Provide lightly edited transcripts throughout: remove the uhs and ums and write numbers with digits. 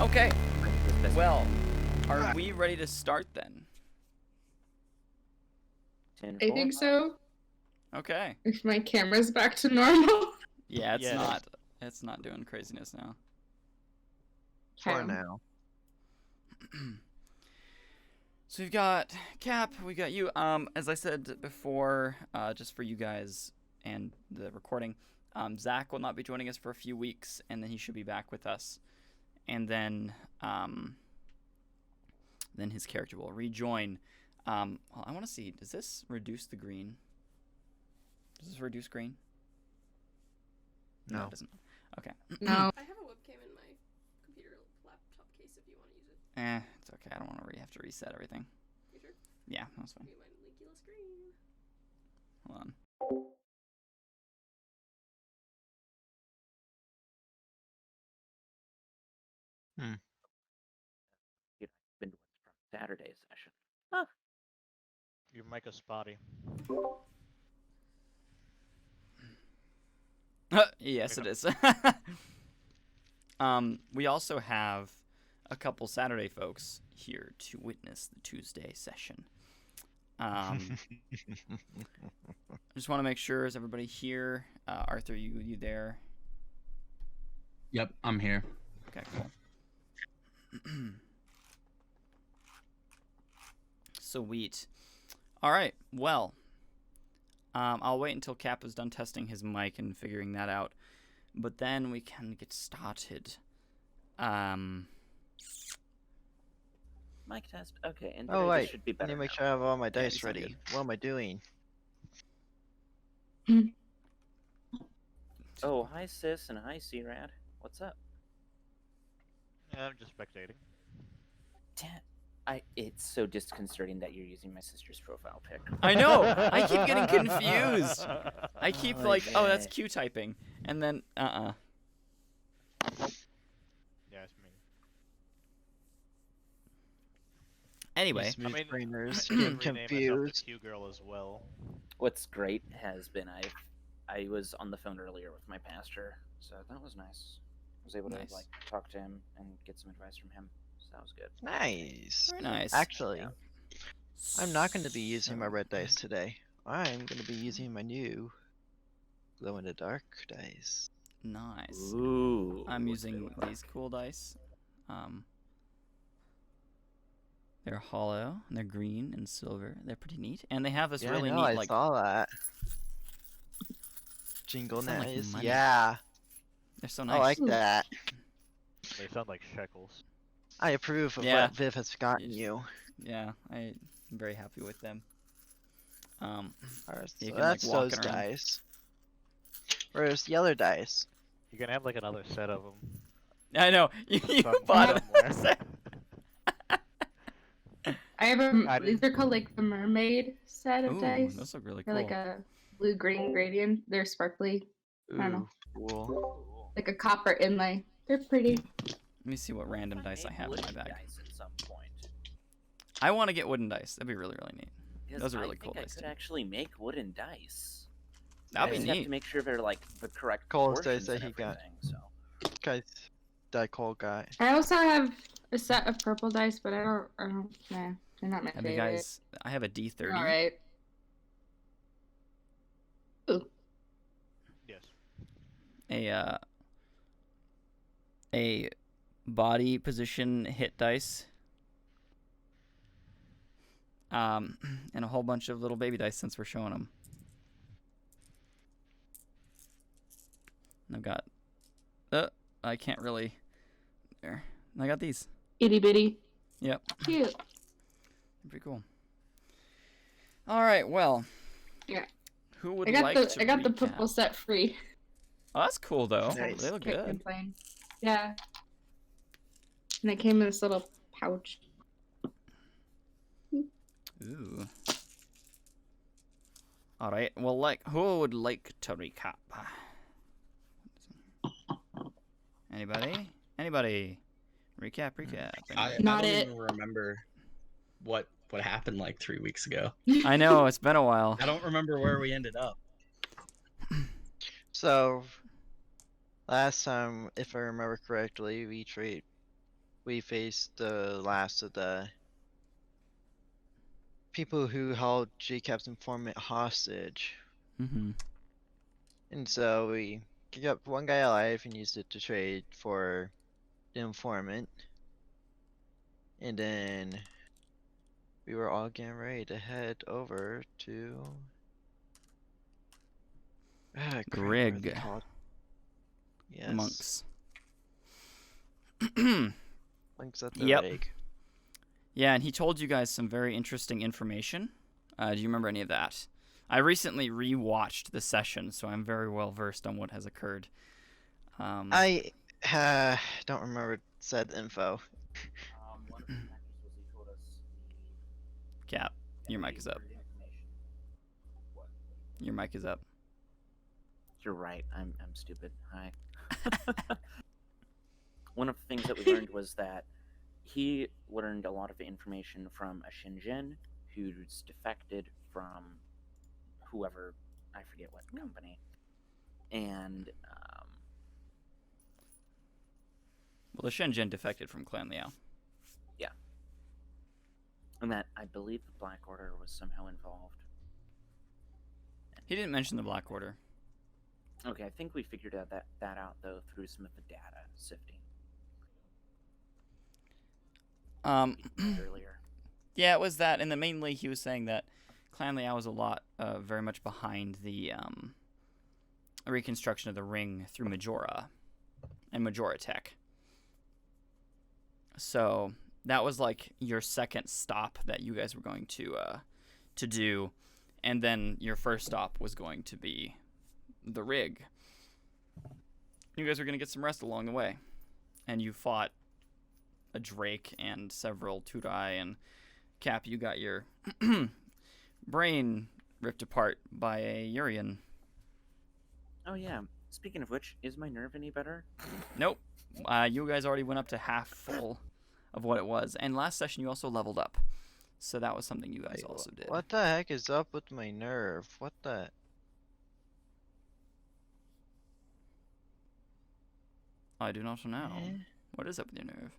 Okay. Well, are we ready to start then? I think so. Okay. If my camera's back to normal. Yeah, it's not. It's not doing craziness now. For now. So we've got Cap, we got you. As I said before, just for you guys and the recording, Zach will not be joining us for a few weeks, and then he should be back with us. And then his character will rejoin. Well, I want to see. Does this reduce the green? Does this reduce green? No. It doesn't. Okay. No. I have a webcam in my computer laptop case if you want to use it. It's okay. I don't want to have to reset everything. You sure? Yeah, that's fine. Give me my leaky screen. Hold on. You've been from Saturday session. Your mic is spotty. Yes, it is. We also have a couple Saturday folks here to witness the Tuesday session. I just want to make sure, is everybody here? Arthur, you there? Yep, I'm here. Okay, cool. Sweet. All right, well, I'll wait until Cap is done testing his mic and figuring that out, but then we can get started. Mic test. Okay, and Oh wait, should be I better need to make now. sure I have all my Yeah, dice you sound ready. good. What am I doing? Oh, hi sis and hi C-Rad. What's up? Yeah, I'm just spectating. It's so disconcerting that you're using my sister's profile pic. I know. I keep getting confused. I keep Oh, like, oh, that's yeah. Q typing, and then Yeah, it's me. Anyway, Smooth I mean, brainers I getting can rename myself confused. to Q girl as well. What's great has been I was on the phone earlier with my pastor, so that was nice. I was able to Nice. like talk to him and get some advice from him, so that was good. Nice. very nice. Actually, I'm not going to be using my red dice today. I'm going to be using my new glow-in-the-dark dice. Nice. Ooh. I'm what's they using look like? these cool dice. They're hollow and they're green and silver. They're pretty neat, and they have this Yeah, really I know, neat I like. saw that. Jingle Sound like nice. money. Yeah, They're so I nice. like that. They sound like shekels. I approve of Yeah. what Viv has gotten you. Yeah, I'm very happy with them. Alright, You so can, like, that's walk those around. dice. Where's the other dice? You can have like another set of them. I know you bought a set. I have these are called like the mermaid set of Ooh, dice. those look really They're cool. like a blue-green gradient. They're sparkly. I don't know. Ooh, cool. Like a copper inlay. They're pretty. Let me see what random dice I have in my Wooden bag. dice at some point. I want to get wooden dice. That'd be really, really neat. Because Those are really I cool think dice, I could too. actually make wooden dice. That'd I be just have to neat. make sure they're like the correct Cole's proportions dice that and he got. everything, So. Guys, die Cole guy. I also have a set of purple dice, but I don't nah, they're not my Have you favorite. guys? I have a D30. Alright. Ooh. Yes. A body position hit dice. And a whole bunch of little baby dice since we're showing them. I've got. I can't really. There. I got these. Itty bitty. Yep. Cute. Pretty cool. All right. Well. Yeah. Who would I got like the to I got the recap? purple set free. Oh, that's cool though. Nice. They look Can't good. complain. Yeah. And it came in this little pouch. Ooh. All right. Well, who would like to recap? Anybody? Anybody? Recap. I Not don't it. even remember what happened like 3 weeks ago. I know it's been a while. I don't remember where we ended up. So, last time, if I remember correctly, we we faced the last of the people who held J-Cap's informant hostage. Mm-hmm. And so we kept one guy alive and used it to trade for the informant. And then we were all getting ready to head over to crap, The what are they rig. called? Yes. The monks. Monks at the Yep. rig. Yeah, and he told you guys some very interesting information. Do you remember any of that? I recently re-watched the session, so I'm very well versed on what has occurred. I don't remember said info. One of the factors was he told us Cap, your mic is up. information. What? Your mic is up. You're right. I'm stupid. Hi. One of the things that we learned was that he learned a lot of information from a Shenzhen who's defected from whoever, I forget what company, and Well, the Shenzhen defected from Clan Leou. and that I believe the Black Order was somehow involved. He didn't mention the Black Order. Okay, I think we figured out that out though through some of the data sifting earlier. Yeah, it was that, and then mainly he was saying that Clan Leou was a lot, very much behind the reconstruction of the ring through Majora and Majoratek. So that was like your second stop that you guys were going to do, and then your first stop was going to be the rig. You guys were going to get some rest along the way, and you fought a Drake and several Tudai, and Cap, you got your brain ripped apart by a Urian. Oh yeah. Speaking of which, is my nerve any better? Nope. You guys already went up to half full of what it was, and last session you also leveled up, so that was something you guys Wait, also did. What the heck is up with my nerve? What the? I do not know. Eh? What is up with your nerve?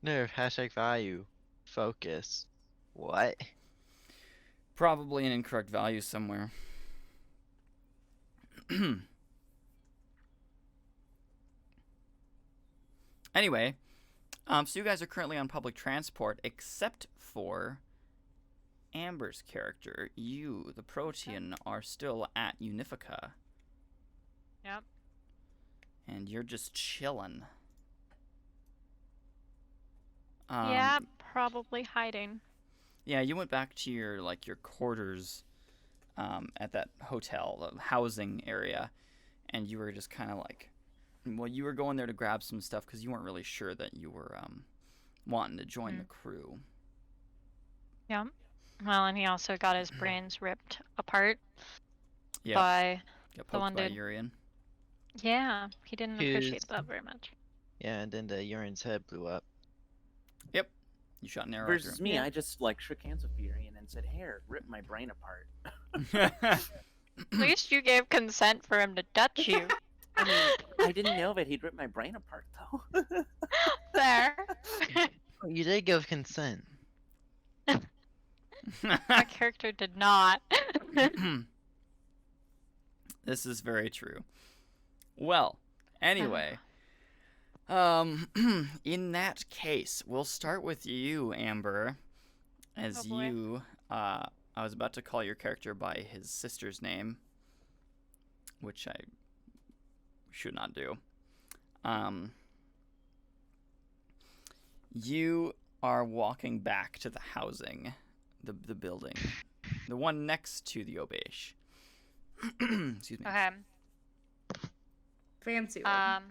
Nerve, hashtag value. Focus. What? Probably an incorrect value somewhere. Anyway, so you guys are currently on public transport, except for Amber's character. You, the Protean, are still at Unifica. Yep. And you're just chilling. Yeah, probably hiding. Yeah, you went back to your quarters at that hotel, the housing area, and you were just kind of like, well, you were going there to grab some stuff because you weren't really sure that you were wanting to join the crew. Yeah. Well, and he also got his brains ripped apart Yeah, by got the one poked by dude. Urian. Yeah, he didn't appreciate His- that very much. Yeah, and then the urine's head blew up. Yep, you shot an arrow after Versus him. me, Yeah. I just shook hands with Urian and said, "Here, rip my brain apart." At least you gave consent for him to touch you. I mean, I didn't know that he'd rip my brain apart though. There. Oh, you did give consent. My character did not. This is very true. Well, anyway, in that case, we'll start with you, Amber, as Oh, boy. you, I was about to call your character by his sister's name, which I should not do. You are walking back to the housing, the building, the one next to the Obesh. Excuse me. Okay. Fancy one.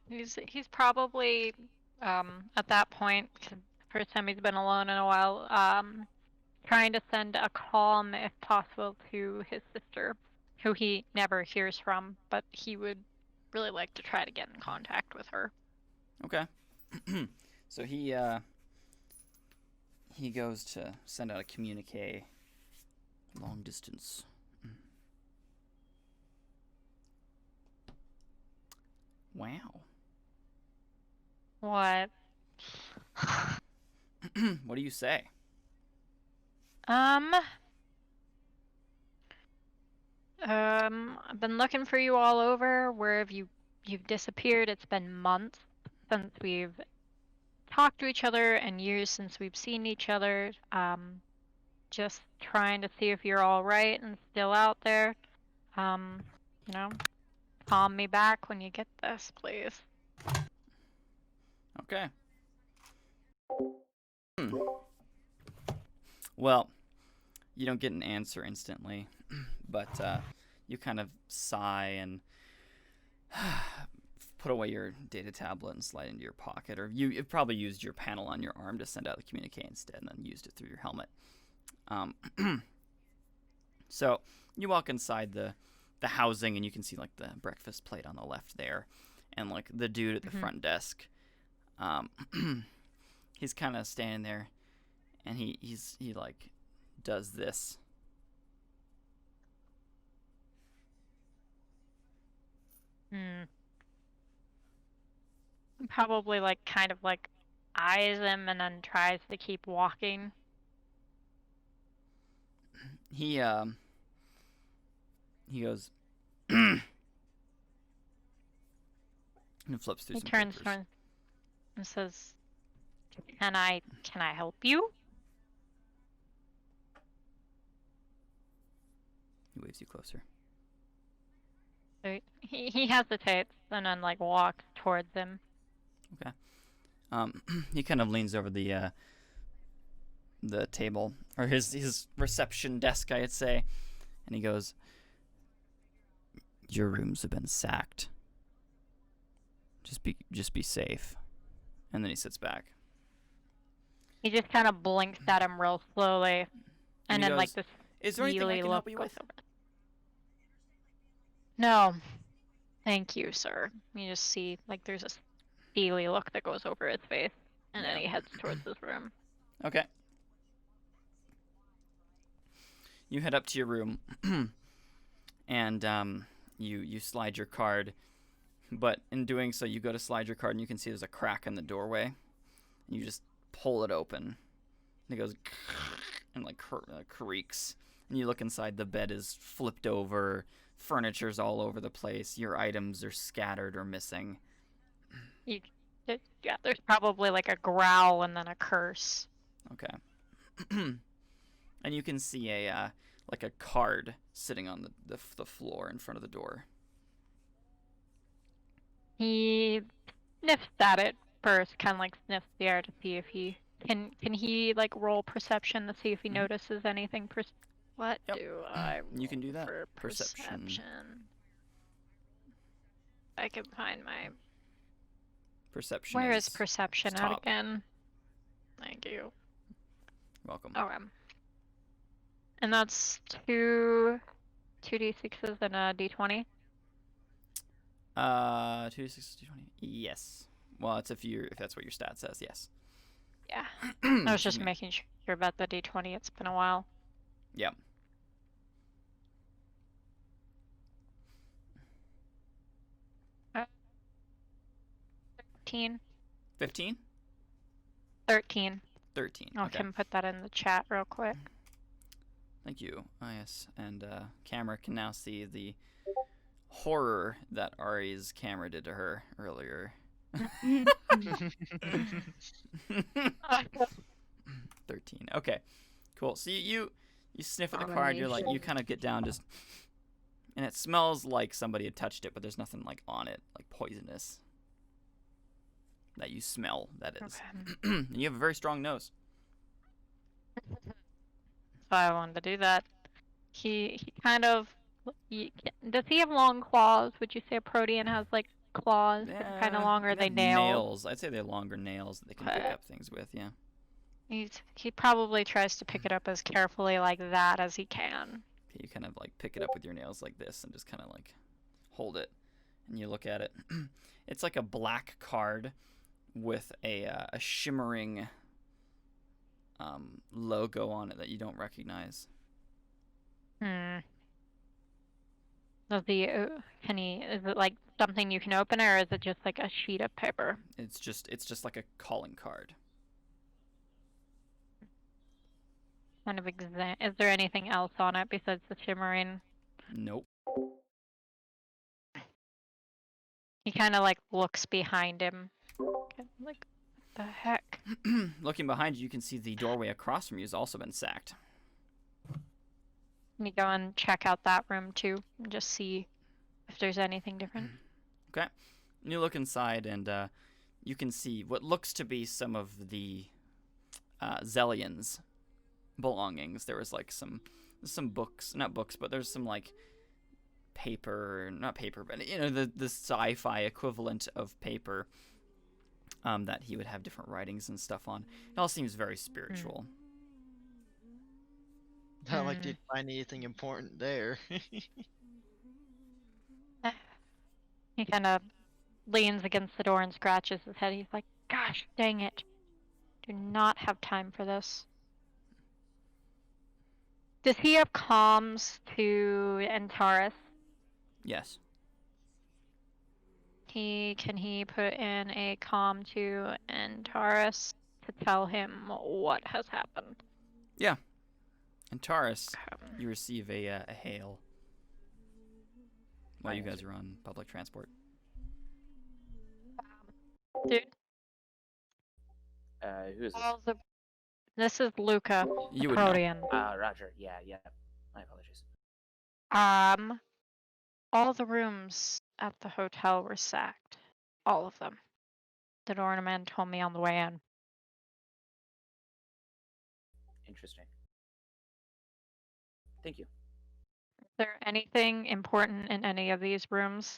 He's probably at that point, 'cause first time he's been alone in a while, trying to send a calm if possible to his sister, who he never hears from, but he would really like to try to get in contact with her. Okay. So he goes to send out a communique long distance. Wow. What? What do you say? I've been looking for you all over. Where have you've disappeared? It's been months since we've talked to each other and years since we've seen each other. Just trying to see if you're all right and still out there. You know, calm me back when you get this, please. Okay. Well, you don't get an answer instantly, but you kind of sigh and put away your data tablet and slide into your pocket, or you've probably used your panel on your arm to send out the communique instead, and then used it through your helmet. So you walk inside the housing, and you can see like the breakfast plate on the left there, and like the dude at the front desk. He's kind of standing there, and he like does this. Probably like kind of like eyes him and then tries to keep walking. He goes and flips through He some turns papers. to him and says, Can I help you? He waves you closer. So he hesitates and then like walks towards him. Okay. He kind of leans over the table, or his reception desk, I'd say, and he goes, "Your rooms have been sacked. Just be safe." And then he sits back. He just kind of blinks at him real slowly, and he then like goes, this "Is there anything I steely can look help you goes with?" over. No, thank you, sir. You just see like there's a steely look that goes over his face, and then Yeah. he heads towards his room. Okay. You head up to your room, and you slide your card, but in doing so, you go to slide your card, and you can see there's a crack in the doorway, and you just pull it open, and it goes and like creaks, and you look inside. The bed is flipped over, furniture's all over the place, your items are scattered or missing. Yeah, there's probably like a growl and then a curse. Okay. And you can see a like a card sitting on the floor in front of the door. He sniffs at it first, kind of like sniffs the air to see if he can he like roll perception to see if he notices anything. What Yep. do I roll You can do that. for Perception. I can find my. Perception. Where is perception at top. again? Thank you. Welcome. Okay. And that's two d6s and a d20. 2 6 2 20. Yes. Well, it's if that's what your stat says. Yes. Yeah. I was Excuse just me. making sure about the d20. It's been a while. Yep. Uh, 13. 15. 13. 13. I Okay. can put that in the chat real quick. Thank you. Yes. And camera can now see the horror that Ari's camera did to her earlier. 13. Okay. Cool. So you sniff at the card. You're like, you kind of get down, just, and it smells like somebody had touched it, but there's nothing like on it, like poisonous. That you smell. That is. Okay. And you have a very strong nose. So I wanted to do that. He kind of. Does he have long claws? Would you say a protean has like claws that are kind of long, or are They they have nails? nails. I'd say they're longer nails that they can pick Okay. up things with. Yeah. He probably tries to pick it up as carefully like that as he can. Okay, you kind of like pick it up with your nails like this and just kind of like hold it, and you look at it. It's like a black card with a shimmering logo on it that you don't recognize. Does he? Can he? Is it like something you can open, or is it just like a sheet of paper? It's just like a calling card. Kind of Is there anything else on it besides the shimmering? Nope. He kind of like looks behind him. Like, what the heck? Looking behind you, you can see the doorway across from you has also been sacked. Can you go and check out that room too, and just see if there's anything different? Okay. And you look inside, and you can see what looks to be some of the Zellian's belongings. There was like some books, not books, but there's some like paper, not paper, but the sci-fi equivalent of paper that he would have different writings and stuff on. It all seems very spiritual. Not like you'd find anything important there. He kind of leans against the door and scratches his head. He's like, "Gosh, dang it! Do not have time for this." Does he have comms to Antares? Yes. Can he put in a comm to Antares to tell him what has happened? Yeah. Antares, you receive a hail while you guys are on public transport. Dude, Who is this? this is Luca, You would know. Protean. Roger. Yeah. My apologies. All the rooms at the hotel were sacked. All of them. The doorman told me on the way in. Interesting. Thank you. Is there anything important in any of these rooms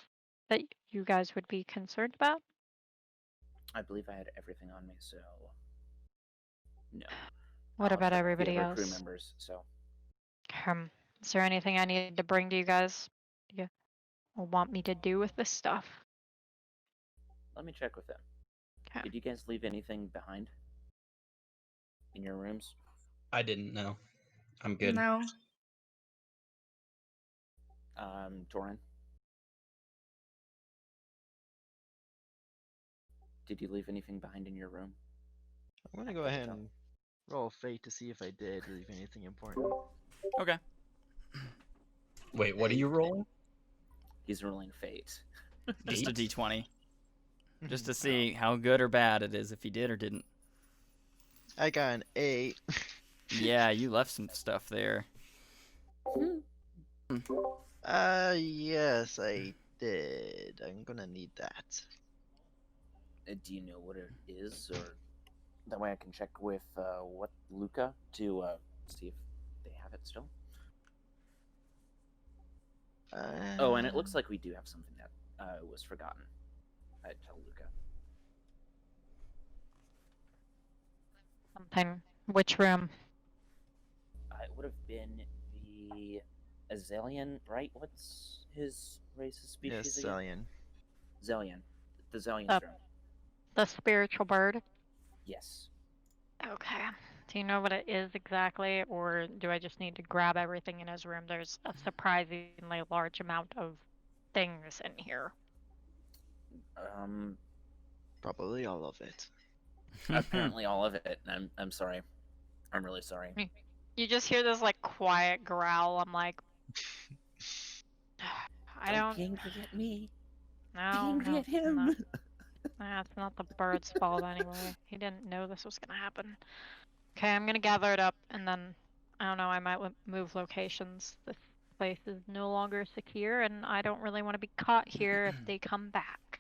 that you guys would be concerned about? I believe I had everything on me, so no. What about check with the everybody other crew else? members. So Is there anything I need to bring to you guys? You want me to do with this stuff? let me check with them. Okay. Did you guys leave anything behind in your rooms? I didn't know. I'm good. No. Torin? Did you leave anything behind in your room? I'm gonna go ahead and roll fate to see if I did leave anything important. Okay. Wait, what are you rolling? He's rolling fate. Just a Eight? d20. Just to see how good or bad it is if he did or didn't. I got an 8. Yeah, you left some stuff there. Yes, I did. I'm gonna need that. Do you know what it is, or that way I can check with what Luca to see if they have it still? Oh, and it looks like we do have something that was forgotten. I'd tell Luca. Something. Which room? It would have been the Azalian, right? What's his race's species Yes, again? Zillion. Zellian. The Zellian's Up. room. The spiritual bird? Yes. Okay. Do you know what it is exactly, or do I just need to grab everything in his room? There's a surprisingly large amount of things in here. Probably all of it. Apparently all of it. I'm sorry. I'm really sorry. You just hear this like quiet growl. I'm like, I don't. Be angry at me. No, Be angry no, at him. no. That's not the bird's fault anyway. He didn't know this was gonna happen. Okay, I'm gonna gather it up, and then I don't know. I might move locations. This place is no longer secure, and I don't really want to be caught here if they come back.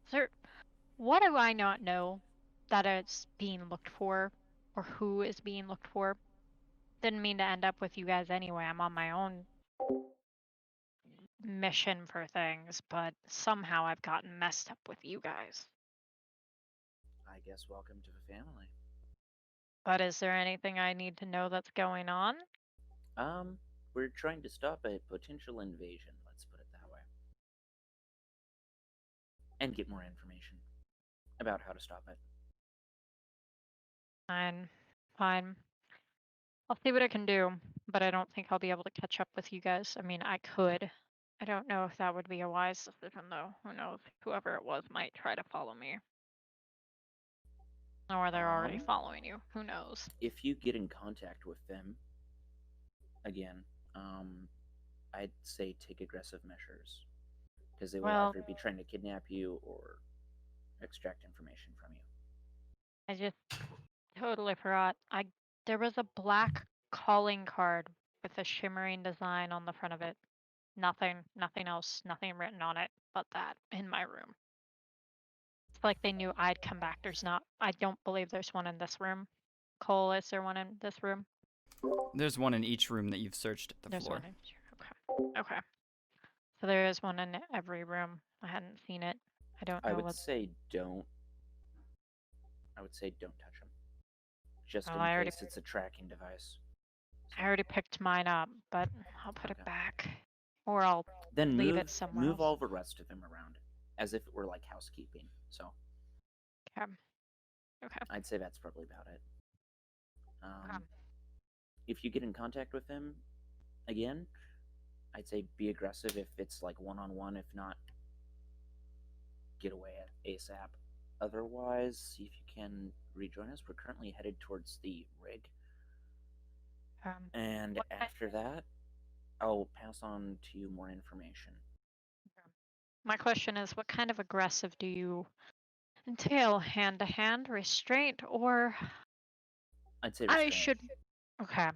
Sir, what do I not know that it's being looked for, or who is being looked for? Didn't mean to end up with you guys anyway. I'm on my own mission for things, but somehow I've gotten messed up with you guys. I guess welcome to the family. But is there anything I need to know that's going on? We're trying to stop a potential invasion, let's put it that way. And get more information about how to stop it. Fine. Fine. I'll see what I can do, but I don't think I'll be able to catch up with you guys. I mean, I could, I don't know if that would be a wise decision, though. Who knows? Whoever it was might try to follow me. Or they're already following you. Who knows? If you get in contact with them, again, I'd say take aggressive measures. Because they will Well- either be trying to kidnap you or extract information from you. I just totally forgot. There was a black calling card with a shimmering design on the front of it. Nothing else, nothing written on it but that in my room. It's like they knew I'd come back. I don't believe there's one in this room. Cole, is there one in this room? There's one in each room that you've searched at the There's floor. one in here. Okay. So there is one in every room. I hadn't seen it. I don't know I would what. say don't touch them. Just Well, in I already- case it's a tracking device. I already picked mine up, but I'll put Okay. it back. Or I'll Then leave move it somewhere move else. all the rest of them around, as if it were like housekeeping. So Okay. I'd say that's probably about it. Okay. If you get in contact with them, again, I'd say be aggressive if it's like one-on-one. If not, get away at ASAP. Otherwise, see if you can rejoin us. We're currently headed towards the rig. And What kind- after that, I'll pass on to you more information. My question is, what kind of aggressive do you entail? Hand-to-hand, restraint, or I'd say I restraint. should. Okay,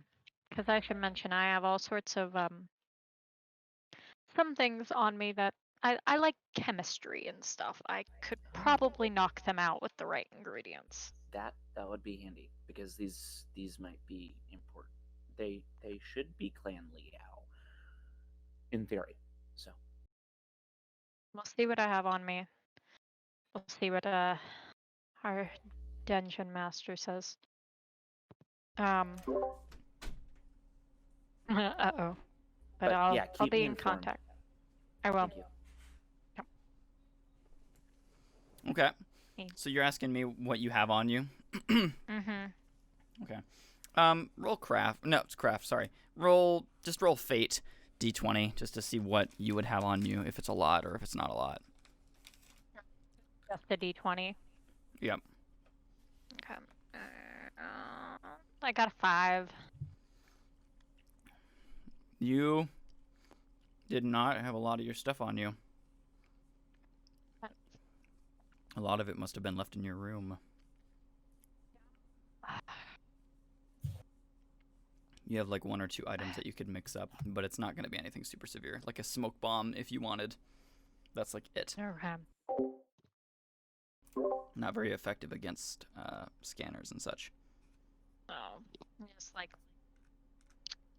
because I should mention I have all sorts of some things on me that I like chemistry and stuff. I could probably knock them out with the right ingredients. That would be handy because these might be important. They should be Clan Leou, in theory. So We'll see what I have on me. We'll see what our dungeon master says. Uh-oh. But I'll yeah, I'll keep be me in informed. contact. I will. Thank you. Okay. Okay. So you're asking me what you have on you? Mm-hmm. Okay. Roll craft. No, it's craft. Sorry. Roll fate, d20, just to see what you would have on you, if it's a lot or if it's not a lot. Just a d20. Yep. Okay. I got a 5. You did not have a lot of your stuff on you. A lot of it must have been left in your room. You have like 1 or 2 items that you could mix up, but it's not going to be anything super severe. Like a smoke bomb if you wanted. That's like it. Okay. Not very effective against scanners and such. Oh, just like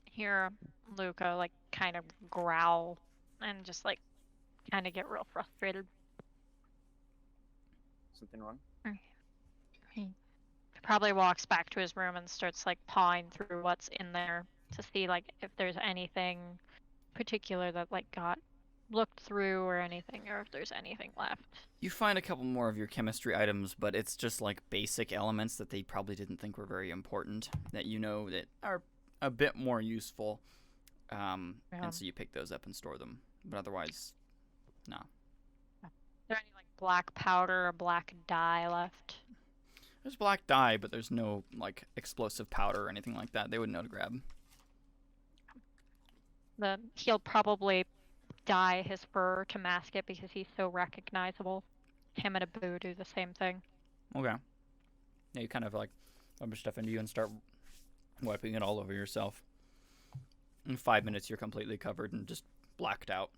hear Luca like kind of growl and just like kind of get real frustrated. Something wrong? He probably walks back to his room and starts like pawing through what's in there to see like if there's anything particular that like got looked through or anything, or if there's anything left. You find a couple more of your chemistry items, but it's just like basic elements that they probably didn't think were very important, that you know that are a bit more useful. And so you pick those up and store them. But otherwise, no. Is there any like black powder or black dye left? There's black dye, but there's no like explosive powder or anything like that. They wouldn't know to grab. He'll probably dye his fur to mask it because he's so recognizable. Him and Abu do the same thing. Okay. Yeah, you kind of like rub your stuff into you and start wiping it all over yourself. In 5 minutes, you're completely covered and just blacked out.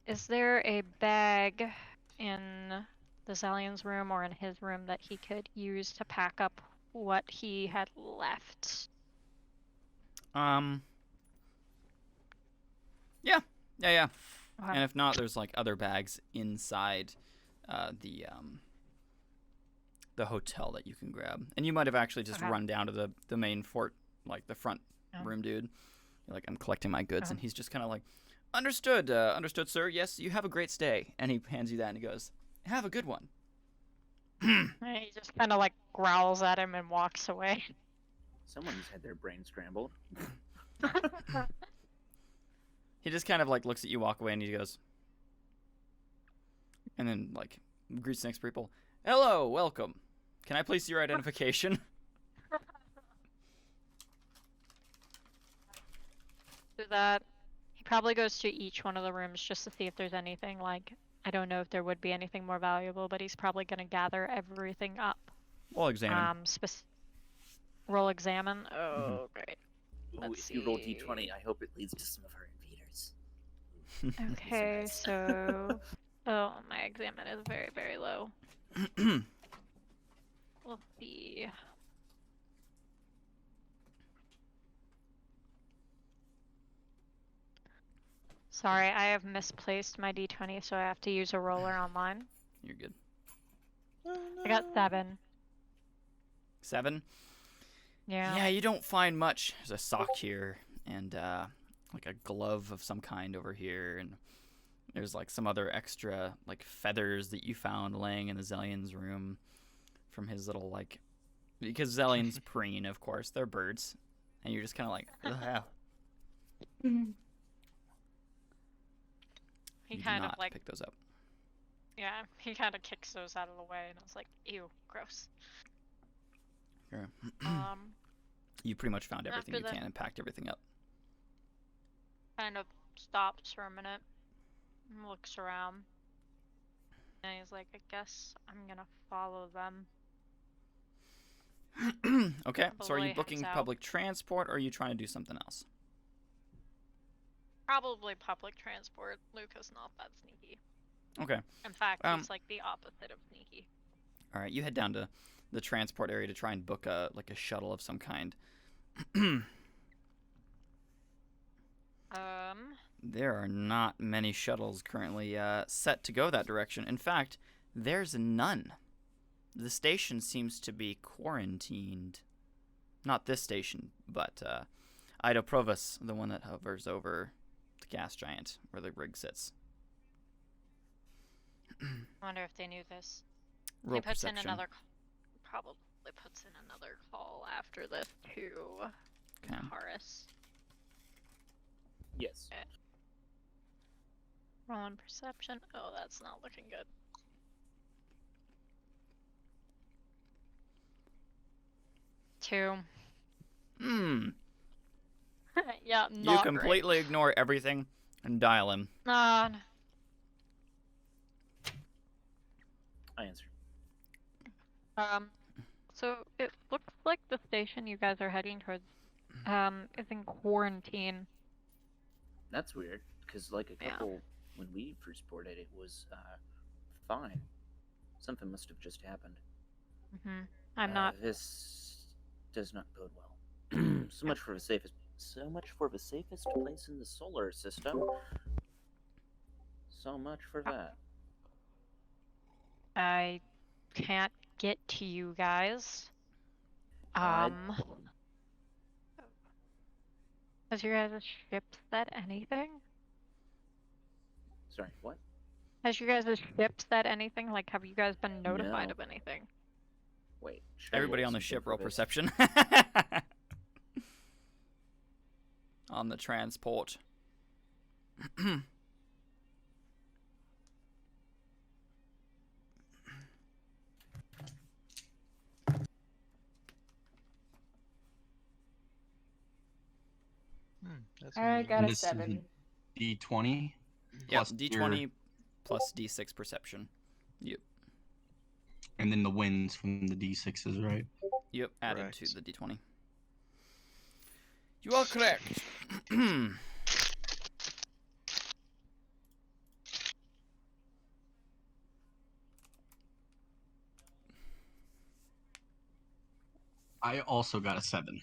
Is there a bag in the Zellion's room or in his room that he could use to pack up what he had left? Yeah. Okay. And if not, there's like other bags inside the hotel that you can grab. And you might have actually just Okay. run down to the main fort, like the front Oh. room dude. You're like, I'm collecting my goods, Oh. and he's just kind of like, understood, sir. Yes, you have a great stay. And he hands you that, and he goes, have a good one. And he just kind of like growls at him and walks away. Someone's had their brain scrambled. He just kind of like looks at you, walk away, and he goes, and then like greets the next people. Hello, welcome. Can I please see your identification? Do that. He probably goes to each one of the rooms just to see if there's anything like, I don't know if there would be anything more valuable, but he's probably gonna gather everything up. We'll examine. Roll examine. Oh, great. Ooh, Let's if you roll see. d20, I hope it leads to some of our invaders. Okay, nice. so oh, my examine is very, very low. We'll see. Sorry, I have misplaced my d20, so I have to use a roller online. You're good. I got 7. 7? Yeah. Yeah, you don't find much. There's a sock here, and like a glove of some kind over here, and there's like some other extra like feathers that you found laying in the Zellion's room from his little like, because Zellion's preen, of course, they're birds, and you're just kind of like, ugh. He You do kind of not like, pick those up. yeah, he kind of kicks those out of the way, and I was like, ew, gross. Sure. You pretty much found everything you after the- can and packed everything up. kind of stops for a minute, and looks around, and he's like, I guess I'm gonna follow them. Okay, so are you Probably booking heads out. public transport, or are you trying to do something else? Probably public transport. Luca's not that sneaky. Okay. In fact, Um, he's like the opposite of sneaky. All right, you head down to the transport area to try and book a shuttle of some kind. There are not many shuttles currently set to go that direction. In fact, there's none. The station seems to be quarantined. Not this station, but Ida Provus, the one that hovers over the gas giant where the rig sits. I wonder if they knew this. Roll He puts perception. in another. Probably puts in another call after this to Okay. Horace. Yes. Rolling perception. Oh, that's not looking good. Two. Hmm. Yeah, You not completely ignore everything and dial him. great. Nah. I answer. So it looks like the station you guys are heading towards, is in quarantine. That's weird, because like a Yeah. couple, when we first boarded, it was fine. Something must have just happened. I'm not. This does not bode well. So much for the safest place in the solar system. So much for that. I can't get to you guys. Uh, Has your guys' ship said anything? Sorry, what? Has your guys' ship said anything? Like, have you guys been notified No. of anything? Wait. should I Everybody roll on the something ship for roll this? perception. On the transport. That's I me. got a This is 7. D20 Yep, plus D20 plus D6 perception. and then the wins from the D6s, right? Yep, added Correct. to the D20. You are correct. I also got a 7.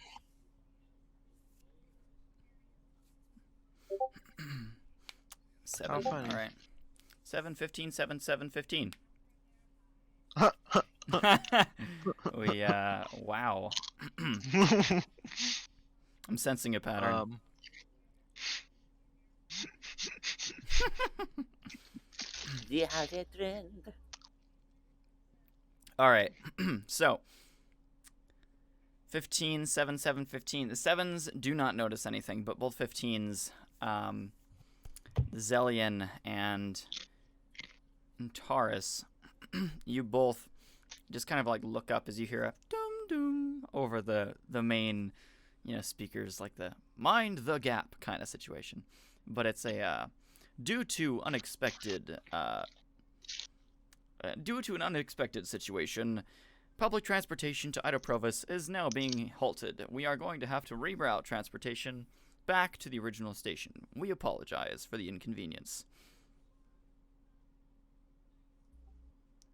Seven. funny. All right. 7, 15, 7, 7, 15. We, wow. I'm sensing a pattern. Vi har ett trend. All right. So, 15, 7, 7, 15. The 7s do not notice anything, but both 15s, Zelian and Taurus, you both just kind of like look up as you hear a dum dum over the main, speakers, like the mind the gap kind of situation. But it's a due to an unexpected situation, public transportation to Idoprovis is now being halted. We are going to have to reroute transportation back to the original station. We apologize for the inconvenience.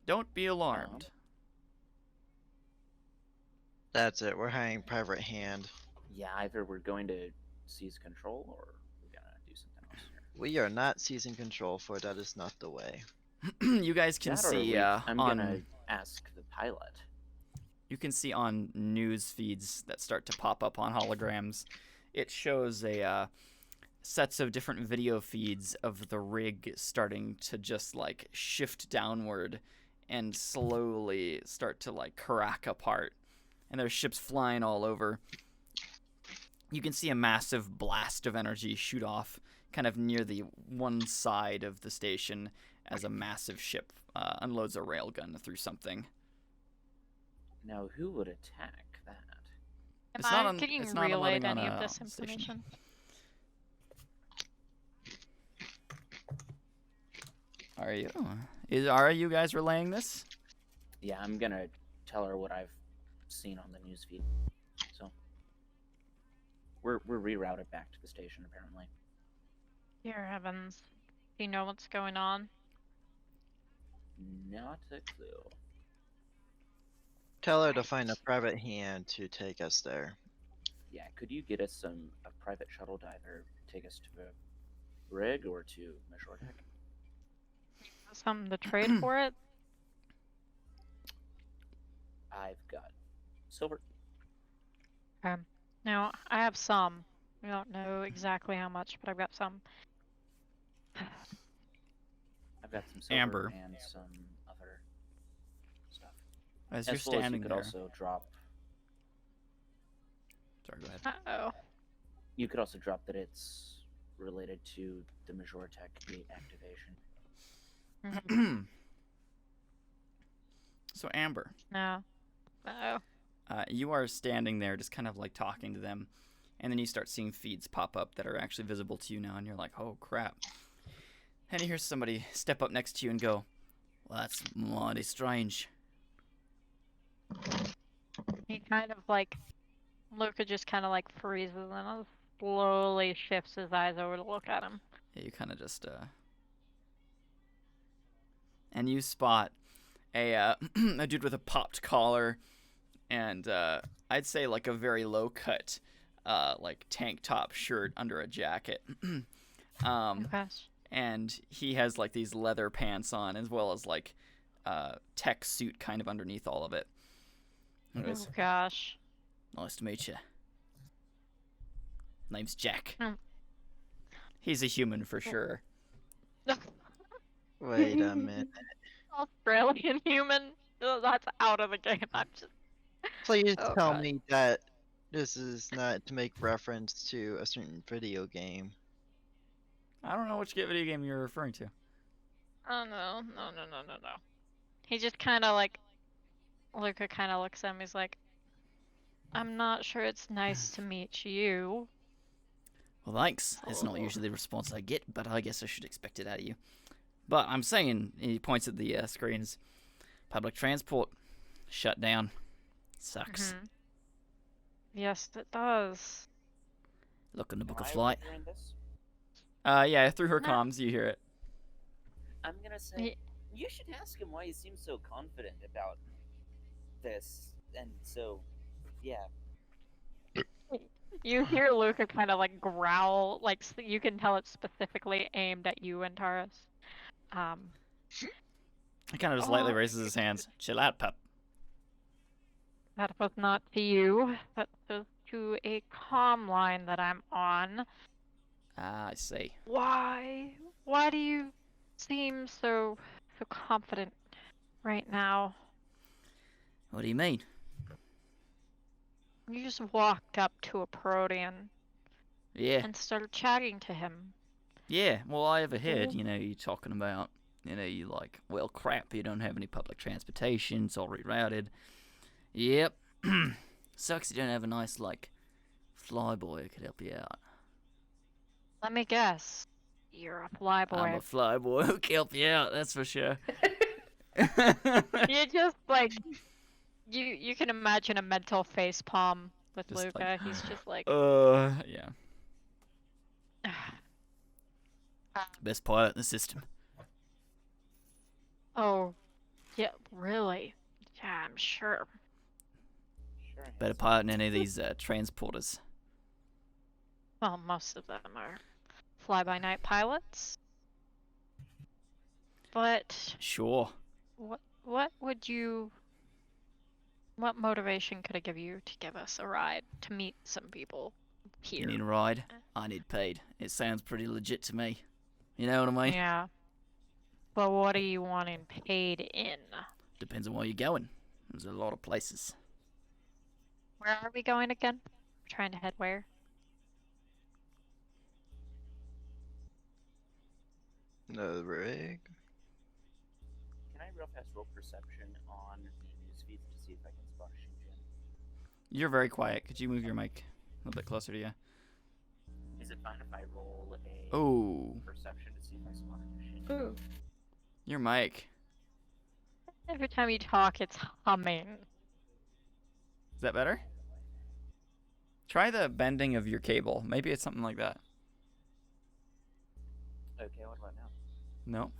Don't be alarmed. That's it. We're hiring private hand. Yeah, either we're going to seize control or we're gonna do something else here. We are not seizing control, for that is not the way. You guys can That or see I'm on gonna ask the pilot. you can see on news feeds that start to pop up on holograms. It shows a sets of different video feeds of the rig starting to just like shift downward and slowly start to like crack apart, and there's ships flying all over. You can see a massive blast of energy shoot off kind of near the one side of the station as a massive ship unloads a railgun through something. Now, who would attack that? Am It's not I on- getting it's not relayed unloading on any a of this station. information? Are you guys relaying this? Yeah, I'm gonna tell her what I've seen on the newsfeed. So we're rerouted back to the station apparently. Dear heavens. Do you know what's going on? Not a clue. Tell her to find a private hand to take us there. Yeah, could you get us a private shuttle to either take us to the rig or to Majoratek? Something to trade for it? I've got silver. No, I have some. I don't know exactly how much, but I've got some. I've got some silver Amber. and some other stuff. As you're As well as you standing could there. also drop. Sorry, go ahead. Uh-oh. You could also drop that it's related to the Majoratek gate activation. So Amber, No. Uh-oh. you are standing there just kind of like talking to them, and then you start seeing feeds pop up that are actually visible to you now, and you're like, oh crap. And you hear somebody step up next to you and go, well, that's mighty strange. He kind of like, Luca just kind of like freezes and slowly shifts his eyes over to look at him. Yeah, you kind of just, and you spot a a dude with a popped collar and I'd say like a very low cut like tank top shirt under a jacket. Oh gosh. And he has like these leather pants on as well as like tech suit kind of underneath all of it. He goes, Oh gosh. nice to meet you. Name's Jack. Hmm. He's a human for sure. Wait a minute. Australian human? Oh, that's out of the game. I'm just. Please Oh, tell God. me that this is not to make reference to a certain video game. I don't know which video game you're referring to. Oh no. He just kind of like. Luca kind of looks at him. He's like, I'm not sure it's nice to meet you. Well, thanks. It's not usually the response I get, but I guess I should expect it out of you. But I'm saying, he points at the screens, public transport shut down. Sucks. Mhm. Yes, it does. Look in the book Am of I flight. overhearing this? Yeah, through her No. comms, you hear it. I'm gonna say Ye- you should ask him why he seems so confident about this, and so yeah. You hear Luca kind of like growl, like you can tell it's specifically aimed at you and Taurus. He kind of just lightly Oh. raises his hands. Chill out, pup. That was not to you. That was to a comm line that I'm on. Ah, I see. Why? Why do you seem so confident right now? What do you mean? You just walked up to a Protean Yeah. and started chatting to him. Yeah, well, I overheard, you talking about, you like, well, crap, you don't have any public transportation, it's all rerouted. Yep. Sucks you don't have a nice, like, flyboy who could help you out. Let me guess. You're a I'm flyboy. a flyboy who can help you out, that's for sure. You just, like, you can imagine a mental face palm with Just Luca. like, He's just like, yeah. Best pilot in the system. oh, yeah, really? Yeah, I'm sure. Sure. Better pilot than any of these transporters. Well, most of them are fly-by-night pilots. But Sure. what motivation could I give you to give us a ride to meet some people here? You need a ride? I need paid. It sounds pretty legit to me. You know what I mean? Yeah. But what are you wanting paid in? Depends on where you're going. There's a lot of places. Where are we going again? We're trying to head where? No rig. Can I real fast roll perception on the news feeds to see if I can spot Shinjin? You're very quiet. Could you move your mic a little bit closer to you? Is it fine if I roll a Oh, perception to see if I spot Shinjin? Ooh. your mic. Every time you talk, it's humming. Is that better? Try the bending of your cable. Maybe it's something like that. Okay, what about now? No.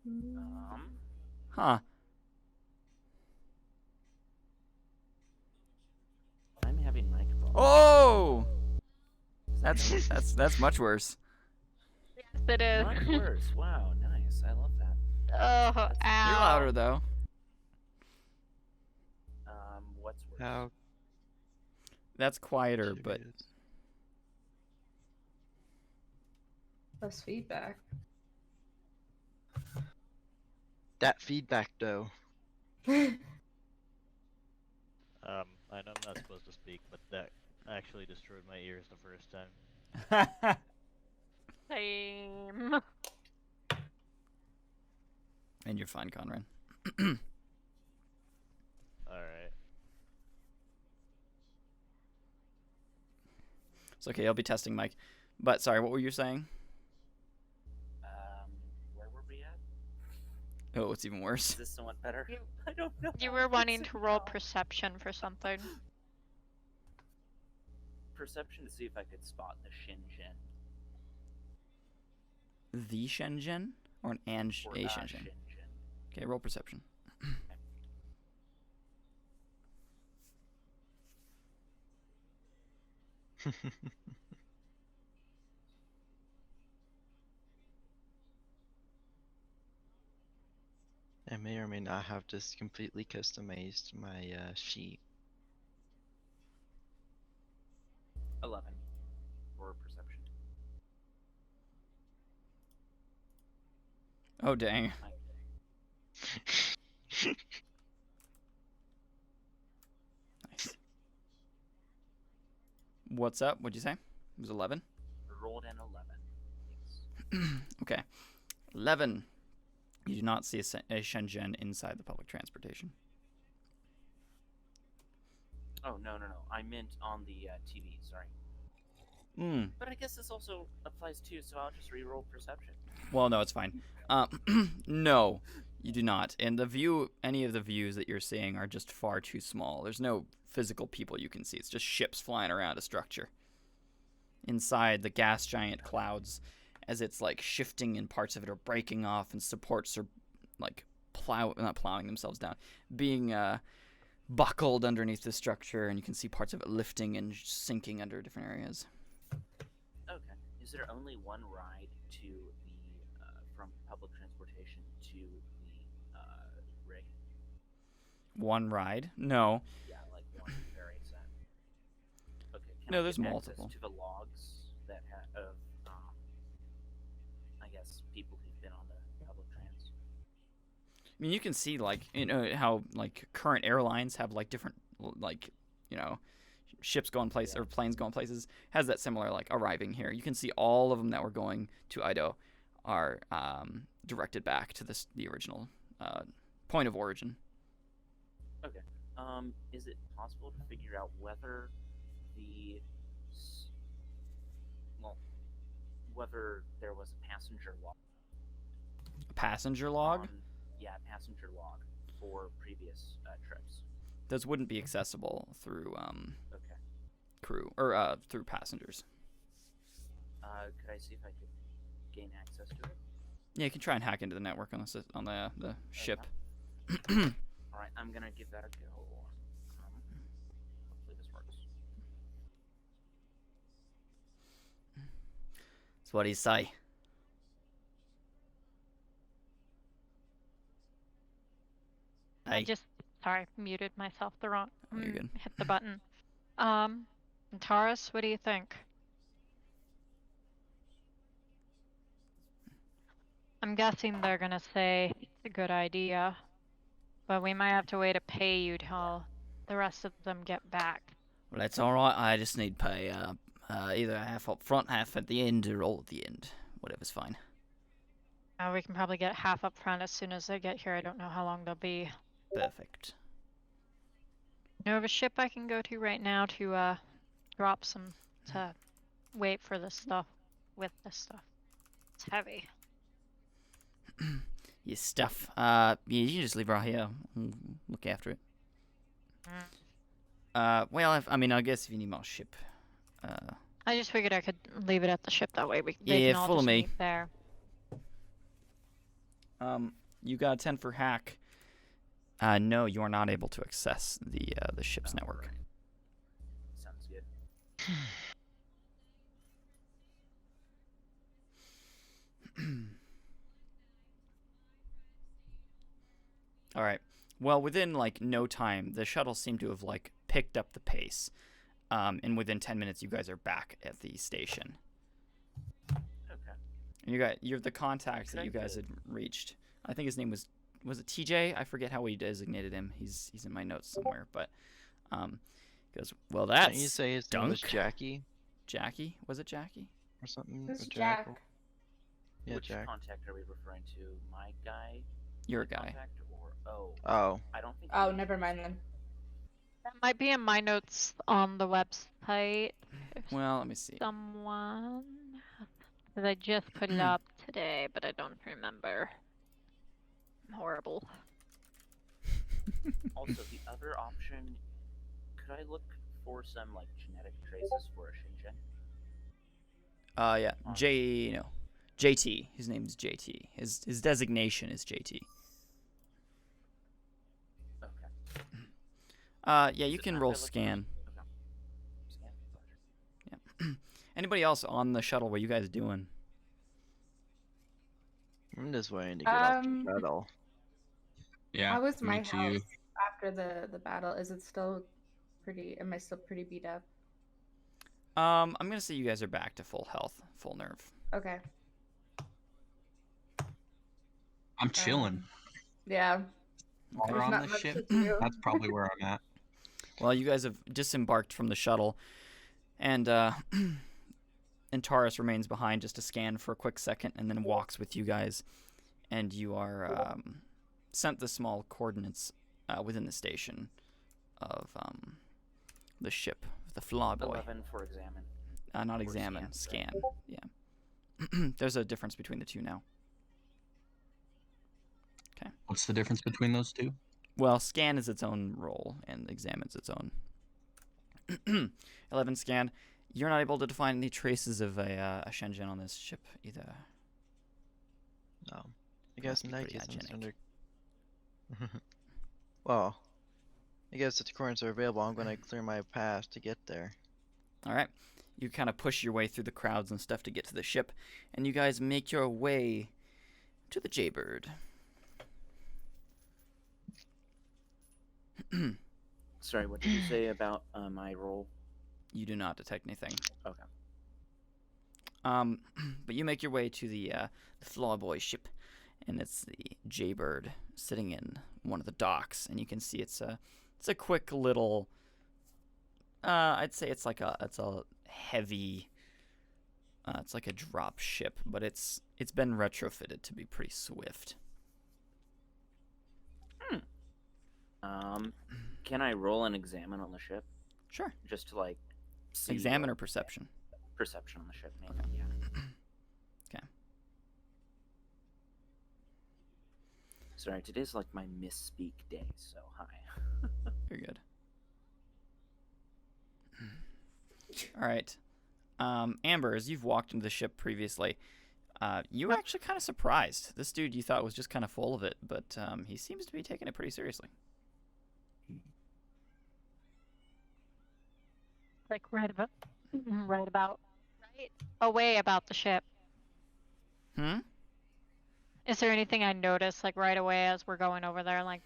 Um, Huh. I'm having mic problems. Oh! That's much worse. Yes, it is. Much worse. Wow, nice. I love that. Oh, That's- ow. You're louder though. What's worse? How That's quieter, but curious. Less feedback. That feedback though. I know I'm not supposed to speak, but that actually destroyed my ears the first time. Same. and you're fine, Conrad. Alright. It's okay. I'll be testing Mike. But sorry, what were you saying? Where were we at? Oh, it's even worse. Is this somewhat better? You- I don't know. You how were to wanting fix to it roll now. perception for something. Perception to see if I could spot the Shinjin. The Shenzhen or an Or a a Shenzhen? Shinjin. Okay, roll perception. I may or may not have just completely customized my sheet. 11 for perception. Oh dang. Nice. What's up? What'd you say? It was 11? Rolled an 11. Yes. Okay. 11. You do not see a Shenzhen inside the public transportation. Oh, no. I meant on the TV, sorry. Hmm. But I guess this also applies too, so I'll just re-roll perception. Well, no, it's fine. No, you do not. And any of the views that you're seeing are just far too small. There's no physical people you can see. It's just ships flying around a structure. Inside the gas giant clouds, as it's like shifting and parts of it are breaking off and supports are like not plowing themselves down, being buckled underneath the structure, and you can see parts of it lifting and sinking under different areas. Okay. Is there only one ride to the from public transportation to the rig? One ride? No. Yeah, like one very set. Okay. Can No, I there's get multiple. access to the logs that of I guess people who've been on the public trans. I mean, you can see, like, how, like, current airlines have, like, different, like, ships going places or planes going places has that similar like arriving here. You can see all of them that were going to Ido are directed back to the original point of origin. Okay. Is it possible to figure out whether whether there was a passenger log? A passenger log? Yeah, a passenger log for previous trips. Those wouldn't be accessible through Okay. crew or through passengers. Could I see if I could gain access to it? Yeah, you can try and hack into the network on the ship. Okay. All right, I'm gonna give that a go. Hopefully this works. So what do you say? I just muted myself the wrong. Oh, you're good. Hit the button. Taurus, what do you think? I'm guessing they're gonna say it's a good idea, but we might have to wait to pay you till the rest of them get back. Well, that's all right. I just need pay. Either half up front, half at the end, or all at the end. Whatever's fine. We can probably get half up front as soon as they get here. I don't know how long they'll be. Perfect. You know of a ship I can go to right now to drop some to wait for this stuff with this stuff. It's heavy. Your stuff. Yeah, you can just leave it right here. Look after it. Well, I guess if you need more ship. I just figured I could leave it at the ship, that way they Yeah, can all follow just me. meet there. You got a 10 for hack. No, you are not able to access the ship's network. Right. Sounds good. All right. Well, within like no time, the shuttle seemed to have like picked up the pace. And within 10 minutes, you guys are back at the station. Okay. And you're the contact that Okay, you guys good. had reached. I think his name was it TJ? I forget how we designated him. He's in my notes somewhere, but he goes, well, that's Didn't you say his name was Dunk. Jackie Jackie? Was it Jackie? or something? Who's Or Jack? Jackal? Yeah, Which Jack. contact are we referring to? My guy? You're a The guy. Contact, or Oh, I don't think. Oh, we- never mind then. That might be in my notes on the website. If Well, let me see. someone, because I just put it up today, but I don't remember. I'm horrible. Also, the other option, could I look for some like genetic traces for a Shinjin? Yeah, JT. His name's JT. His designation is JT. Okay. Yeah, you So can after roll I look for- scan. Okay. Scan. Roger. Anybody else on the shuttle? What are you guys doing? I'm just waiting to get off the Um, shuttle. Yeah. How was me my too. house after the battle? Is it still pretty? Am I still pretty beat up? I'm gonna say you guys are back to full health, full nerve. Okay. I'm chilling. Yeah. While Okay. we're There's on not this much ship, to do. that's probably where I'm at. Well, you guys have disembarked from the shuttle, and Taurus remains behind just to scan for a quick second, and then walks with you guys, and you are sent the small coordinates within the station of the ship, the Flyboy. 11 for examine. Not Or examine, scan, scan. Yeah. There's a difference between the two now. What's the difference between those two? Well, scan is its own role, and examine's its own. 11 scan. You're not able to define any traces of a Shenzhen on this ship either. No. I guess Must be in that pretty case I'm just hygienic. under. Well, I guess if the coordinates are available, I'm gonna clear my path to get there. All right. You kind of push your way through the crowds and stuff to get to the ship, and you guys make your way to the Jaybird. Sorry, what did you say about my role? You do not detect anything. Okay. But you make your way to the Flyboy ship, and it's the Jaybird sitting in one of the docks, and you can see it's a quick little I'd say it's a heavy. It's like a drop ship, but it's been retrofitted to be pretty swift. Can I roll and examine on the ship Sure. just to like see Examine or what- perception? Perception on the ship, maybe. Okay. Yeah. Okay. Sorry, today's like my misspeak day, so hi. Very good. All right. Amber, as you've walked into the ship previously, you were actually kind of surprised. This dude you thought was just kind of full of it, but he seems to be taking it pretty seriously. Like right away about the ship. Hmm? Is there anything I notice like right away as we're going over there, like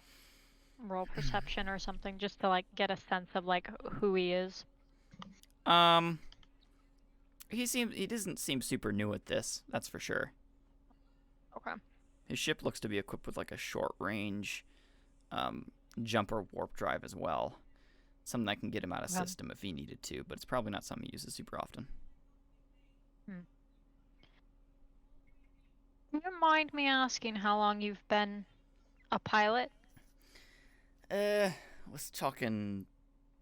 roll perception or something, just to like get a sense of like who he is? He doesn't seem super new at this, that's for sure. Okay. His ship looks to be equipped with like a short range jumper warp drive as well. Something that can get him out of Okay. system if he needed to, but it's probably not something he uses super often. Do you mind me asking how long you've been a pilot? Was talking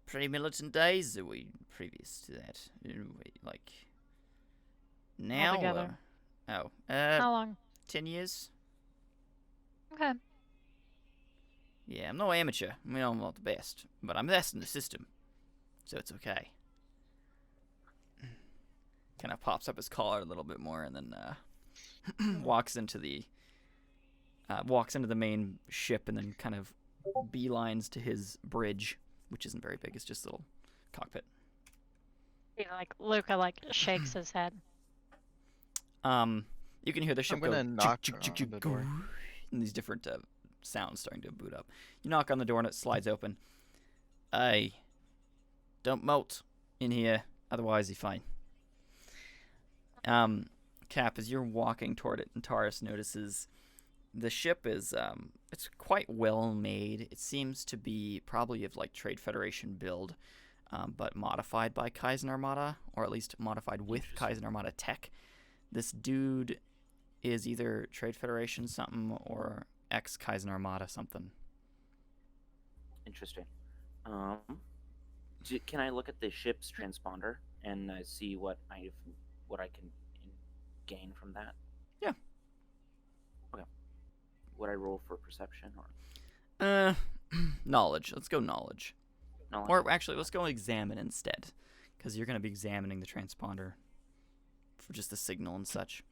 pre-militant days, or we previous to that? Like now? Altogether. How How long? 10 years? Okay. Yeah, I'm no amateur. I mean, I'm not the best, but I'm the best in the system, so it's okay. Kind of pops up his collar a little bit more, and then walks into the main ship, and then kind of beelines to his bridge, which isn't very big. It's just a little cockpit. You know, like Luca like shakes his head. You can hear the ship I'm gonna go knock chuk, chuk, on chuk, the chuk, door. and these different sounds starting to boot up. You knock on the door and it slides open. Hey, don't molt in here, otherwise you're fine. Cap, as you're walking toward it, and Taurus notices the ship is it's quite well made. It seems to be probably of like Trade Federation build, but modified by Kaizen Armada, or at least modified with Kaizen Armada tech. This dude is either Trade Federation something or ex Kaizen Armada something. Interesting. Can I look at the ship's transponder and see what I can gain from that? Yeah. Okay. Would I roll for perception or Knowledge. Let's go knowledge. knowledge? Or actually, let's go examine instead, because you're going to be examining the transponder for just the signal and such.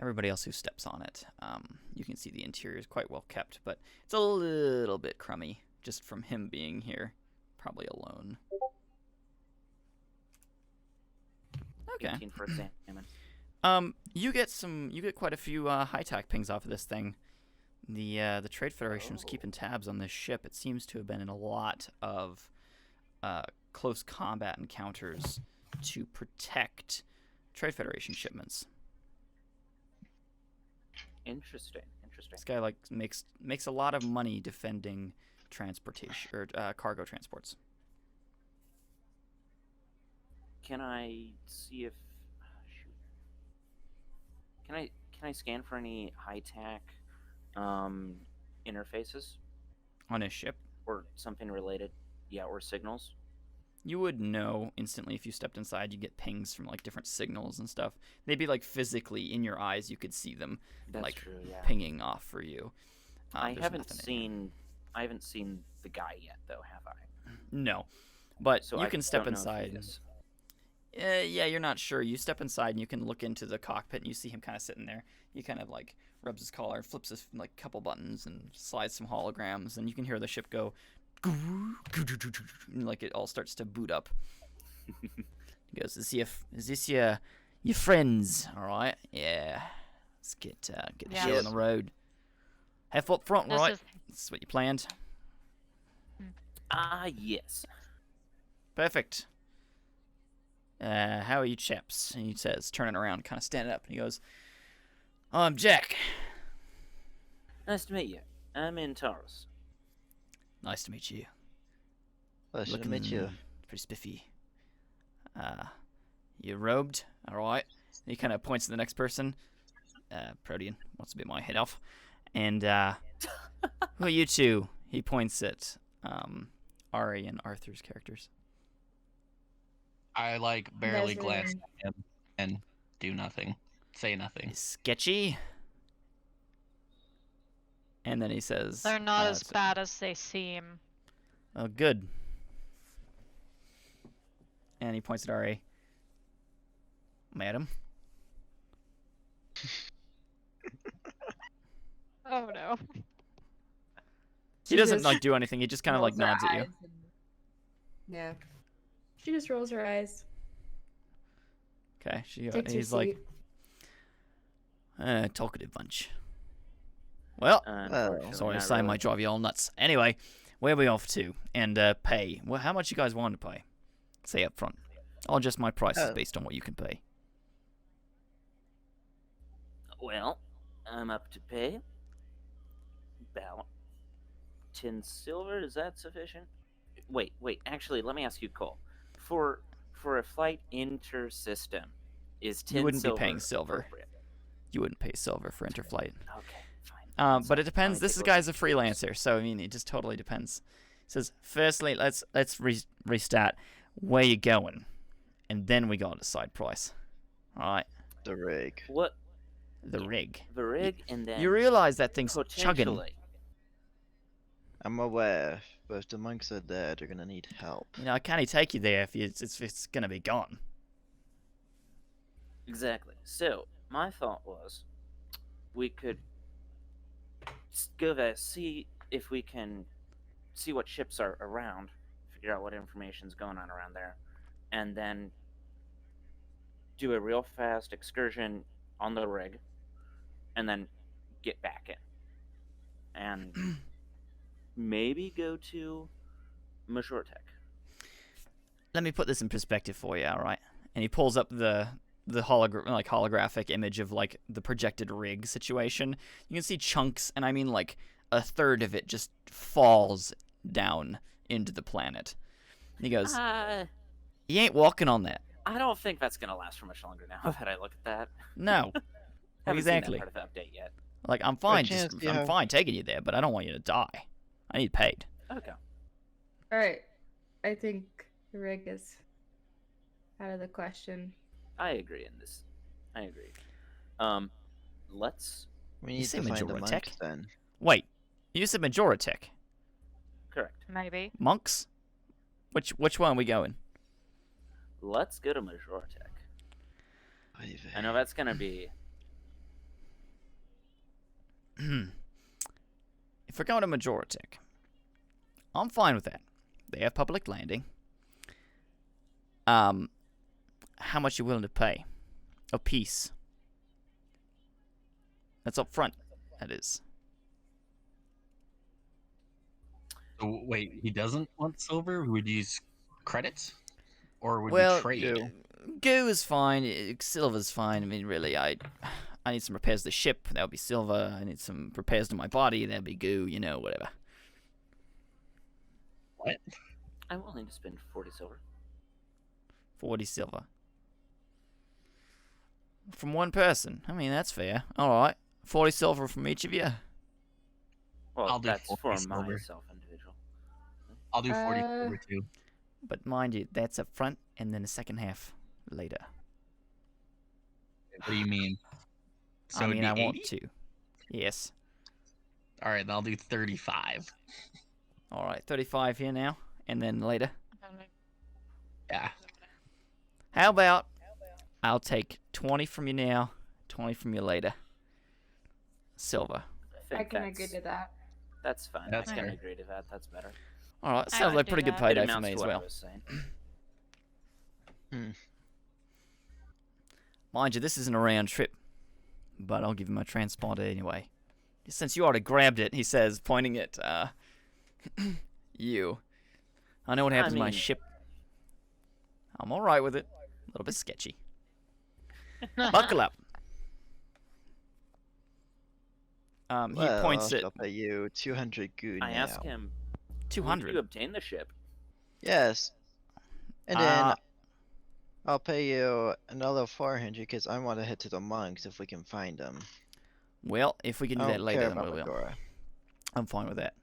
Everybody else who steps on it, you can see the interior is quite well kept, but it's a little bit crummy just from him being here, probably alone. Okay. 18 for examine. You get quite a few high-tech pings off of this thing. The Trade Federation was keeping tabs on this ship. It seems to have been in a lot of close combat encounters to protect Trade Federation shipments. Interesting. This guy like makes a lot of money defending transportation or cargo transports. Can I see if shoot? Can I scan for any high tech interfaces On his ship, or something related? Yeah, or signals. you would know instantly if you stepped inside. You get pings from like different signals and stuff. They'd be like physically in your eyes. You could see them That's like true. Yeah. pinging off for you. I There's haven't nothing in seen. I haven't seen the guy yet, though, have I? here. No, but So you I can step don't know if he inside. is. Yeah, you're not sure. You step inside and you can look into the cockpit and you see him kind of sitting there. He kind of like rubs his collar, flips his like couple buttons, and slides some holograms, and you can hear the ship go, and like it all starts to boot up. He goes, "Is this your friends? All right, yeah. Let's get the Yeah. show on the road. Half up front, This right? is That's what you planned. Yes. Perfect. How are you chaps? And he says, turning around, kind of standing up, and he goes, "Oh, I'm Jack. Nice to meet you. I'm in Taurus. Nice to meet you. Pleasure to meet you. Pretty spiffy. You robed? Alright." He kind of points to the next person. Protean wants to bit my head off. And, who are you two? He points at, Ari and Arthur's characters. I like barely Measuring. glance at him and do nothing. Say nothing. Sketchy. And then he says, They're not as bad as they seem. "Oh, good." And he points at Ari. "Madam?" Oh no. He doesn't like do anything. He just kind of like rolls her nods at you. eyes and- Yeah. She just rolls her eyes. Okay. Takes her He's like, seat. talkative bunch. Well, Unfortunately, sorry to not say, really. might drive you all nuts. Anyway, where are we off to? And pay. Well, how much you guys want to pay? Say up front. I'll adjust my prices based on what you can pay. Well, I'm up to pay about 10 silver. Is that sufficient? Wait. Actually, let me ask you, Cole. For a flight inter-system, is 10 You wouldn't be silver paying silver. appropriate? You wouldn't pay silver for interflight. Okay, fine. But it So, depends. let me This take guy's a look. freelancer, so I mean, it just totally depends. It says, firstly, let's restart. Where you going? And then we gotta decide price. All right, The rig. What? the rig. The rig, and then You realize that thing's chugging. potentially. I'm aware, but if the monks are there, they're gonna need help. You know, I can't take you there if it's gonna be gone. Exactly. So, my thought was, we could go there, see if we can see what ships are around, figure out what information's going on around there, and then do a real fast excursion on the rig, and then get back in. And maybe go to Majoratek. Let me put this in perspective for you, all right? And he pulls up the holographic image of like the projected rig situation. You can see chunks, and I mean like a third of it just falls down into the planet. And he goes, "You ain't walking on that." I don't think that's gonna last for much longer now that I look at that. No, Haven't exactly. seen that part of the update yet. Like I'm fine, chance just you I'm have- fine taking you there, but I don't want you to die. I need paid. Okay. Alright. I think the rig is out of the question. I agree in this. I agree. Let's We You need say to find the Majoratek? monks then. Wait, you said Majoratek. correct. Maybe. Monks? Which one are we going? Let's go to Majoratek. I know that's gonna be If we're going to Majoratek, I'm fine with that. They have public landing. How much you willing to pay? A piece. That's up front. That is. So, wait, he doesn't want silver? Would you use credits? Or would Well, you trade? Goo is fine. Silver's fine. I mean, really, I need some repairs to the ship. That would be silver. I need some repairs to my body. That'd be goo. You know, whatever. What? I'm willing to spend 40 silver. 40 silver. From one person. I mean, that's fair. Alright. 40 silver from each of you. Well, I'll do that's 40 for silver. myself individual. I'll do 40 Uh, silver too. But mind you, that's up front, and then the second half later. What do you mean? So I it'd mean, be I want 80? to. Yes. Alright, then I'll do 35. Alright, 35 here now, and then later. Yeah. How about I'll take 20 from you now, 20 from you later. Silver. I I think can that's, agree to that. That's fine. That's I can fair. agree to that. That's better. Alright, I sounds would like do pretty good that. payday It for amounts me to as what I well. was saying. Mind you, this isn't a round trip, but I'll give him a transponder anyway. Since you already grabbed it, he says, pointing at you. I know what happens to my mean- ship. I'm alright with it. little bit sketchy. Buckle up. He Well, points at I'll pay you 200 goo I now. ask him, "Where did 200. you obtain the ship?" Yes. And then Uh, I'll pay you another 400 because I want to head to the monks if we can find them. Well, if we can do I that don't later, care then we about will. Majora. I'm fine with that.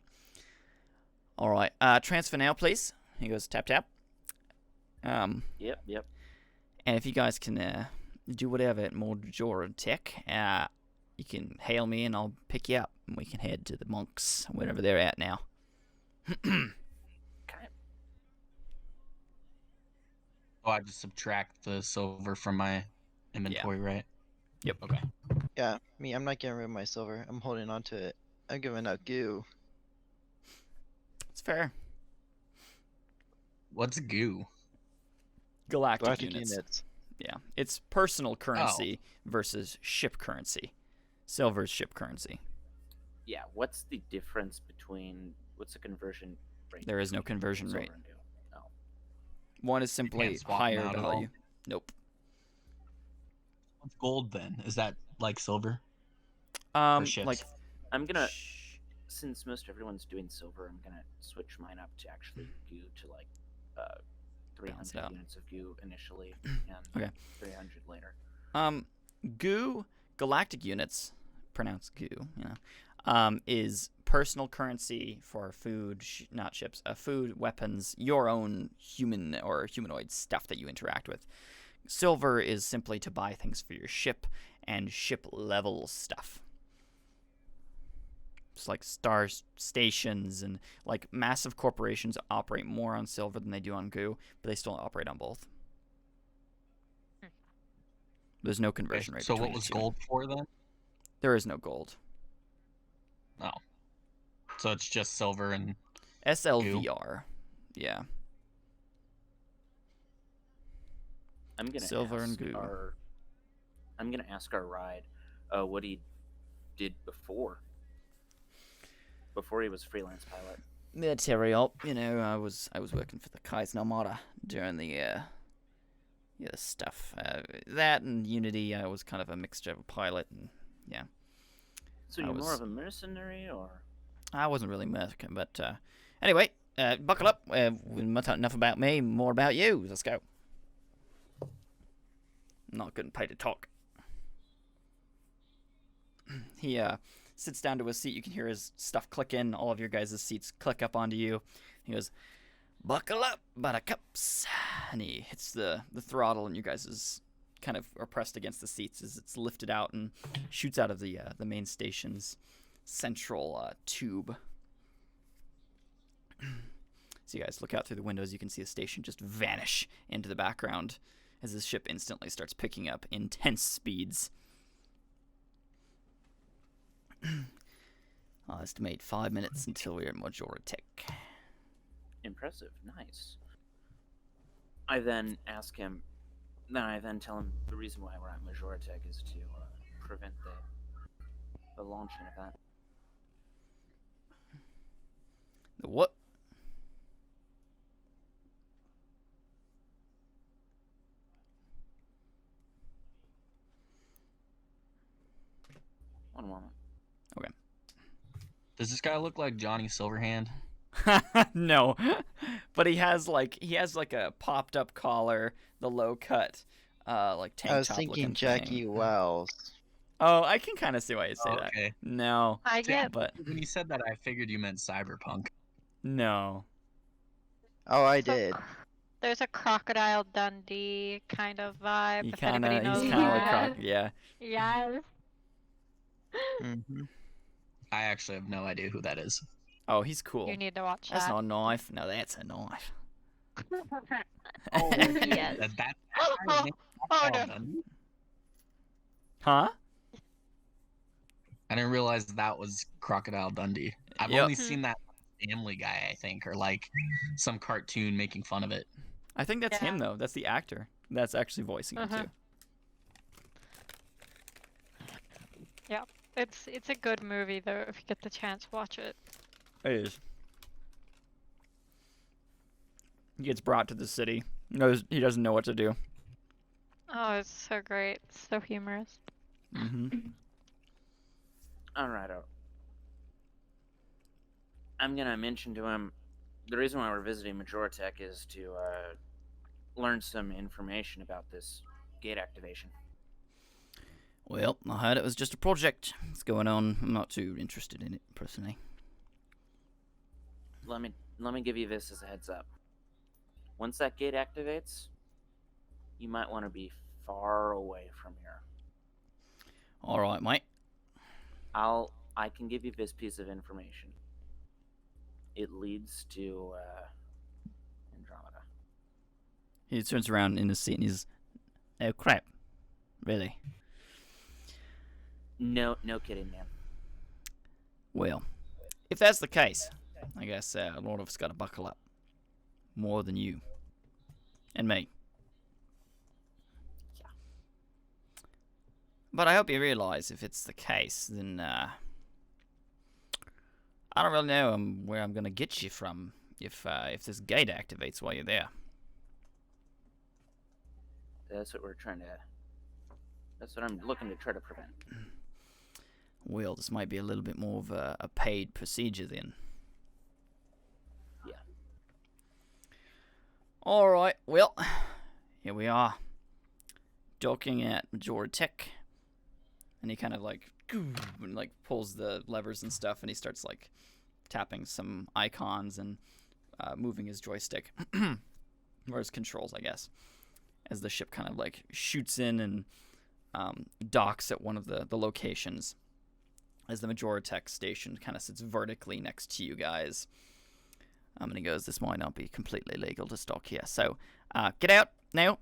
All right. Transfer now, please. He goes tap tap. Yep. And if you guys can do whatever at Majoratek, you can hail me and I'll pick you up and we can head to the monks wherever they're at now. Okay. Oh, I just subtract the silver from my inventory, right? Yep. Okay. Yeah, I'm not getting rid of my silver. I'm holding on to it. I'm giving out goo. It's fair. What's goo? Galactic Galactic units. units. Yeah. It's personal currency versus ship currency. Silver's ship currency. Yeah. What's the difference between what's the conversion rate? There is no between conversion silver rate. and goo? Oh. One is simply can't swap them higher out at all? value. Nope. What's gold then? Is that like silver? ships. Like I'm gonna, since most everyone's doing silver, I'm gonna switch mine up to actually goo to like Balance it 300 out. units of goo initially and Okay. 300 later. goo galactic units, pronounced goo, is personal currency for food, not ships, food, weapons, your own human or humanoid stuff that you interact with. Silver is simply to buy things for your ship and ship level stuff. It's like star stations and like massive corporations operate more on silver than they do on goo, but they still operate on both. There's no conversion rate. So between what the was two. gold for then? There is no gold. Oh. So it's just silver and SLVR. Yeah. I'm gonna Silver and ask goo. I'm gonna ask our ride what he did before he was freelance pilot. Military op, I was working for the Kaizen Armada during the stuff. That and Unity, I was kind of a mixture of a pilot and yeah. So I you're more was- of a mercenary, or I wasn't really American, but anyway, buckle up. Enough about me, more about you. Let's go. I'm not getting paid to talk. He sits down to his seat. You can hear his stuff click in. All of your guys' seats click up onto you. He goes, "Buckle up, buttercups," and he hits the throttle, and you guys kind of are pressed against the seats as it's lifted out and shoots out of the main station's central tube. So you guys look out through the windows. You can see the station just vanish into the background as the ship instantly starts picking up intense speeds. I'll estimate 5 minutes until we're at Majoratek. impressive, nice. I then ask him. I then tell him the reason why we're at Majoratek is to prevent the launching of that. The what? One moment. Does this guy look like Johnny Silverhand? No, but he has like a popped up collar, the low cut, like tank I was top thinking looking Jackie thing. Wells. Oh, I can kind of see why you say that. Okay. No, I get but When you said that, I figured you meant cyberpunk. no. Oh, I So, did. there's a Crocodile Dundee kind of vibe. He if anybody knows he's kind of like that. Croc. Yeah. Yes. Mm-hmm. I actually have no idea who that is. Oh, he's cool. You need to watch That's that. not a knife. No, that's a knife. Oh, Yes. That Oh, no. Huh? I didn't realize that was Crocodile Dundee. I've Yep. only seen that on Family Guy, I think, or like some cartoon making fun of it. I think that's him Yeah. though. That's the actor. That's actually voicing him too. It's a good movie though. If you get the chance, watch it. It is. He gets brought to the city. He doesn't know what to do. Oh, it's so great. It's so humorous. Mm-hmm. Alright, I'm gonna mention to him the reason why we're visiting Majoratek is to learn some information about this gate activation. Well, I heard it was just a project that's going on. I'm not too interested in it, personally. Let me give you this as a heads up. Once that gate activates, you might want to be far away from here. Alright, mate. I can give you this piece of information. It leads to Andromeda. He turns around in his seat and he's... Oh, crap. Really? No kidding, man. Well, if that's the case, I guess a lot of us gotta buckle up. More than you. And me. Yeah. But I hope you realize if it's the case, then I don't really know where I'm gonna get you from if this gate activates while you're there. That's what I'm looking to try to prevent. Well, this might be a little bit more of a paid procedure then. Yeah. Alright, well, here we are. Docking at Majoratek. And he kind of like pulls the levers and stuff, and he starts like tapping some icons and moving his joystick. Or his controls, I guess. As the ship kind of like shoots in and docks at one of the locations. As the Majoratek station kind of sits vertically next to you guys. And he goes, this might not be completely legal to stock here. So, get out now.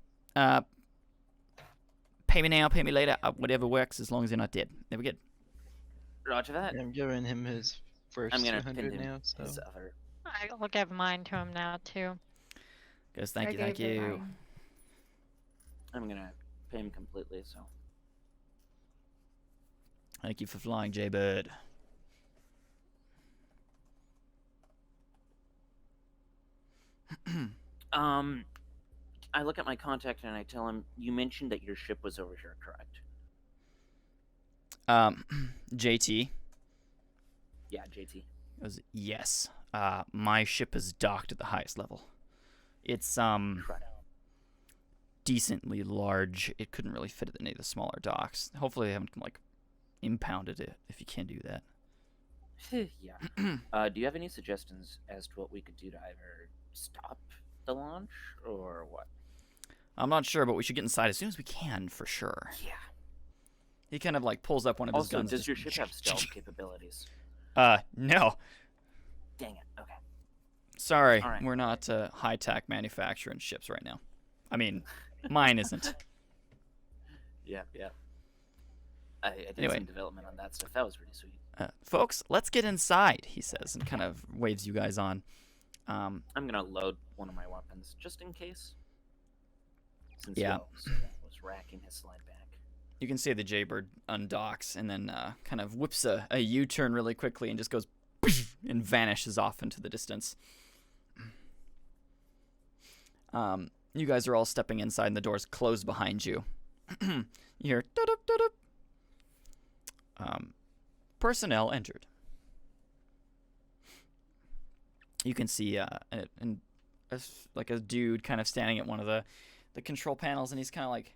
Pay me now, pay me later. Whatever works as long as you're not dead. There we go. Roger that. I'm giving him his first I'm gonna pin 200 him now, so. his other. I'll give mine to him now, too. Goes, thank I you, thank gave it you. mine. I'm gonna pay him completely. So Thank you for flying, Jaybird. I look at my contact and I tell him, you mentioned that your ship was over here, correct? JT Yeah, JT. goes, yes. My ship is docked at the highest level. It's Correct. decently large. It couldn't really fit at any of the smaller docks. Hopefully they haven't like impounded it, if you can do that. Yeah. Do you have any suggestions as to what we could do to either stop the launch or what? I'm not sure, but we should get inside as soon as we can, for sure. Yeah. He kind of like pulls up one of his Also, guns. does and your just- ship have stealth capabilities? No. Dang it. Okay. Sorry, All right. we're not high-tech manufacturing ships right now. I mean, mine isn't. Yeah. I did Anyway. some development on that stuff. That was pretty sweet. Folks, let's get inside, he says, and kind of waves you guys on. I'm gonna load one of my weapons just in case. Since Yeah. he was racking his slide back. You can see the Jaybird undocks and then kind of whips a U-turn really quickly and just goes and vanishes off into the distance. You guys are all stepping inside and the doors close behind you. You hear da-dup. Personnel entered. You can see a dude kind of standing at one of the control panels, and he's kind of like,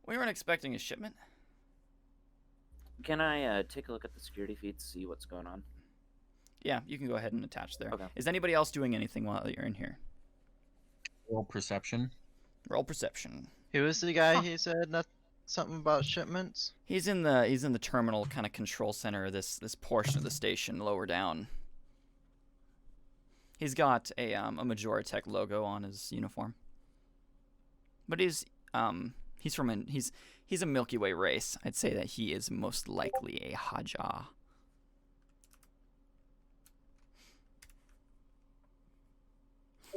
we weren't expecting a shipment. Can I take a look at the security feed to see what's going on? Yeah, you can go ahead and attach there. Okay. Is anybody else doing anything while you're in here? Roll perception. Roll perception. Who was the guy he said not something about shipments? He's in the terminal kind of control center of this portion of the station lower down. He's got a Majoratek logo on his uniform. But he's a Milky Way race. I'd say that he is most likely a Haja.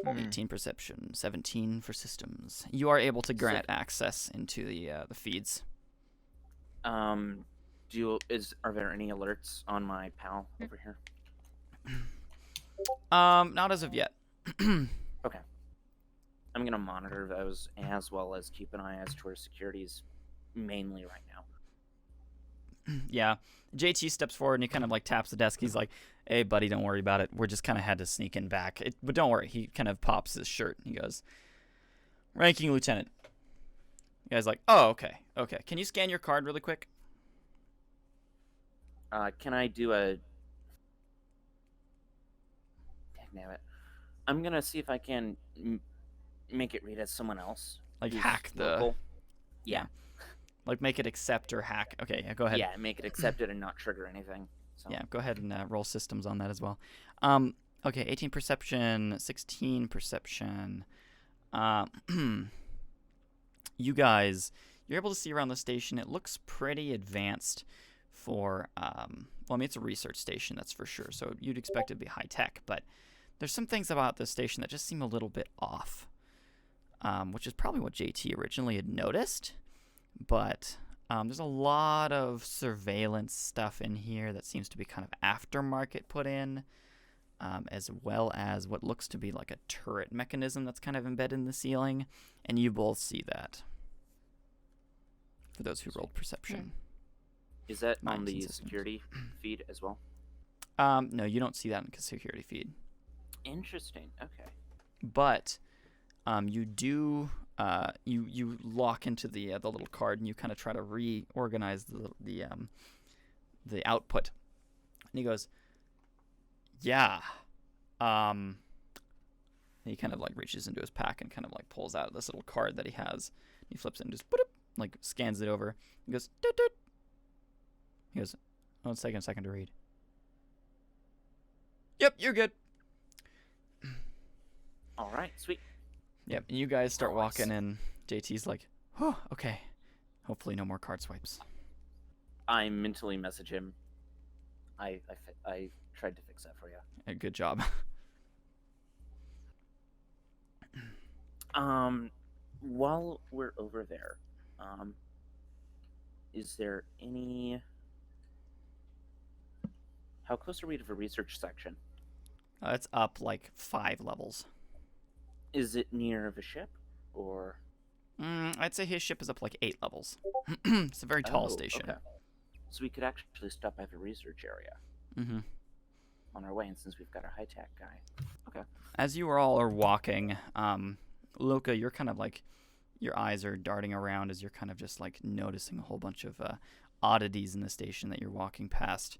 Hmm. 18 perception, 17 for systems. You are able to grant access into the feeds. Are there any alerts on my PAL over here? Not as of yet. Okay. I'm gonna monitor those as well as keep an eye as to where security's mainly right now. Yeah. JT steps forward and he kind of like taps the desk. He's like, "Hey, buddy, don't worry about it. We're just kind of had to sneak in back. But don't worry." He kind of pops his shirt. He goes, "Ranking lieutenant." The guy's like, "Oh, okay. Okay. Can you scan your card really quick?" Can I do a... Damn it. I'm gonna see if I can make it read as someone else. Like who's hack the... local. Yeah. Like make it accept or hack. Okay, yeah, go ahead. Yeah, make it accepted and not trigger anything. So. Yeah, go ahead and roll systems on that as well. Okay, 18 perception, 16 perception. You guys, you're able to see around the station. It looks pretty advanced for, well, I mean, it's a research station, that's for sure. So you'd expect it to be high tech, but there's some things about this station that just seem a little bit off, which is probably what JT originally had noticed. But there's a lot of surveillance stuff in here that seems to be kind of aftermarket put in, as well as what looks to be like a turret mechanism that's kind of embedded in the ceiling. And you both see that. For those who rolled perception. Is that on 19 the systems. security feed as well? No, you don't see that in the security feed. Interesting. Okay. But you do you lock into the little card and you kind of try to reorganize the output. And he goes, "Yeah." And he kind of like reaches into his pack and kind of like pulls out this little card that he has. He flips it and just like scans it over. He goes, "Doot, doot." He goes, "Oh, it's taking a second to read." "Yep, you're good." All right. Sweet. Yep, and you guys start Nice. walking, and JT's like, "Oh, okay. Hopefully no more card swipes." I mentally message him. I tried to fix that for you. Good job. While we're over there, is there any... How close are we to the research section? It's up like 5 levels. Is it near the ship, or... I'd say his ship is up like 8 levels. It's a very tall station. Okay. So we could actually stop by the research area Mm-hmm. on our way, and since we've got our high-tech guy. Okay. As you all are walking, Luca, you're kind of like, your eyes are darting around as you're kind of just like noticing a whole bunch of oddities in the station that you're walking past.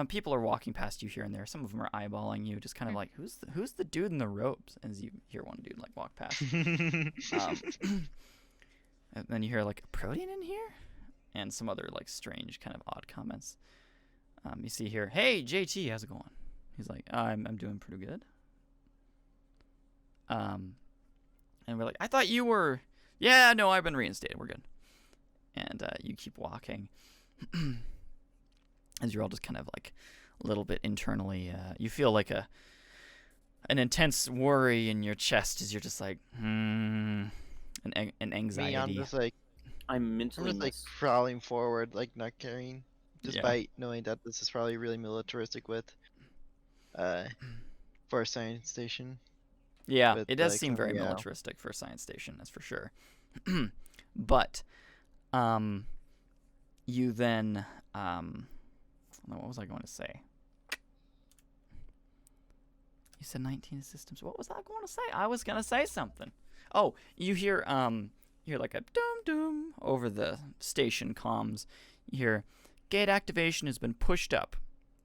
People are walking past you here and there. Some of them are eyeballing you, just kind of like, who's the dude in the robes? As you hear one dude like walk past. And then you hear like, "A protein in here?" And some other like strange kind of odd comments. You see here, "Hey, JT, how's it going?" He's like, I'm doing pretty good. And we're like, "I thought you were..." "Yeah, no, I've been reinstated. We're good." And you keep walking. As you're all just kind of like a little bit internally, you feel like an intense worry in your chest as you're just like, an anxiety. Me, I'm just like, I'm mentally... crawling forward, like not caring, despite knowing that this is probably really militaristic with, for a science station. Yeah, But, it does like, seem very yeah. militaristic for a science station, that's for sure. But, you then, what was I going to say? You said 19 systems. What was I going to say? I was going to say something. Oh, you hear like a dum-dum over the station comms. You hear, "Gate activation has been pushed up.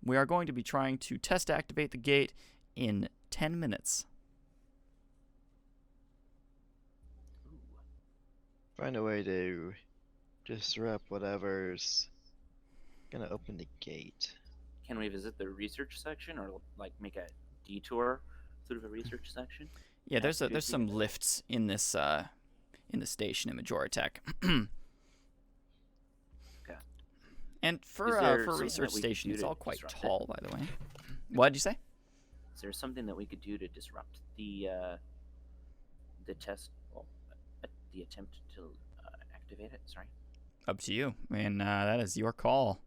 We are going to be trying to test activate the gate in 10 minutes. Find a way to disrupt whatever's gonna open the gate. Can we visit the research section, or like make a detour through the research section? Yeah, there's Tuesday? some lifts in this in the station in Majoratek. Okay. And Is for there a something research that we could station, do it's to all quite disrupt it? tall, by the way. What did you say? Is there something that we could do to disrupt the test? Well, the attempt to activate it. Sorry. Up to you, and that is your call.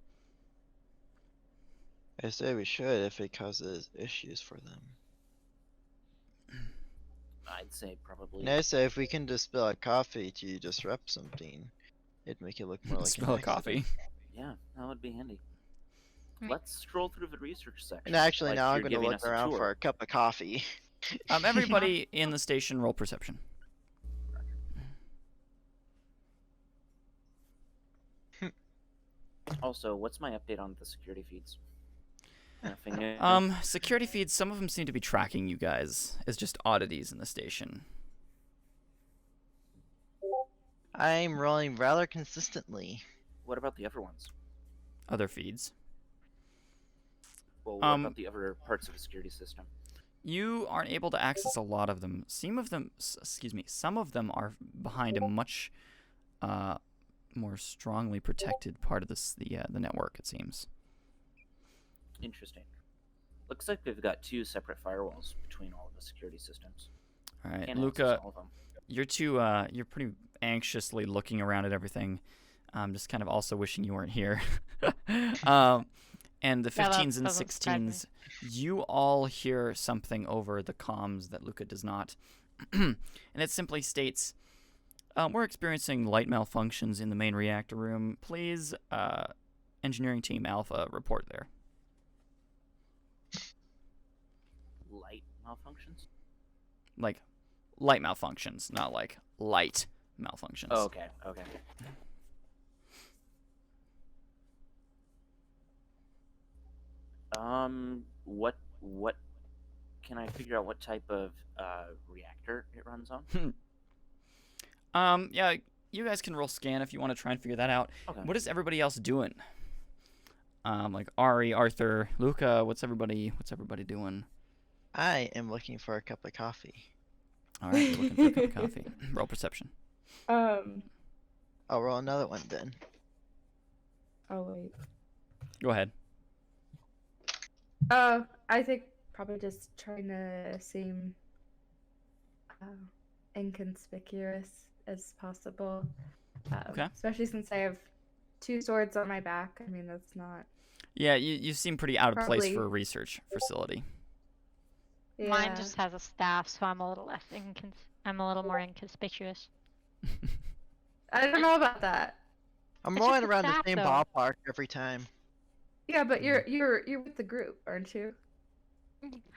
I say we should if it causes issues for them. I'd say probably. And I say if we can dispel a coffee to disrupt something, it'd make it look more like Spill a an coffee. accident. Yeah, that would be handy. Mm. Let's stroll through the research section. And actually, like now I'm you're gonna giving look us a around for tour. a cup of coffee. Everybody in the station roll perception. Also, what's my update on the security feeds? Nothing new. Security feeds, some of them seem to be tracking you guys as just oddities in the station. I'm rolling rather consistently. What about the other ones? Other feeds. Well, what about the other parts of the security system? You aren't able to access a lot of them. Some of them are behind a much more strongly protected part of the network, it seems. Interesting. Looks like we've got 2 separate firewalls between all of the security systems. All right, Can't Luca, access all of them. you're pretty anxiously looking around at everything, just kind of also wishing you weren't here. And the Yeah, that 15s and doesn't surprise me. 16s, you all hear something over the comms that Luca does not. And it simply states, we're experiencing light malfunctions in the main reactor room. Please, engineering team Alpha, report there. Light malfunctions? Like, light malfunctions, not like light malfunctions. Oh, okay, okay. What can I figure out what type of reactor it runs on? Yeah, you guys can roll scan if you want to try and figure that out. Okay. What is everybody else doing? Like Ari, Arthur, Luca, what's everybody doing? I am looking for a cup of coffee. All right, you're looking for a cup of coffee. Roll perception. I'll roll another one then. Oh wait. Go ahead. I think probably just trying to seem inconspicuous as possible. Okay. Especially since I have 2 swords on my back. I mean, that's not. Yeah, you seem pretty out of place Probably. for a research facility. Yeah. Mine just has a staff, so I'm a little less I'm a little more inconspicuous. I don't know about that. I'm It's rolling just a around the staff, same though. ballpark every time. Yeah, but you're with the group, aren't you?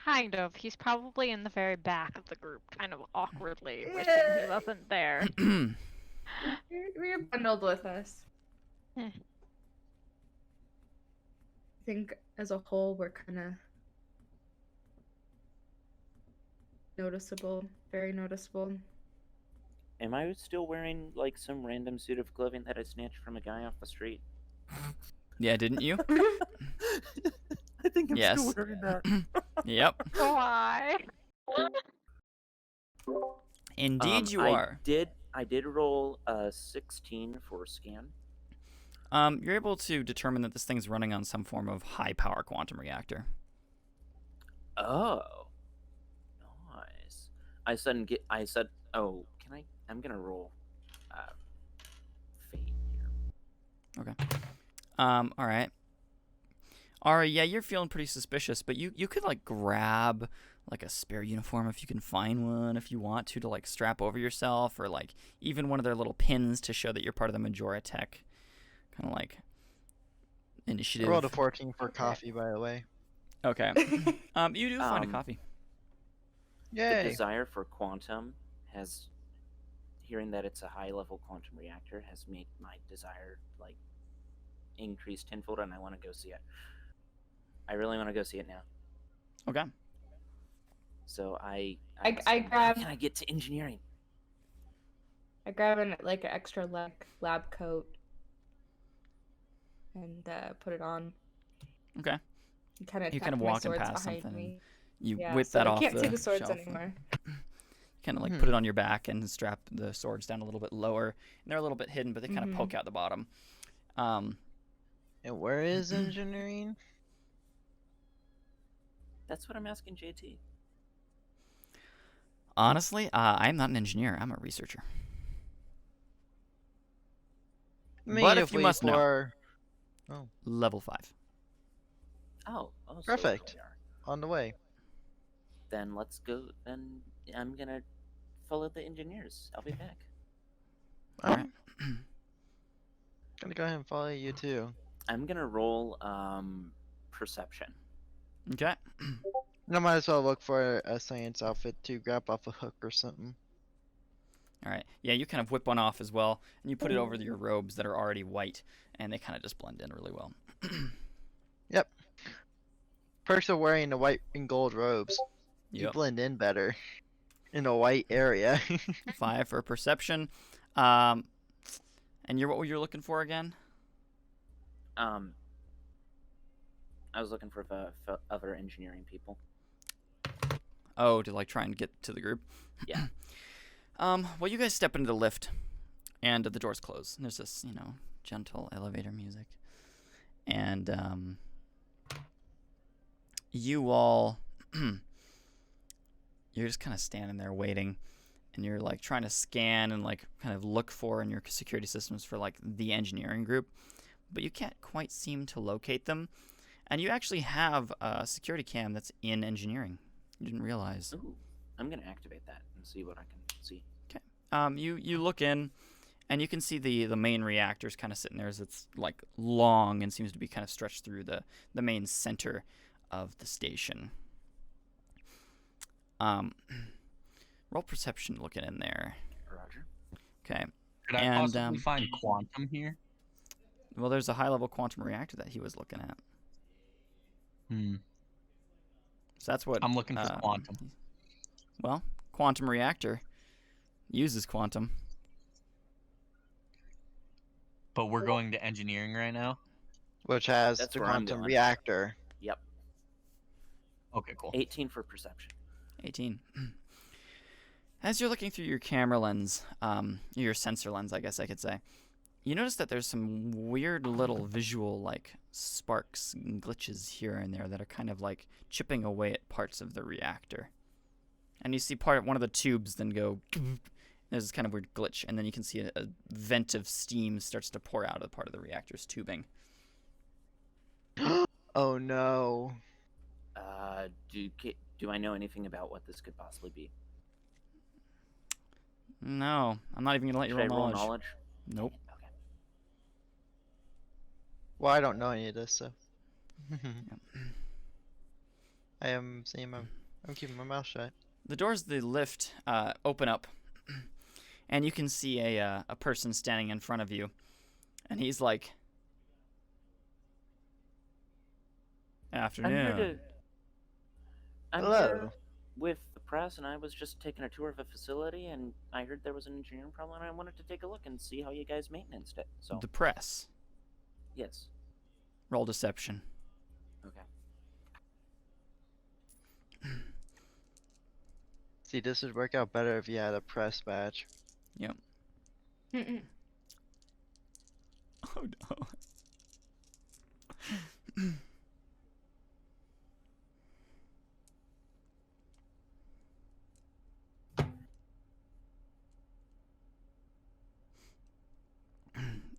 Kind of. He's probably in the very back of the group, kind of awkwardly, wishing Yeah. he wasn't there. You're bundled with us. Eh. I think as a whole we're kind of noticeable, very noticeable. Am I still wearing like some random suit of clothing that I snatched from a guy off the street? Yeah, didn't you? I think I'm Yes. still wearing that. Yep. Why? Indeed, you I are. did roll a 16 for scan. You're able to determine that this thing's running on some form of high-power quantum reactor. Oh, nice. I said, oh, can I? I'm gonna roll fate here. Okay. All right. Ari, yeah, you're feeling pretty suspicious, but you could like grab like a spare uniform if you can find one, if you want to like strap over yourself, or like even one of their little pins to show that you're part of the Majoratek kind of like I initiative. rolled a 14 for coffee, by the way. Okay. You do find a coffee. The Yay! desire for quantum has, hearing that it's a high-level quantum reactor, has made my desire like increase tenfold, and I want to go see it. I really want to go see it now. Okay. So I I how grab- can I get to engineering? I grab an extra lab coat and put it on. Okay. Kind of You kind of walking past something. me. You Yeah, whip so that I off can't the see the swords shelf. anymore. Kind of like put it on your back and strap the swords down a little bit lower. And they're a little bit hidden, but they kind of poke out the bottom. And where is engineering? That's what I'm asking JT. Honestly, I'm not an engineer. I'm a researcher. But if you must know, level 5. Oh, so Perfect. we are. On the way. Then let's go. Then I'm gonna follow the engineers. I'll be back. All right. Gonna go ahead and follow you too. I'm gonna roll perception. Okay. And I might as well look for a science outfit to grab off a hook or something. All right. Yeah, you kind of whip one off as well, and you put it over your robes that are already white, and they kind of just blend in really well. Yep. Perks of wearing the white and gold robes. You Yep. blend in better in a white area. 5 for perception. And what were you looking for again? I was looking for the other engineering people. Oh, to like try and get to the group. Yeah. Well, you guys step into the lift, and the doors close. And there's this, gentle elevator music, and you all, you're just kind of standing there waiting, and you're like trying to scan and like kind of look for in your security systems for like the engineering group, but you can't quite seem to locate them. And you actually have a security cam that's in engineering. You didn't realize. Ooh, I'm gonna activate that and see what I can see. You look in, and you can see the main reactor's kind of sitting there as it's like long and seems to be kind of stretched through the main center of the station. Roll perception looking in there. Roger. Okay. Could I And, possibly find quantum here? Well, there's a high-level quantum reactor that he was looking at. So that's what I'm looking for quantum. Well, quantum reactor uses quantum. But we're going to engineering right now? Which has That's the where I'm quantum going. reactor. Yep. Okay, cool. 18 for perception. 18. As you're looking through your camera lens, your sensor lens, I guess I could say, you notice that there's some weird little visual, like, sparks and glitches here and there that are kind of, like, chipping away at parts of the reactor. And you see one of the tubes then go... There's this kind of weird glitch, and then you can see a vent of steam starts to pour out of part of the reactor's tubing. Oh no. Do I know anything about what this could possibly be? No, I'm not even going to let you Should I roll roll knowledge. knowledge? Nope. Okay. Well, I don't know any of this, so. I am saying I'm keeping my mouth shut. The doors of the lift open up, and you can see a person standing in front of you, and he's like, "Afternoon." I'm Hello. here with the press, and I was just taking a tour of a facility, and I heard there was an engineering problem, and I wanted to take a look and see how you guys maintenanced it. So The press. yes. Roll deception. Okay. See, this would work out better if you had a press badge. Yep. Mm-mm. Oh no.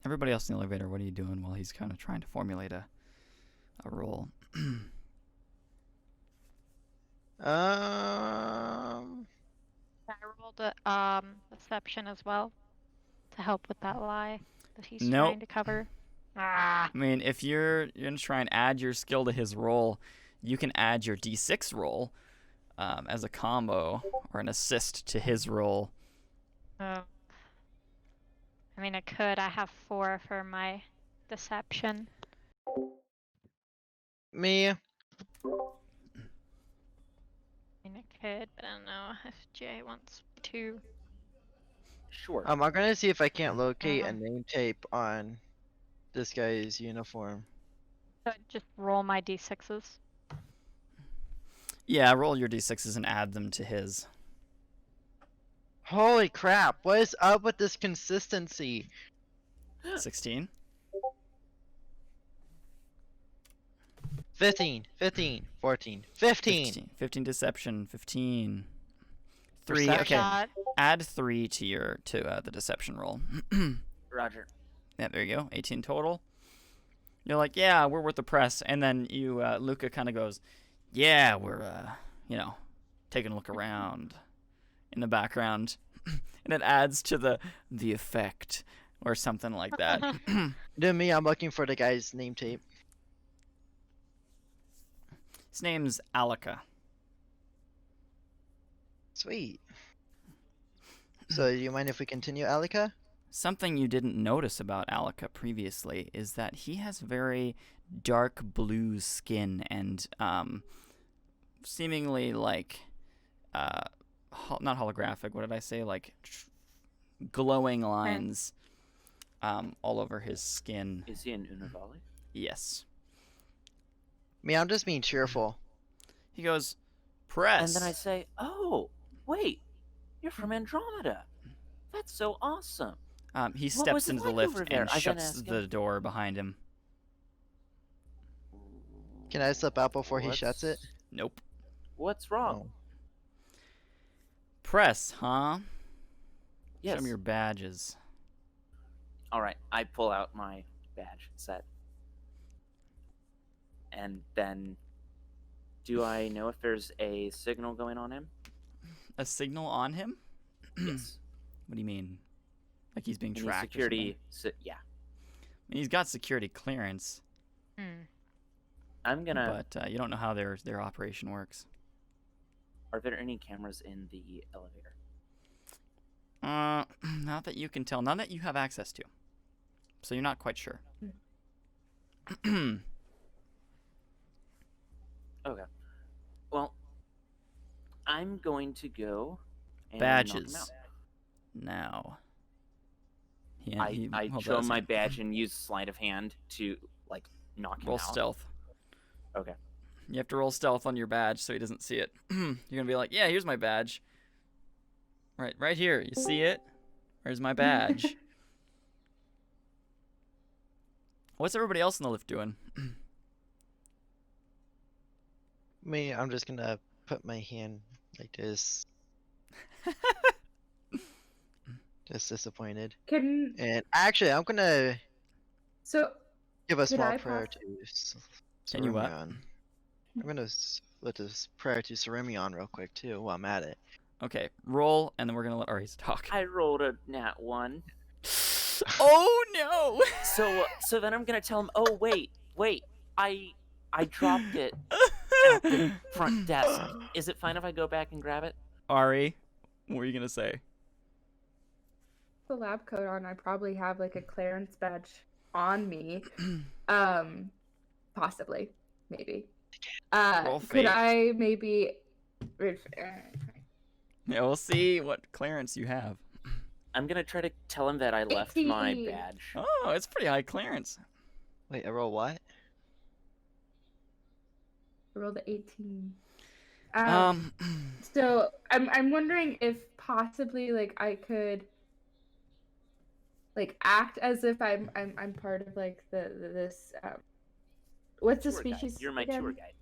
Everybody else in the elevator, what are you doing while he's kind of trying to formulate a roll? I rolled a deception as well to help with that lie that he's Nope. trying to cover. Ah. I mean, if you're going to try and add your skill to his roll, you can add your D6 roll as a combo or an assist to his roll. Oh. I mean, I could. I have 4 for my deception. Me? I mean, I could, but I don't know if Jay wants to. Sure. I'm gonna see if I can't locate a name tape on this guy's uniform. So just roll my d6s. Yeah, roll your D6s and add them to his. Holy crap, what is up with this consistency? 16. 15, 14, 15! 15 deception, 15. 3, Perception. okay. Add 3 to the deception roll. Roger. Yeah, there you go. 18 total. You're like, yeah, we're with the press. And then Luca kind of goes, yeah, we're, taking a look around. in the background, and it adds to the effect or something like that. Then me, I'm looking for the guy's name tape. His name's Alaka. Sweet. So, do you mind if we continue, Alika? Something you didn't notice about Alaka previously is that he has very dark blue skin and seemingly like not holographic. What did I say? Like glowing lines all over his skin. Is he an Unavali? Yes. Me, I'm just being cheerful. He goes, press. And then I say, "Oh, wait, you're from Andromeda. That's so awesome." He What steps was it into the like lift over there? and I gotta shuts ask the him. door behind him. Can I slip out before he shuts it? Nope. What's wrong? Oh. Press, huh? Yes. Show me your badges. All right, I pull out my badge set. And then, do I know if there's a signal going on him? A signal on him? Yes. What do you mean? Like he's being Any tracked? security? Yeah. I mean, he's got security clearance, I'm gonna. but you don't know how their operation works. Are there any cameras in the elevator? Not that you can tell. None that you have access to. So you're not quite sure. Okay. Well, I'm going to go and knock him Badges. out. Now. I hold show on a him my second. badge and use sleight of hand to like knock him Roll out. stealth. Okay. You have to roll stealth on your badge so he doesn't see it. You're gonna be like, yeah, here's my badge. Right here. You see it? Where's my badge? What's everybody else in the lift doing? Me, I'm just gonna put my hand like this. Just disappointed. And actually, I'm gonna So give a Could small I prayer poss- to Can you what? Seremion. I'm gonna let this prayer to Seremion real quick too while I'm at it. Okay, roll, and then we're gonna let Aries talk. I rolled a nat 1. Oh no! So then I'm gonna tell him, "Oh wait, I dropped it at the front desk. Is it fine if I go back and grab it?" Ari, what were you gonna say? the lab coat on, I probably have like a clearance badge on me. Possibly, maybe. Roll Could fate. I maybe? Yeah, we'll see what clearance you have. I'm gonna try to tell him that I left my 18. badge. Oh, it's pretty high clearance. Wait, I roll what? I rolled a 18. Um, So I'm wondering if possibly like I could like act as if I'm part of like this what's the Tour guide. species? You're my again? tour guide.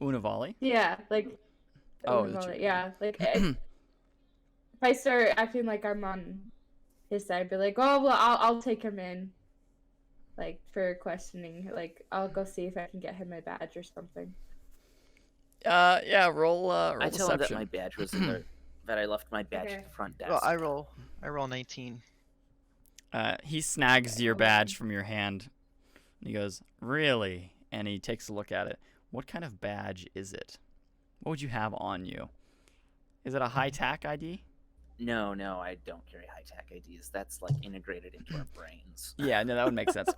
Unavali. Yeah, like Oh, Unavali, the tour yeah, like if I start acting like I'm on his side, be like, oh well, I'll take him in, like for questioning. Like I'll go see if I can get him my badge or something. Yeah, roll I tell him that deception. my badge was in the that I left my badge Okay. at the front desk. Well, I roll 19. He snags your badge from your hand. And he goes, "Really?" And he takes a look at it. What kind of badge is it? What would you have on you? Is it a high-tac ID? No, I don't carry high-tech IDs. That's like integrated into our brains. Yeah, no, that would make sense.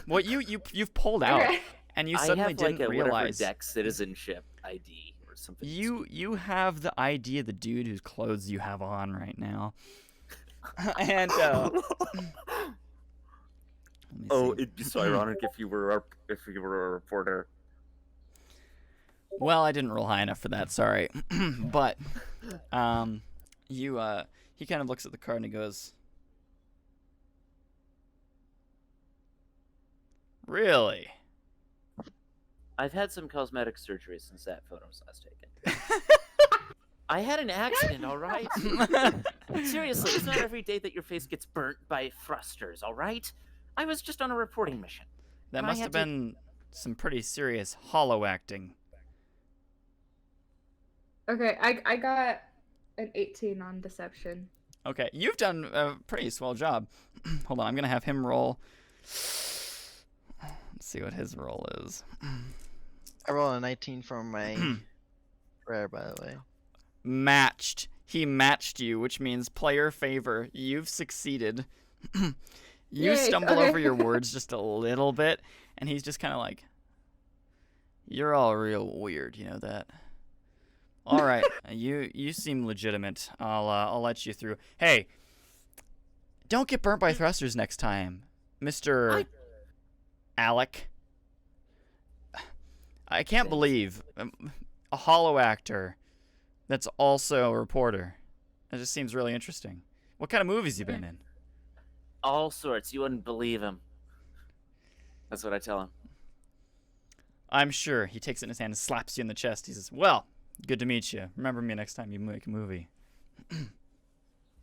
What you've pulled out, Okay. and you I suddenly have like didn't a realize whatever deck citizenship ID or something. you have the ID of the dude whose clothes you have on right now. And let me see. it'd be so ironic if you were a reporter. Well, I didn't roll high enough for that. Sorry, but he kind of looks at the card and he goes, "Really?" I've had some cosmetic surgery since that photo was last taken. I had an accident, all right? Seriously, it's not every day that your face gets burnt by thrusters, all right? I was just on a reporting mission. That I must had have to- been some pretty serious hollow acting. Okay, I got an 18 on deception. Okay, you've done a pretty swell job. Hold on, I'm gonna have him roll. Let's see what his roll is. I rolled a 19 for my prayer, by the way. Matched. He matched you, which means player favor. You've succeeded. You Yay, stumble okay. over your words just a little bit, and he's just kind of like, "You're all real weird, you know that." All right, you seem legitimate. I'll let you through. Hey, don't get burnt by thrusters next time, Mr. Alec. I can't believe a hollow actor that's also a reporter. That just seems really interesting. What kind of movies you been in? All sorts. You wouldn't believe him. That's what I tell him. I'm sure. He takes it in his hand and slaps you in the chest. He says, "Well, good to meet you. Remember me next time you make a movie."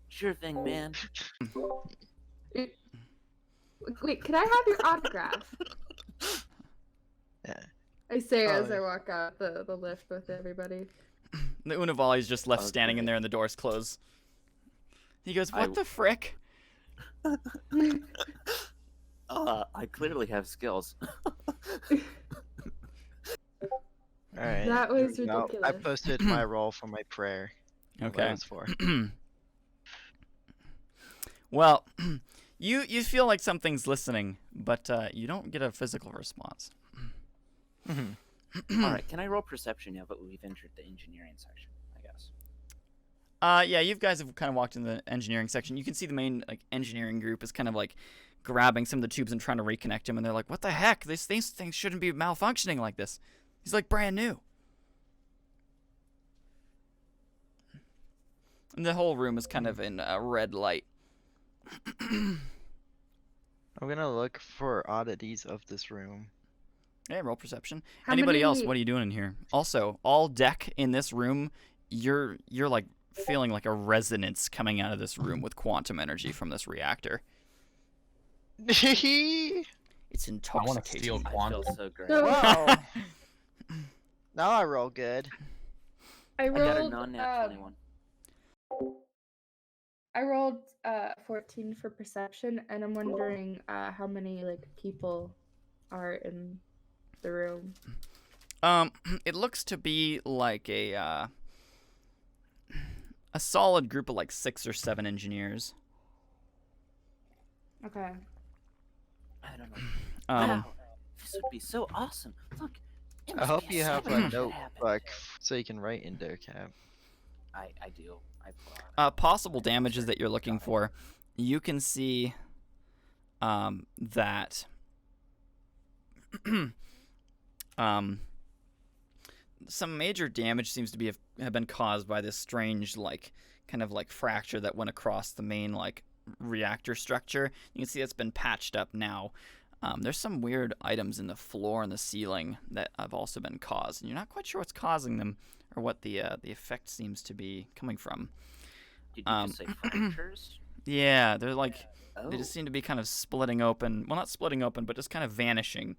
Sure thing, man. Wait, can I have your autograph? Yeah. I say as Oh. I walk out the lift with everybody. The Unavali's just left standing in Okay. there and the door's closed. He goes, I- "What the frick?" I clearly have skills. Alright. That was No, ridiculous. I posted my roll for my prayer. What Okay. it was for. Well, you feel like something's listening, but you don't get a physical response. All right, can I roll perception now? But we've entered the engineering section, I guess. Yeah, you guys have kind of walked in the engineering section. You can see the main engineering group is kind of like grabbing some of the tubes and trying to reconnect them, and they're like, "What the heck? These things shouldn't be malfunctioning like this." He's like brand new. And the whole room is kind of in a red light. I'm gonna look for oddities of this room. Hey, roll perception. How Anybody else? many- What are you doing in here? Also, all deck in this room, you're like feeling like a resonance coming out of this room with quantum energy from this reactor. It's I want to intoxicating. steal I feel quantum. so great. So- Wow. Now I roll good. I I got a rolled non-nat 21. I rolled 14 for perception, and I'm wondering how many people are in the room. It looks to be like a solid group of like 6 or 7 engineers. Okay. I don't know. Um, Wow, this would be so awesome. Look, it I must hope be you have seven a that note, happened. so you can write in there, Cap. I do. I brought possible damages that you're looking for. You can see that some major damage seems to have been caused by this strange kind of fracture that went across the main reactor structure. You can see it's been patched up now. There's some weird items in the floor and the ceiling that have also been caused, and you're not quite sure what's causing them or what the effect seems to be coming from. Did you just say fractures? Yeah, they're Oh, they just seem to be kind of splitting open. Well, not splitting open, but just kind of vanishing.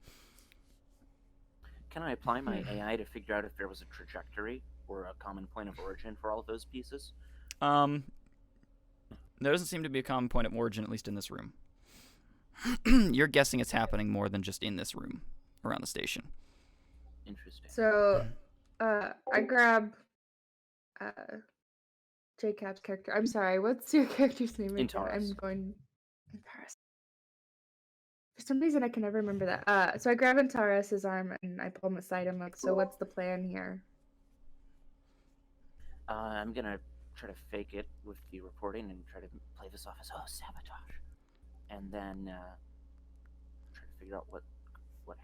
can I apply my AI to figure out if there was a trajectory or a common point of origin for all of those pieces? There doesn't seem to be a common point of origin, at least in this room. You're guessing it's happening more than just in this room around the station. Interesting. So, I grab J-Cap's character. I'm sorry, what's your character's name again? Antares. I'm going Antares. For some reason, I can never remember that. So I grab Antares' arm and I pull him aside. I'm like, "So what's the plan here?" I'm gonna try to fake it with the reporting and try to play this off as sabotage, and then try to figure out what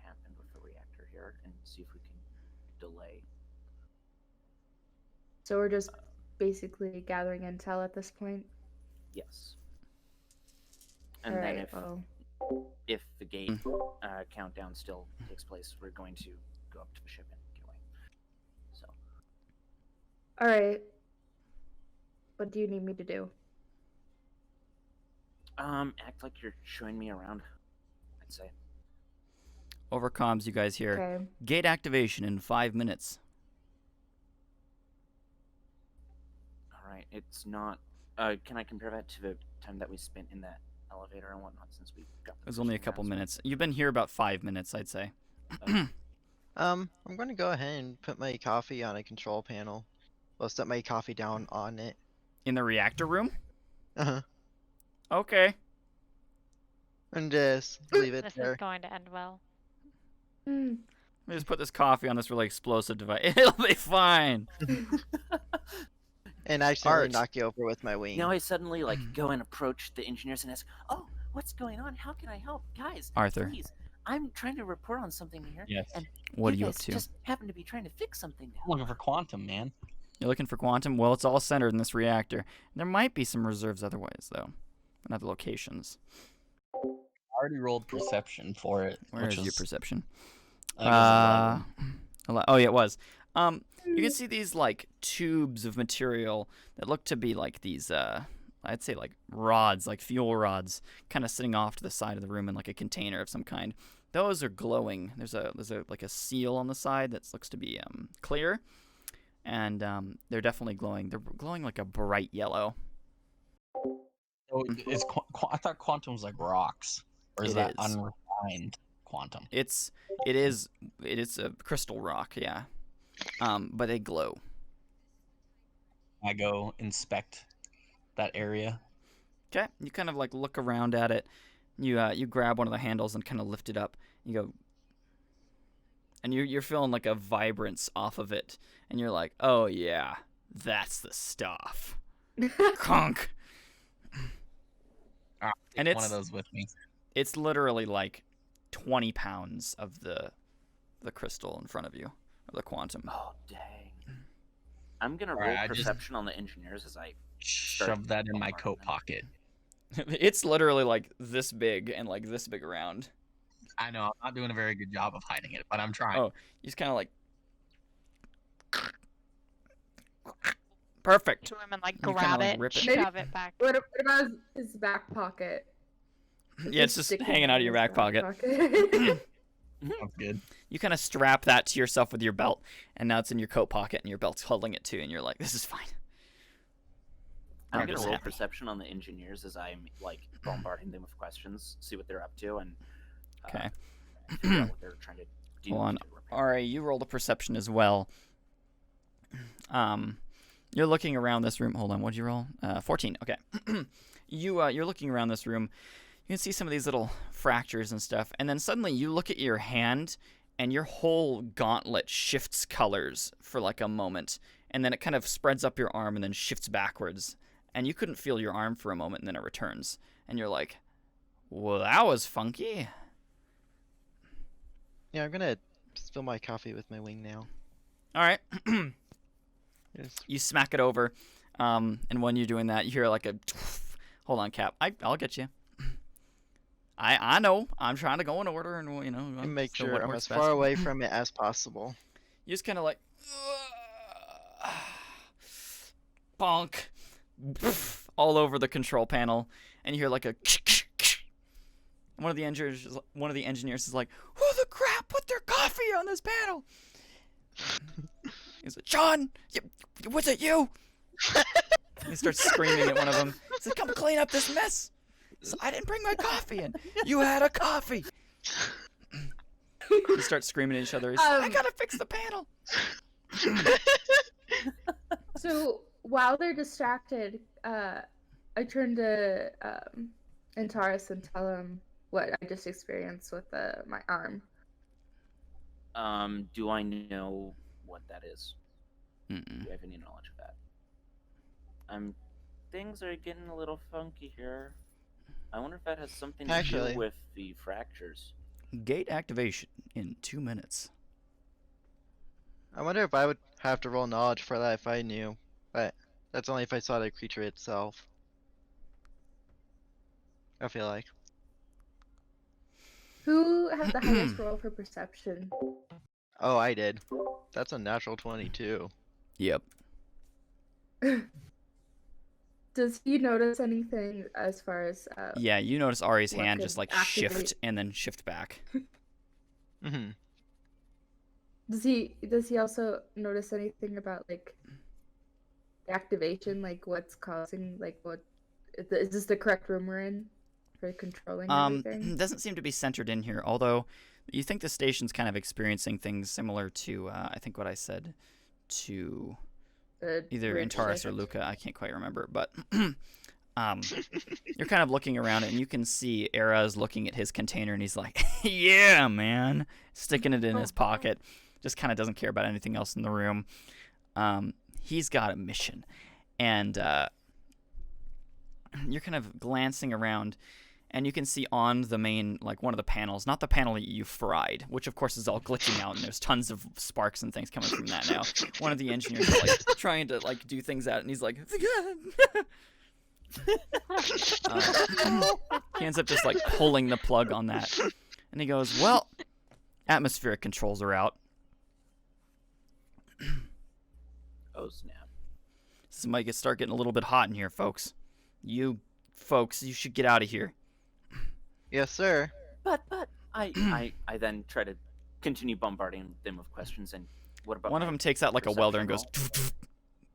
happened with the reactor here and see if we can delay. So we're just basically gathering intel at this point. Yes. And All then right. if the gate countdown still takes place, we're going to go up to the ship and get away. So All right. What do you need me to do? act like you're showing me around, I'd say. Over comms, you guys hear Okay. gate activation in 5 minutes. All right. it's not. Can I compare that to the time that we spent in that elevator and whatnot since we got? It was only a couple minutes. You've been here about 5 minutes, I'd say. I'm going to go ahead and put my coffee on a control panel. I'll set my coffee down on it. In the reactor room? Uh-huh. Okay. And just leave it This there. is going to end well. Hmm. Let me just put this coffee on this really explosive device. It'll be fine. And accidentally Art. knock you over with my wing. Now I suddenly go and approach the engineers and ask, "Oh, what's going on? How can I help, guys? Arthur. Please, I'm trying to report on something here, Yes. and What are you up guys to? just happen to be trying to fix something I'm now." looking for quantum, man. You're looking for quantum? Well, it's all centered in this reactor. There might be some reserves otherwise, though. In other locations. I already rolled perception for it. Where which is your was, perception? I think it was 11. Oh, yeah, it was. You can see these, like, tubes of material that look to be like these, I'd say, like, rods, like fuel rods, kind of sitting off to the side of the room in, like, a container of some kind. Those are glowing. There's a like, a seal on the side that looks to be, clear. And, they're definitely glowing. They're glowing like a bright yellow. Oh, I thought quantum was like rocks. Or is It that is. unrefined quantum? It is a crystal rock, yeah. But they glow. I go inspect that area. Okay, you kind of like look around at it. You grab one of the handles and kind of lift it up. You go, and you're feeling like a vibrance off of it, and you're like, oh yeah, that's the stuff. Conk. And Take one of those with me. It's literally like 20 pounds of the crystal in front of you, of the quantum. Oh dang! I'm gonna roll Alright, I just- perception on the engineers as I. Shove that in my coat pocket. It's literally like this big and like this big around. I know, I'm not doing a very good job of hiding it, but I'm trying. Oh, you just kind of like. Perfect. To him and like You kinda, grab like, it, rip it. shove it back. What about his back pocket? Yeah, it's just sticking hanging out of in your his back pocket. Sounds good. You kind of strap that to yourself with your belt, and now it's in your coat pocket, and your belt's holding it too, and you're like, this is fine. I'm Mark gonna is roll happy. perception on the engineers as I'm like bombarding them with questions, see what they're up to, and Okay. figure out what they're trying to do. Hold on. to repair. Alright, you rolled a perception as well. You're looking around this room. Hold on, what'd you roll? 14. Okay. You're looking around this room. You can see some of these little fractures and stuff, and then suddenly you look at your hand, and your whole gauntlet shifts colors for like a moment, and then it kind of spreads up your arm and then shifts backwards, and you couldn't feel your arm for a moment, and then it returns, and you're like, well, that was funky. Yeah, I'm gonna spill my coffee with my wing now. All right. Yes. You smack it over, and when you're doing that, you hear like a. Hold on, Cap. I'll get you. I know. I'm trying to go in order, and you know. And make so sure what I'm works as far best. away from it as possible. You just kind of like. Bonk. All over the control panel, and you hear like a. One of the engineers is like, "Who the crap put their coffee on this panel?" He's like, "John, was it you?" He starts screaming at one of them. He said, "Come clean up this mess." So, I didn't bring my coffee in. You had a coffee. They start screaming at each other. He's like, I gotta fix the panel. So while they're distracted, I turn to Antares and tell him what I just experienced with my arm. Do I know what that is? Mm-mm. Do you have any knowledge of that? Things are getting a little funky here. I wonder if that has something to Actually. do with the fractures. Gate activation in 2 minutes. I wonder if I would have to roll knowledge for that if I knew, but that's only if I saw the creature itself. I feel like. Who has the highest roll for perception? Oh, I did. That's a natural 22. Yep. Does he notice anything as far as Yeah, you notice Ari's what hand could just like activate- shift and then shift back. Mm-hmm. does he also notice anything about like activation, like what's causing, like what is this the correct room we're in for controlling everything? Doesn't seem to be centered in here, although you think the station's kind of experiencing things similar to I think what I said to either Weird Antares shift. or Luca. I can't quite remember, but you're kind of looking around and you can see Era is looking at his container and he's like, yeah, man, sticking it in his pocket. Just kind of doesn't care about anything else in the room. He's got a mission, and you're kind of glancing around, and you can see on the main, like one of the panels, not the panel that you fried, which of course is all glitching out, and there's tons of sparks and things coming from that now. One of the engineers is like trying to like do things out, and he's like, he ends up just like pulling the plug on that, and he goes, "Well, atmospheric controls are out. Oh snap! This might start getting a little bit hot in here, folks. You folks, you should get out of here." Yes, sir. But I then try to continue bombarding them with questions. And what about One of them takes out like a welder and goes,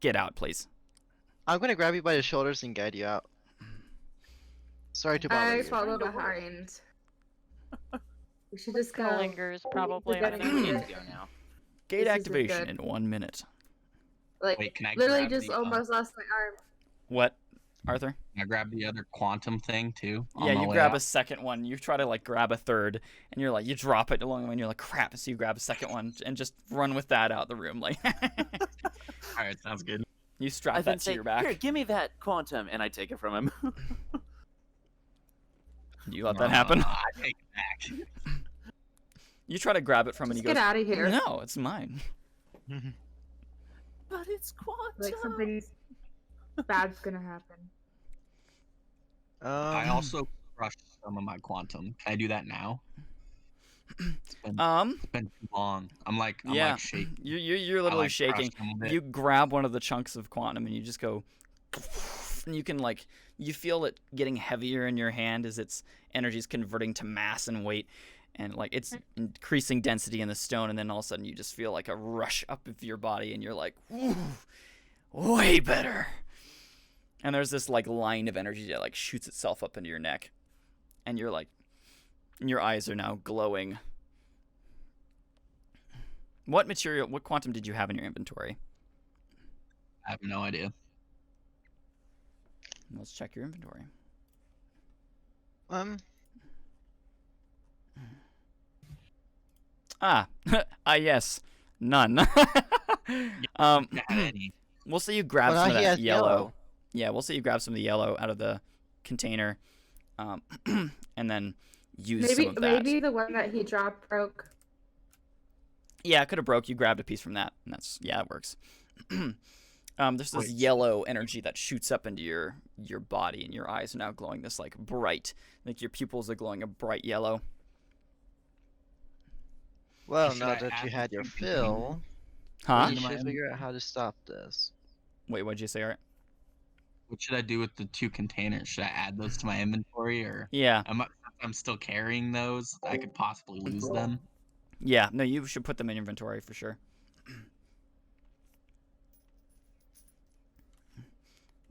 "Get out, please." I'm gonna grab you by the shoulders and guide you out. Sorry to bother I you. follow behind. We should just go. Lingers probably. We're I getting We think. need here. to go now. Gate This isn't activation good. in 1 minute. Like, Wait, can I literally grab just the, almost lost my arm. What, Arthur? Can I grab the other quantum thing too? on Yeah, the you way grab out? a second one. You try to like grab a third, and you're like, you drop it along the way, and you're like, crap. So you grab a second one and just run with that out the room. Like, All right, sounds good. you I strap then that to say, your back. "Here, give me that quantum," and I take it from him. You let that happen. I take it back. You try to grab it from him, Just and he get goes, out of here. "No, it's mine." But it's quantum. Like something bad's gonna happen. I also crushed some of my quantum. Can I do that now? It's been too long. I'm like shaking. You're I, literally like, shaking. crushed some of it. You grab one of the chunks of quantum and you just go, and you can like, you feel it getting heavier in your hand as its energy is converting to mass and weight, and like it's increasing density in the stone, and then all of a sudden you just feel like a rush up of your body, and you're like, "Ooh, way better." And there's this like line of energy that like shoots itself up into your neck, and you're like, and your eyes are now glowing. What quantum did you have in your inventory? I have no idea. Let's check your inventory. Yes, none. Yeah, any. We'll say you grab Well, some now of he that has yellow. Yeah, we'll say you grab some of the yellow out of the container, and then use some of that. Maybe the one that he dropped broke. Yeah, it could have broke. You grabbed a piece from that, and it works. There's this Wait. yellow energy that shoots up into your body, and your eyes are now glowing this like bright, like your pupils are glowing a bright yellow. Well, Should now I that you add had the your container? fill, Huh? we Into my should figure out how to stop this. Wait, what'd you say, Art? What should I do with the 2 containers? Should I add those to my inventory, or Yeah, I'm still carrying those? I could possibly lose them. yeah. No, you should put them in inventory for sure.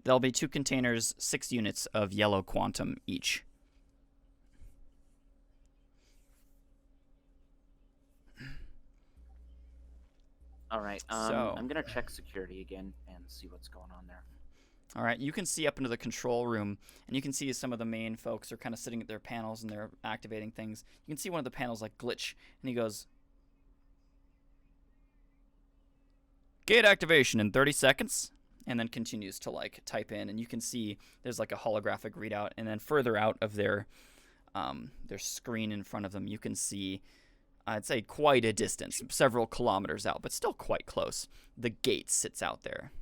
There'll be 2 containers, 6 units of yellow quantum each. All right. So- I'm gonna check security again and see what's going on there. All right, you can see up into the control room, and you can see some of the main folks are kind of sitting at their panels and they're activating things. You can see one of the panels like glitch, and he goes, "Gate activation in 30 seconds," and then continues to like type in, and you can see there's like a holographic readout, and then further out of their screen in front of them, you can see, I'd say quite a distance, several kilometers out, but still quite close. The gate sits out there.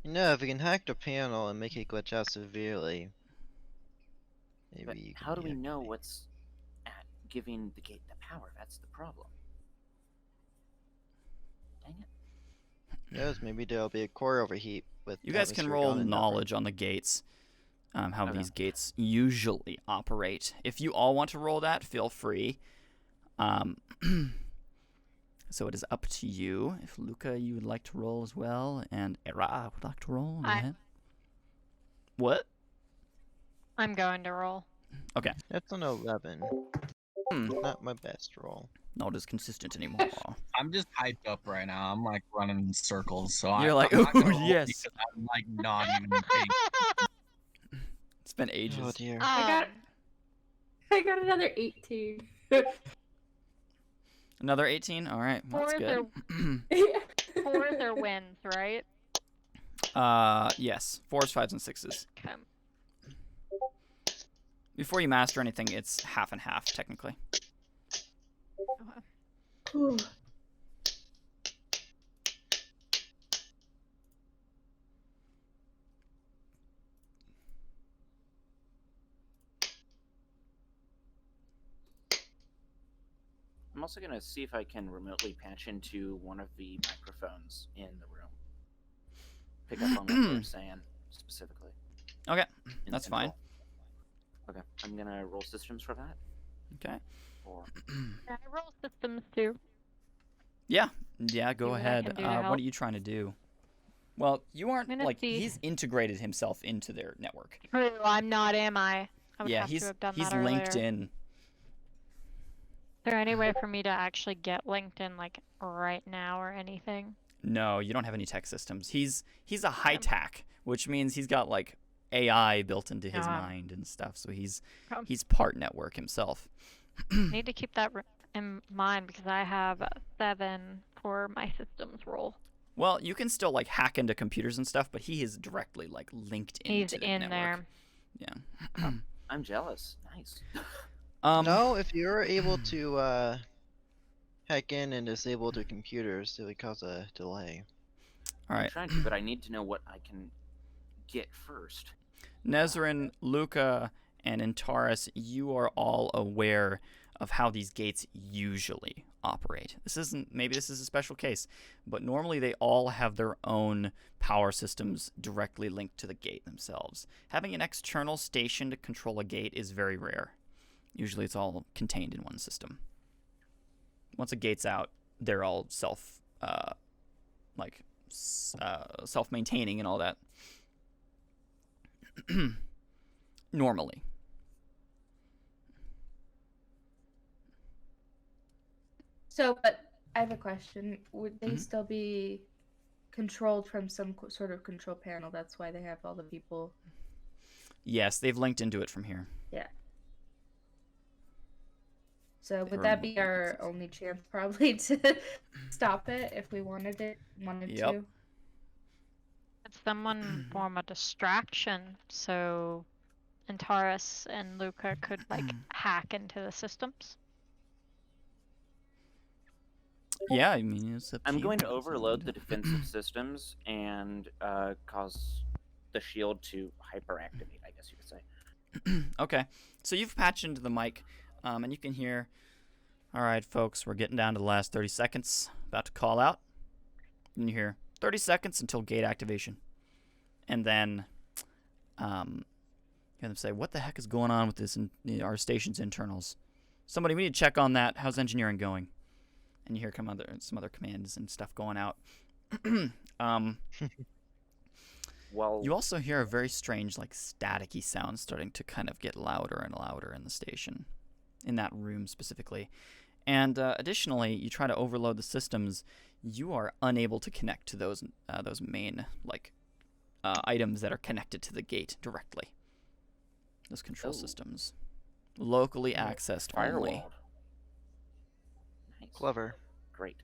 You know, if we can hack the panel and make it glitch out severely, maybe But you can how do we know deactivate. what's giving the gate the power? That's the problem. Dang it. Who knows, maybe there'll be a core overheat with You guys can atmospheric roll on and knowledge on the gates, how Okay. these gates usually operate. If you all want to roll that, feel free. So it is up to you. If Luca, you would like to roll as well, and Era would like to roll. Go ahead. What? I'm going to roll. Okay. That's an 11. Hmm. Not my best roll. Not as consistent anymore. I'm just hyped up right now. I'm like running in circles. So You're like, I'm not gonna ooh, roll yes. because I'm like not even paying. It's been ages. Oh dear. I got another 18. Another 18? All right. Well, that's good. Fours are wins, right? Yes. 4s, 5s, and 6s. Okay. Before you master anything, it's half and half, technically. Ooh. I'm also gonna see if I can remotely patch into one of the microphones in the room. Pick up on what they're saying specifically. Okay, in that's Central. fine. Okay, I'm gonna roll systems for that. Okay. Or Can I roll systems too? Yeah, go See what I ahead. can do to What help. are you trying to do? Well, you aren't, I'm gonna like, see. he's integrated himself into their network. True, I'm not, am I? I would Yeah, have he's to have done he's that linked earlier. in. Is there any way for me to actually get linked in, like, right now or anything? No, you don't have any tech systems. He's a high tech, which means he's got, like, AI built into his mind and stuff. So he's part network himself. Need to keep that in mind because I have 7 for my systems role. Well, you can still, like, hack into computers and stuff, but he is directly, like, linked He's into the in network. there. Yeah. I'm jealous. Nice. No, if you're able to hack in and disable the computers, it would cause a delay. All I'm right. trying to, but I need to know what I can get first. Nezrin, Luca, and Antares, you are all aware of how these gates usually operate. Maybe this is a special case, but normally they all have their own power systems directly linked to the gate themselves. Having an external station to control a gate is very rare. Usually it's all contained in one system. Once a gate's out, they're all self-maintaining and all that. Normally. So, but I have a question. Would they still be controlled from some sort of control panel? That's why they have all the people. Yes, they've linked into it from here. Yeah. So They would that remotely be our access. only chance probably to stop it if we wanted to? Yep. Could someone form a distraction so Antares and Luca could like hack into the systems? Yeah, I mean, it's up to I'm you. going to It's up overload the to- defensive systems and cause the shield to hyperactivate, I guess you could say. Okay, so you've patched into the mic, and you can hear, all right, folks, we're getting down to the last 30 seconds. About to call out. And you hear 30 seconds until gate activation. And then you hear them say, what the heck is going on with this in our station's internals? Somebody, we need to check on that. How's engineering going? And you hear some other commands and stuff going out. Well, You also hear a very strange, like, staticky sound starting to kind of get louder and louder in the station, in that room specifically. And additionally, you try to overload the systems. You are unable to connect to those main, like, items that are connected to the gate directly. Those control systems. Locally accessed only. firewall. Nice. Clever. Great.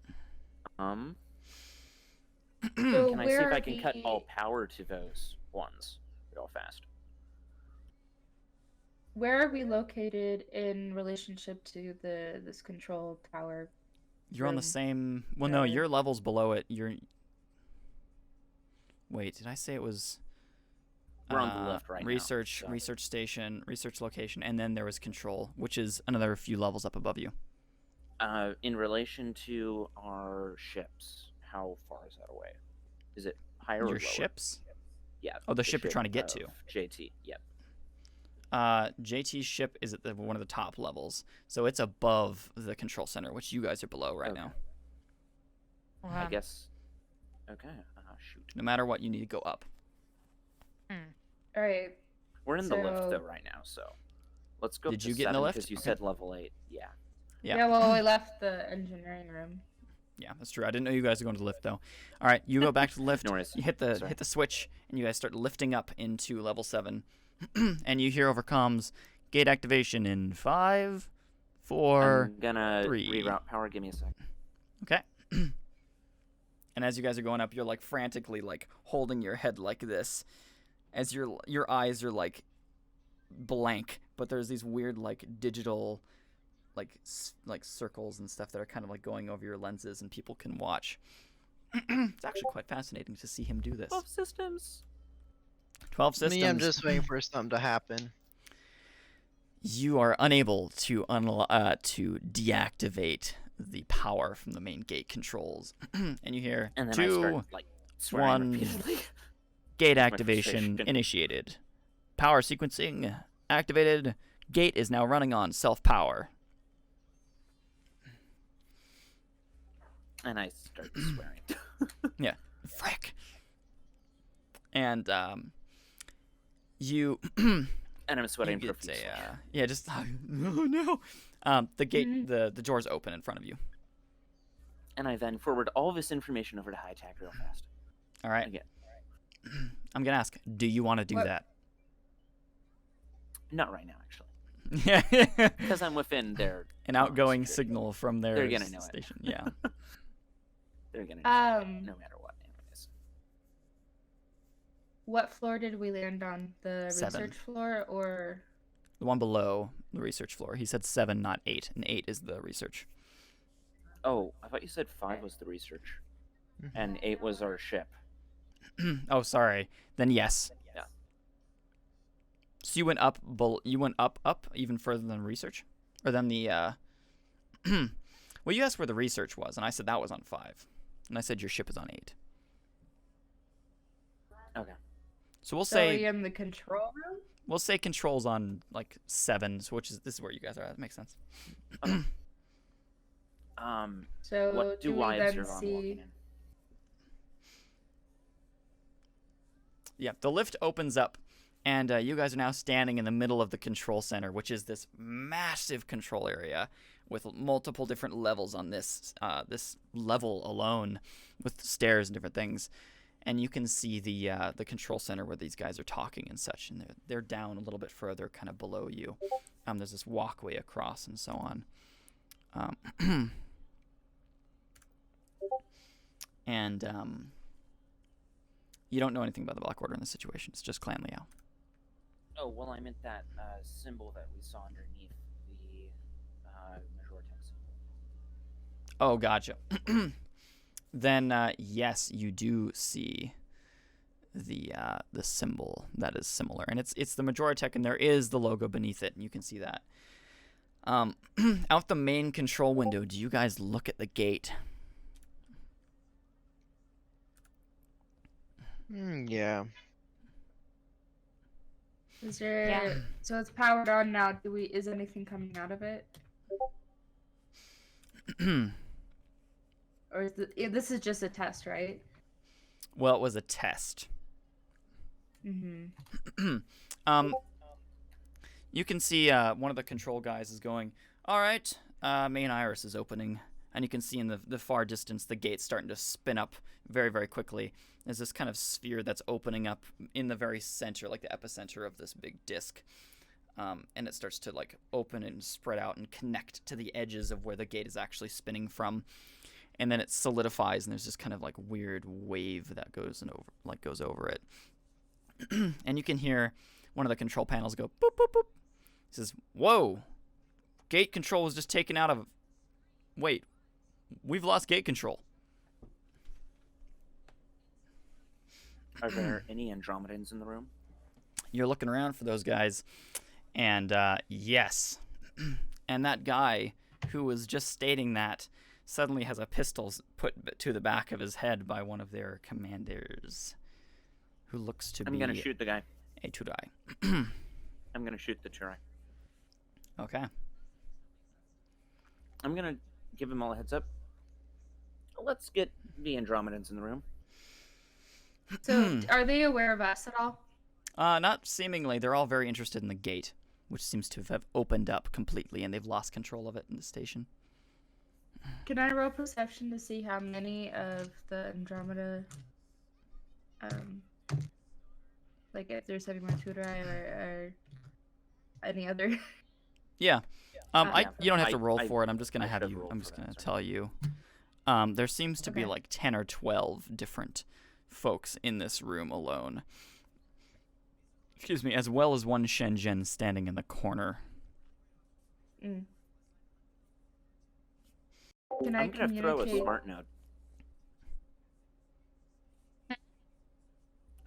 So Can I see if where I are can cut we- all power to those ones real fast? Where are we located in relationship to this control tower? You're on the room? same... Well, no, Uh, your level's below it. You're... Wait, did I say it was... We're on the left right now, research, so- research station, research location, and then there was control, which is another few levels up above you. In relation to our ships, how far is that away? Is it higher or Your lower? ships? Yeah. Oh, the ship you're trying to get to. of JT. Yep. JT's ship is at one of the top levels, so it's above the control center, which you guys are below right Okay. now. I guess. Okay. Shoot. No matter what, you need to go up. All right. We're in the lift So- though right now, so let's go. Did up to you get in the 7, lift? Because you Okay. said level 8. Yeah. Yeah. Well, we left the engineering room. Yeah, that's true. I didn't know you guys were going to the lift though. All right, you go back to the lift. No worries. You hit the Sorry. switch, and you guys start lifting up into level 7. And you hear over comms, gate activation in 5, 4. I'm gonna 3. reroute power. Give me a sec. Okay. And as you guys are going up, you're like frantically like holding your head like this, as your eyes are like blank, but there's these weird like digital like circles and stuff that are kind of like going over your lenses, and people can watch. It's actually quite fascinating to see him do this. 12 systems. 12 systems. Me, I'm just waiting for something to happen. You are unable to to deactivate the power from the main gate controls, and you hear And then 2, I start like swearing 1. repeatedly. Gate my activation frustration. initiated. Power sequencing activated. Gate is now running on self-power. And I start swearing. Yeah. Frick. And you And I'm sweating you get profusely. yeah, just oh no. The gate the doors open in front of you. And I then forward all this information over to High Tech real fast. All right. Again. I'm going to ask, do you want to do What? that? Not right now, actually. Yeah. Because I'm within their An outgoing security. signal from their They're gonna know it. station. Yeah. They're gonna know it, Um, no matter what. Anyways. What floor did we land on? The 7. research floor or? The one below the research floor. He said 7, not 8, and 8 is the research. Oh, I thought you said 5 was the research, and 8 was our ship. Oh, sorry. Then yes. Yeah. So you went up, you went up even further than research, or than the. Well, you asked where the research was, and I said that was on 5, and I said your ship is on 8. Okay. So we'll So say we in the control room? we'll say controls on like 7, so which is this is where you guys are at. That makes sense. So What do we I then observe on walking see? in? Yeah, the lift opens up, and you guys are now standing in the middle of the control center, which is this massive control area with multiple different levels on this this level alone, with stairs and different things. And you can see the control center where these guys are talking and such, and they're down a little bit further, kind of below you. There's this walkway across and so on. And you don't know anything about the Black Order in this situation. It's just Clan Leou. Oh, well, I meant that symbol that we saw underneath the Majoratek symbol. Oh, gotcha. Then yes, you do see the symbol that is similar, and it's the Majoratek, and there is the logo beneath it, and you can see that. Out the main control window, do you guys look at the gate? Yeah. Is there? Yeah. So it's powered on now. Is anything coming out of it? Or this is just a test, right? Well, it was a test. Mm-hmm. You can see one of the control guys is going, all right, main iris is opening. And you can see in the far distance the gate's starting to spin up very, very quickly. There's this kind of sphere that's opening up in the very center, like the epicenter of this big disc. And it starts to like open and spread out and connect to the edges of where the gate is actually spinning from. And then it solidifies, and there's this kind of like weird wave that goes over it. And you can hear one of the control panels go boop boop boop. He says, "Whoa, gate control was just taken out of. Wait, we've lost gate control." Are there any Andromedans in the room? You're looking around for those guys, and yes, and that guy who was just stating that suddenly has a pistol put to the back of his head by one of their commanders, who looks to be I'm gonna shoot the guy. a Tudai. I'm gonna shoot the Turai. Okay. I'm gonna give him all a heads up. let's get the Andromedans in the room. So, are they aware of us at all? Not seemingly. They're all very interested in the gate, which seems to have opened up completely, and they've lost control of it in the station. Can I roll perception to see how many of the Andromeda, like if there's any more Tutorai or any other? Yeah. You don't have to roll I- for it. I'm just gonna I have should've you. rolled I'm for just that, gonna sorry. tell you. There seems to be Okay. like 10 or 12 different folks in this room alone. Excuse me, as well as one Shenzhen standing in the corner. Mm. Can I I'm gonna throw a communicate? smart node.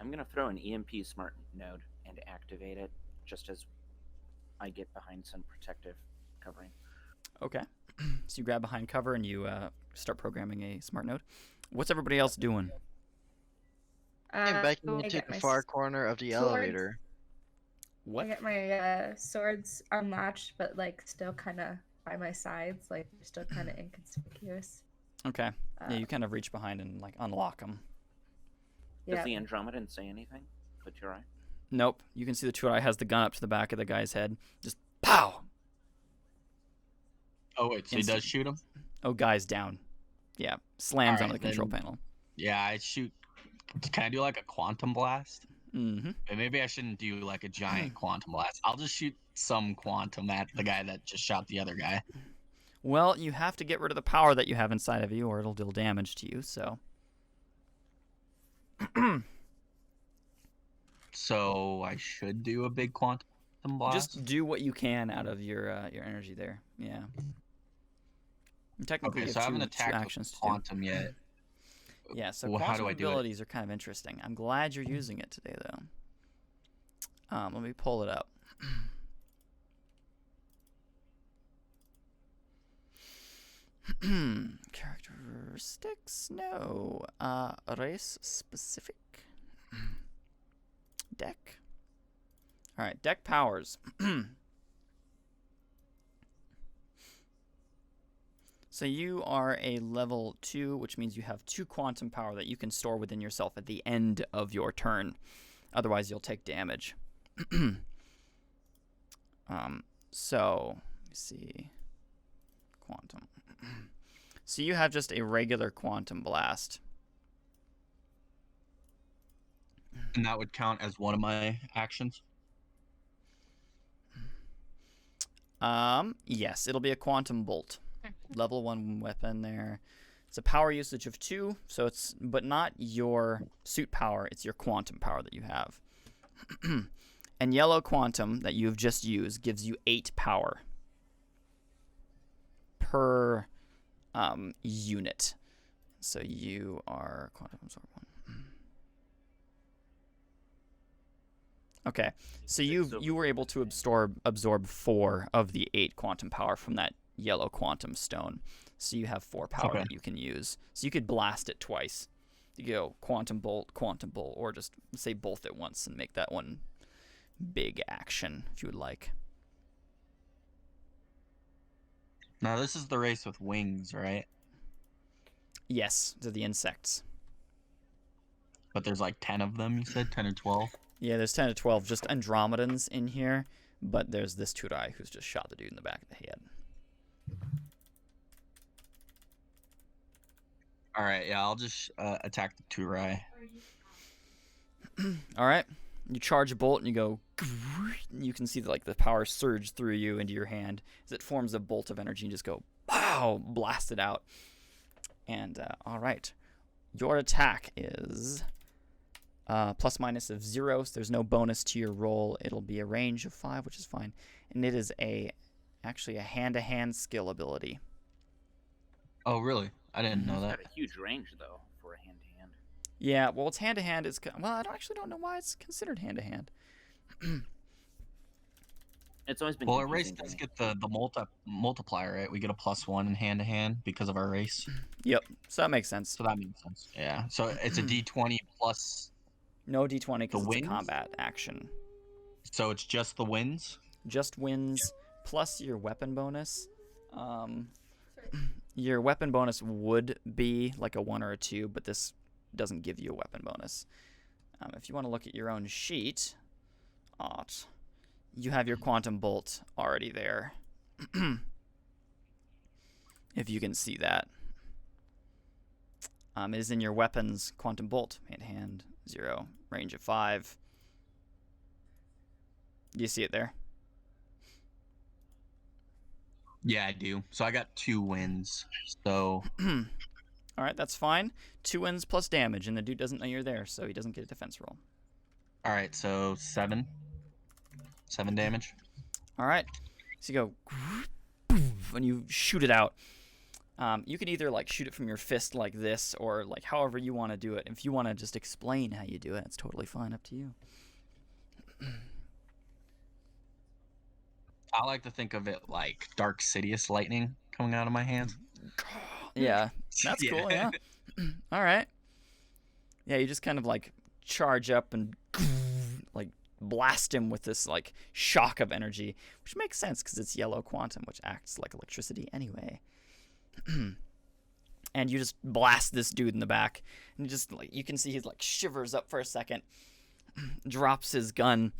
I'm gonna throw an EMP smart node and activate it just as I get behind some protective covering. Okay. So you grab behind cover and you start programming a smart node. What's everybody else doing? Came back I into get the my far corner of the swords. elevator. I What? get my swords unlatched, but like still kind of by my sides, like they're still kind of inconspicuous. Okay. Yeah, you Uh, kind of reach behind and like unlock them. Does Yeah. the Andromedan say anything? Put your eye. Nope. You can see the Turai has the gun up to the back of the guy's head. Just pow! Oh wait, so he does shoot him? Oh, guy's down. Yeah. Slams onto Alright, the control then- panel. Yeah, I shoot. Can I do like a quantum blast? Mm-hmm. And maybe I shouldn't do like a giant quantum blast. I'll just shoot some quantum at the guy that just shot the other guy. Well, you have to get rid of the power that you have inside of you, or it'll deal damage to you. So. So I should do a big quantum blast. Just do what you can out of your energy there. Yeah. And technically, Okay, you so I have haven't two attacked actions with to do. quantum yet. Yeah, so Well, how quantum do I do it? abilities are kind of interesting. I'm glad you're using it today, though. Let me pull it up. Characteristics? No. Race specific. Deck. All right, deck powers. So you are a level 2, which means you have 2 quantum power that you can store within yourself at the end of your turn. Otherwise, you'll take damage. So, let me see. Quantum. So you have just a regular quantum blast. And that would count as one of my actions. Yes, it'll be a quantum bolt. Level 1 weapon there. It's a power usage of 2, so it's but not your suit power, it's your quantum power that you have. And yellow quantum that you've just used gives you 8 power per unit. So you are quantum absorb 1. Okay, so you were able to absorb 4 of the 8 quantum power from that yellow quantum stone. So you have 4 power Okay. that you can use. So you could blast it twice. You go quantum bolt, or just say both at once and make that one big action if you would like. Now this is the race with wings, right? Yes, to the insects. But there's like 10 of them, you said? 10 or 12? Yeah, there's 10 to 12 just Andromedans in here, but there's this Turai who's just shot the dude in the back of the head. Alright, yeah, I'll just attack the Turai. All right, you charge a bolt and you go. You can see like the power surge through you into your hand as it forms a bolt of energy and just go, pow, blast it out. And all right, your attack is plus minus of 0. So there's no bonus to your roll. It'll be a range of 5, which is fine, and it is actually a hand-to-hand skill ability. Oh, really? I didn't know It's that. got a huge range though for a hand-to-hand. Yeah, well, it's hand-to-hand. Well, I actually don't know why it's considered hand-to-hand. It's always been. Well, our race confusing to does me. get the multiplier, right? We get a +1 in hand-to-hand because of our race. Yep, so that makes sense. So that makes sense. Yeah. So it's a D20 plus. No D20 because it's a wins? combat action. So it's just the wins. Just wins plus your weapon bonus. Your weapon bonus would be like a 1 or a 2, but this doesn't give you a weapon bonus. If you want to look at your own sheet, you have your quantum bolt already there. If you can see that. It is in your weapons quantum bolt. Hand 0, range of 5. Do you see it there? Yeah, I do. So I got 2 wins. So All right, that's fine. 2 wins plus damage, and the dude doesn't know you're there, so he doesn't get a defense roll. all right, so 7 damage. All right, so you go, and you shoot it out. You can either like shoot it from your fist like this, or like however you want to do it. If you want to just explain how you do it, it's totally fine. Up to you. I like to think of it like Dark Sidious lightning coming out of my hands. Yeah, that's cool. Yeah. All right. Yeah, you just kind of like charge up and like blast him with this like shock of energy, which makes sense because it's yellow quantum, which acts like electricity anyway. And you just blast this dude in the back, and you just like you can see he like shivers up for a second, drops his gun,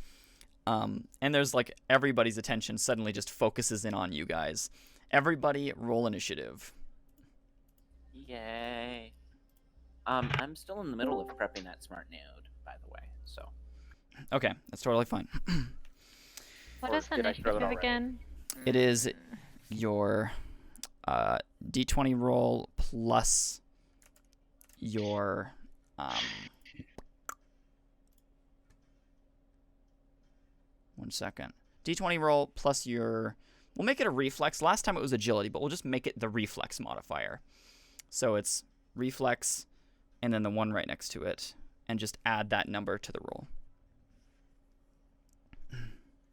and there's like everybody's attention suddenly just focuses in on you guys. Everybody roll initiative. Yay. I'm still in the middle of prepping that smart node, by the way, so. Okay, that's totally fine. What Or is did I throw it initiative already? again? It is your D20 roll plus your 1 second. D20 roll plus your, we'll make it a reflex. Last time it was agility, but we'll just make it the reflex modifier. So it's reflex and then the 1 right next to it, and just add that number to the roll.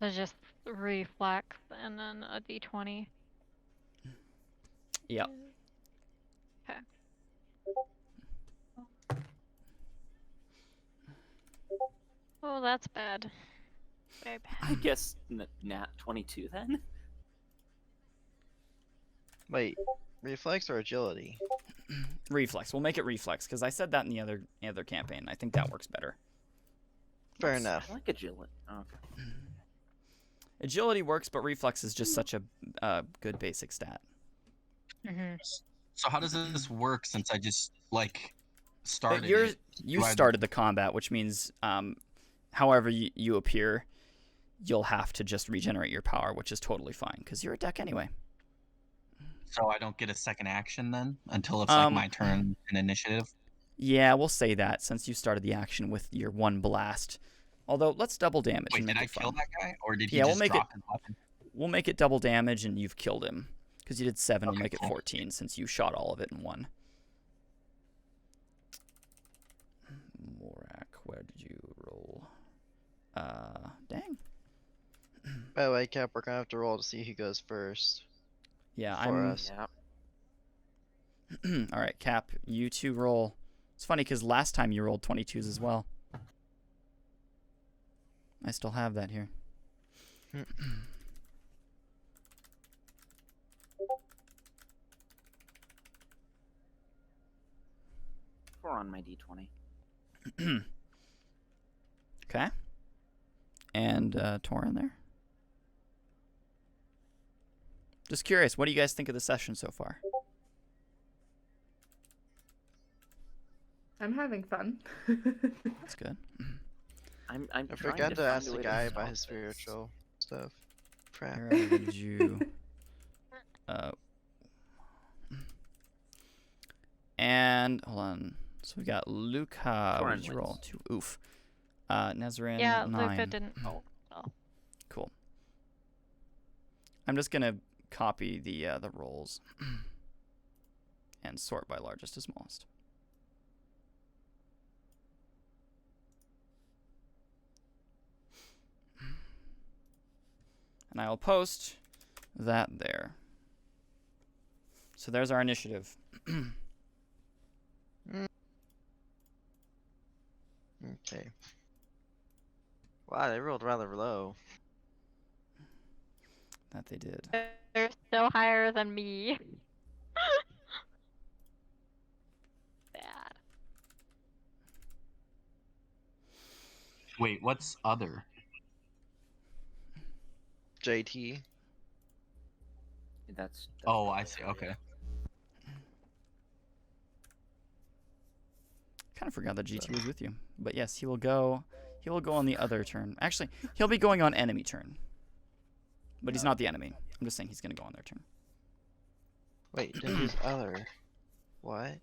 So just reflex and then a d20. Yep. Okay. Oh, that's bad. Very bad. I guess nat 22 then? Wait, reflex or agility? Reflex. We'll make it reflex because I said that in the other campaign. I think that works better. Fair Yes, enough. I like agility. Okay. Agility works, but reflex is just such a good basic stat. Mm-hmm. So how does this work since I just like started But it? you Do I- started the combat, which means however you appear, you'll have to just regenerate your power, which is totally fine because you're a deck anyway. So I don't get a second action then until it's like my turn in initiative. Yeah, we'll say that since you started the action with your 1 blast. Although let's double damage. Wait, and make did I it kill fun. that guy or did he Yeah, we'll just make drop his weapon? We'll make it double damage, and you've killed him because you did 7. We'll Okay, make it cool. 14 since you shot all of it in 1. Morak, where did you roll? Dang. By the way, Cap, we're gonna have to roll to see who goes first. Yeah, For I'm. us. Yeah. All right, Cap, you 2 roll. It's funny because last time you rolled 22s as well. I still have that here. We're on my d20. Okay. And Torin there. Just curious, what do you guys think of the session so far? I'm having fun. That's good. I'm I trying forgot to find ask a the way guy stop about his this. spiritual stuff. Crap. Where did you? And hold on. So we got Luca. What Torin did you roll? wins. 2. Oof. Nezrin. Yeah, 9. Luca didn't roll. Well. Cool. I'm just gonna copy the rolls and sort by largest to smallest. And I'll post that there. So there's our initiative. Okay. Wow, they rolled rather low. That they did. They're still higher than me. Wait, what's other? JT. That's Oh, I see. Okay. Kind of forgot that GT was with you, but yes, he will go. He will go on the other turn. Actually, he'll be going on enemy turn, but he's not the enemy. I'm just saying he's gonna go on their turn. Wait, then who's other? What?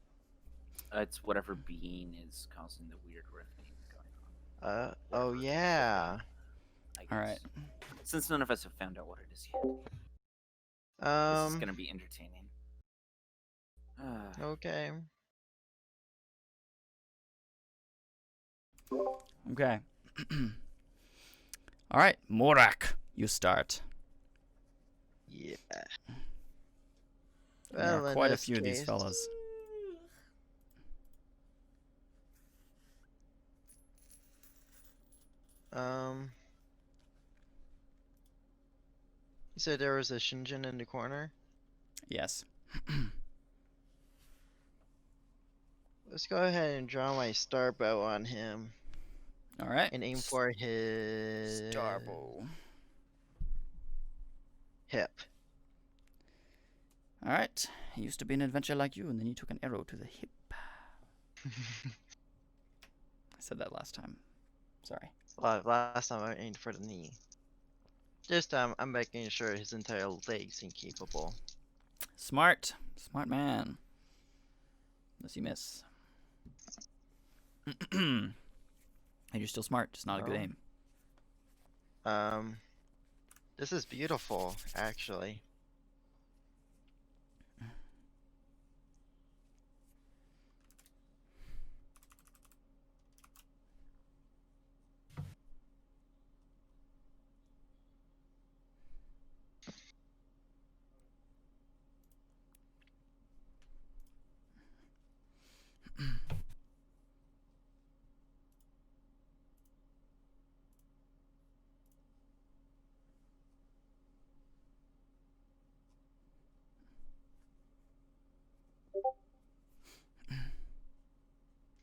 it's whatever being is causing the weird rifting going on. Oh yeah. I guess. All right. Since none of us have found out what it is yet, this is gonna be entertaining. Okay. Okay. All right, Morak, you start. Yeah. There Well, are in quite a this few of these case- fellas. You said there was a Shinjin in the corner? Yes. Let's go ahead and draw my star bow on him All right. and aim for his Starbow. hip. All right. He used to be an adventurer like you, and then you took an arrow to the hip. I said that last time. Sorry. Last time I aimed for the knee. This time I'm making sure his entire leg's incapable. Smart. Smart man. Unless you miss. And you're still smart, just not a good Oh. aim. This is beautiful, actually.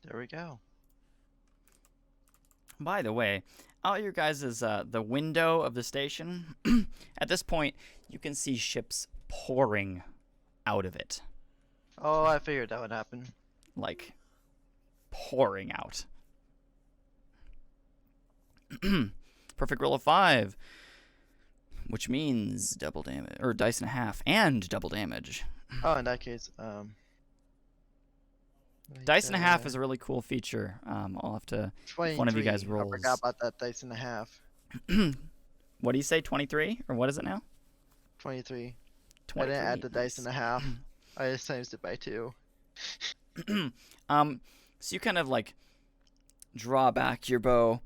There we go. By the way, out your guys' the window of the station. At this point, you can see ships pouring out of it. Oh, I figured that would happen. Like, pouring out. Perfect roll of 5. Which means double damage, or dice and a half, and double damage. Oh, in that case, Dice and a half is a really cool feature. I'll have to, if one of you guys 23. rolls. I forgot about that dice and a half. What do you say, 23? Or what is it now? 23. I 23. didn't add the dice and a nice. half. I just times it by 2. So you kind of like draw back your bow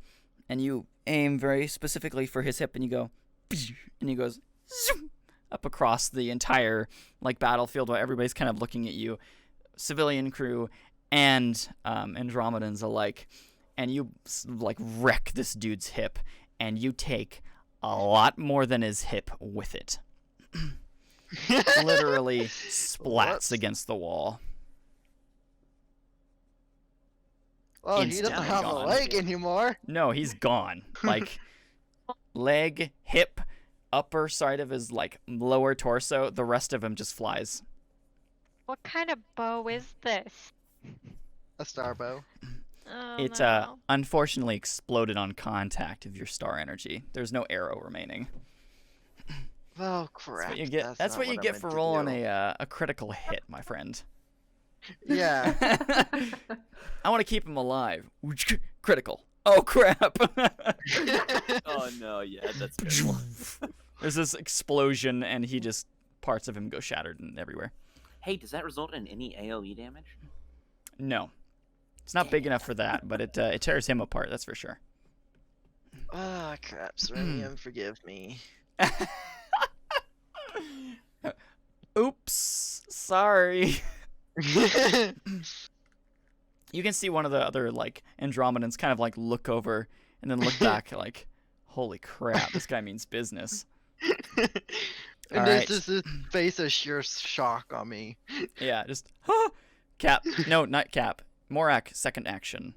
and you aim very specifically for his hip and you go, and he goes zoom, up across the entire like battlefield while everybody's kind of looking at you, civilian crew and Andromedans alike, and you like wreck this dude's hip and you take a lot more than his hip with it. Literally splats Whoops. against the wall. Oh, he doesn't Instantly have gone. a leg anymore. No, he's gone. Like, leg, hip, upper side of his, like, lower torso. The rest of him just flies. What kind of bow is this? A star bow. Oh, It, no. unfortunately exploded on contact of your star energy. There's no arrow remaining. Oh crap! That's what you get. That's not what you I get meant for to rolling do. a critical hit, my friend. Yeah. I want to keep him alive. Critical. Oh crap! Oh no, yeah, that's good. There's this explosion, and he just parts of him go shattered and everywhere. Hey, does that result in any AoE damage? No, it's not big enough for that, but it tears him apart. That's for sure. Ah, crap, Serenium, forgive me. Oops, sorry. You can see one of the other like Andromedans kind of like look over and then look back like, holy crap, this guy means business. And All there's right. just this face of sheer shock on me. Yeah, just huh? Cap. No, not Cap. Morak, second action.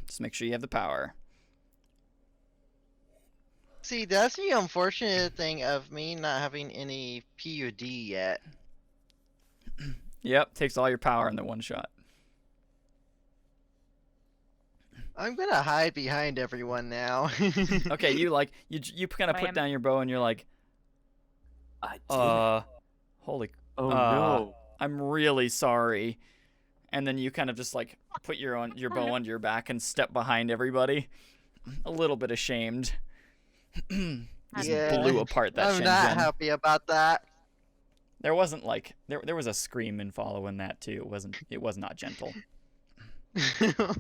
Just make sure you have the power. See, that's the unfortunate thing of me not having any PUD yet. Yep, takes all your power in the one shot. I'm gonna hide behind everyone now. Okay, you kind of put Wham. down your bow and you're like, I did. holy, Oh no. I'm really sorry. And then you kind of just like put your bow under your back and step behind everybody, a little bit ashamed. Just Yeah, blew apart that I'm Shenzhen. not happy about that. There wasn't like there was a scream and follow in that too. It was not gentle. God,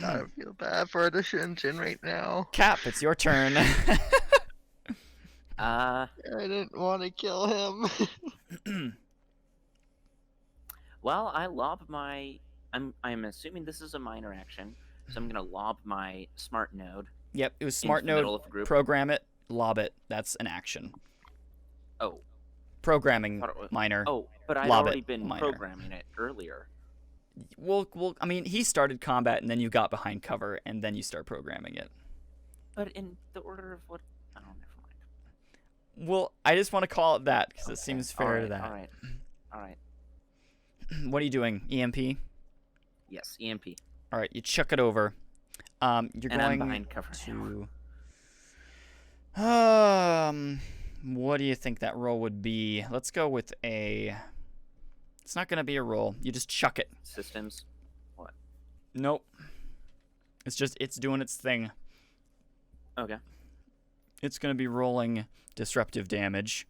I feel bad for the Shenzhen right now. Cap, it's your turn. I didn't want to kill him. Well, I lob my. I'm assuming this is a minor action, so I'm gonna lob my smart node. Yep, it was smart into the middle node. of the group. Program it, lob it. That's an action. Oh. Programming Thought it was- minor. Oh, but I'd lob already it, been minor. programming it earlier. Well, I mean, he started combat and then you got behind cover and then you start programming it. But in the order of what? Oh, never mind. Well, I just want to call it that because it seems fair to that. All right. What are you doing? EMP? Yes, EMP. All right, you chuck it over. You're And going I'm behind cover to. What do you think that roll would be? Let's go with a. It's not gonna be a roll. You just chuck it. Systems. What? Nope. It's doing its thing. Okay. It's gonna be rolling disruptive damage.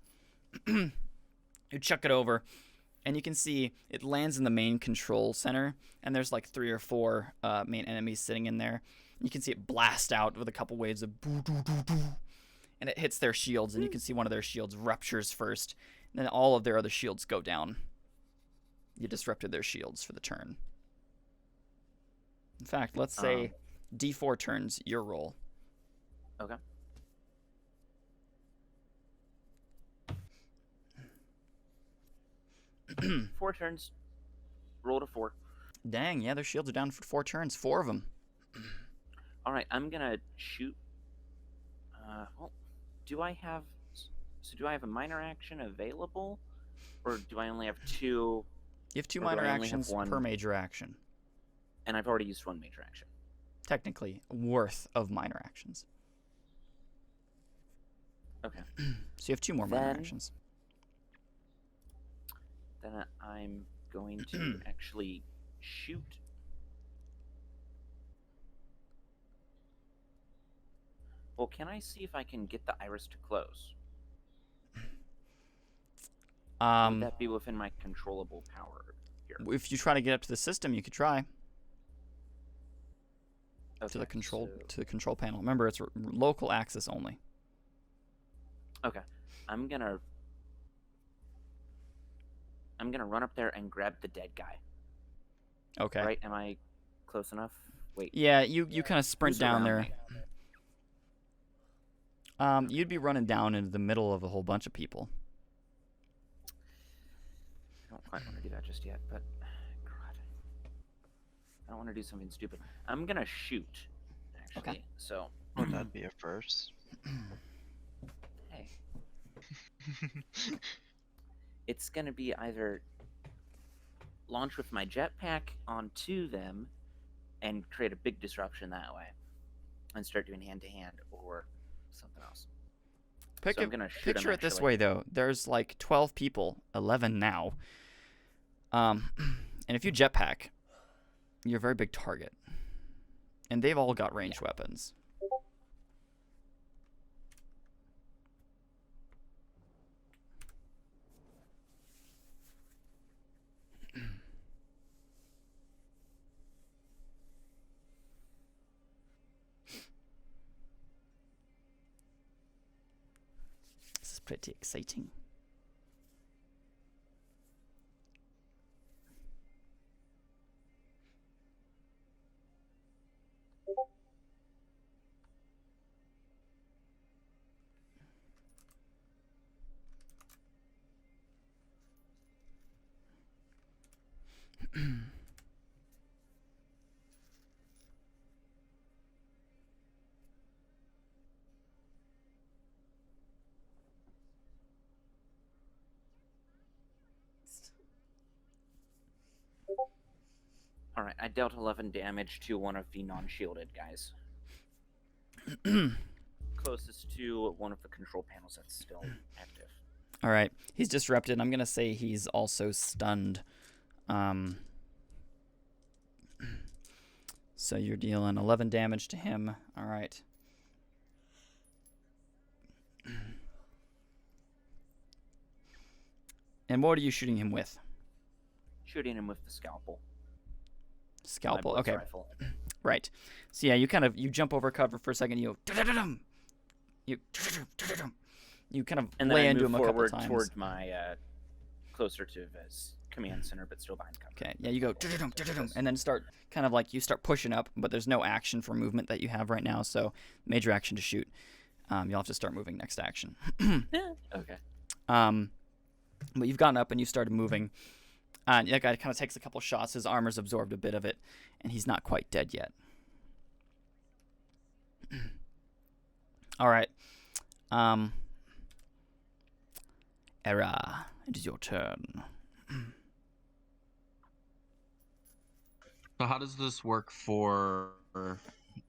You chuck it over, and you can see it lands in the main control center, and there's like 3 or 4 main enemies sitting in there. You can see it blast out with a couple waves of boo doo doo doo, and it hits their shields, and you can see one of their shields ruptures first, and then all of their other shields go down. You disrupted their shields for the turn. In fact, let's say D4 turns your roll. Okay. Four turns. Roll to 4. Dang, yeah, their shields are down for 4 turns. 4 of them. All right, I'm gonna shoot. Well, do I have a minor action available, or do I only have 2? You have 2 Or do minor I only have actions one? per major action. And I've already used 1 major action. Technically, worth of minor actions. Okay. So you have 2 more minor Then- actions. Then I'm going to actually shoot. Well, can I see if I can get the iris to close? Would that be within my controllable power here? If you try to get up to the system, you could try Okay, to the control so- to the control panel. Remember, it's local access only. Okay, I'm gonna run up there and grab the dead guy. Okay. Right? Am I close enough? Wait. Yeah, you kind of sprint who's down around there. me? You'd be running down into the middle of a whole bunch of people. I don't quite want to do that just yet, but God, I don't want to do something stupid. I'm gonna shoot. Actually, Okay. so Would that be a first? hey, it's gonna be either launch with my jetpack onto them and create a big disruption that way, and start doing hand-to-hand, or something else. So I'm gonna shoot 'em, Picture it this actually. way, though. There's like 12 people, 11 now. And if you jetpack, you're a very big target. And they've all got ranged weapons. This is pretty exciting. Alright, I dealt 11 damage to one of the non-shielded guys. Closest to one of the control panels that's still active. All right, he's disrupted. I'm gonna say he's also stunned. So you're dealing 11 damage to him. All right. And what are you shooting him with? Shooting him with the scalpel. Scalpel. My blitz Okay. rifle. Right. So yeah, you jump over cover for a second. You kind of And then lay I into move him a couple forward times. toward my closer to his command center, but still behind cover. Okay. Yeah, you go and then start kind of like you start pushing up, but there's no action for movement that you have right now. So major action to shoot. You'll have to start moving next action. Okay. But you've gotten up and you started moving. And that guy kind of takes a couple shots. His armor's absorbed a bit of it, and he's not quite dead yet. All right. Era, it is your turn. So how does this work for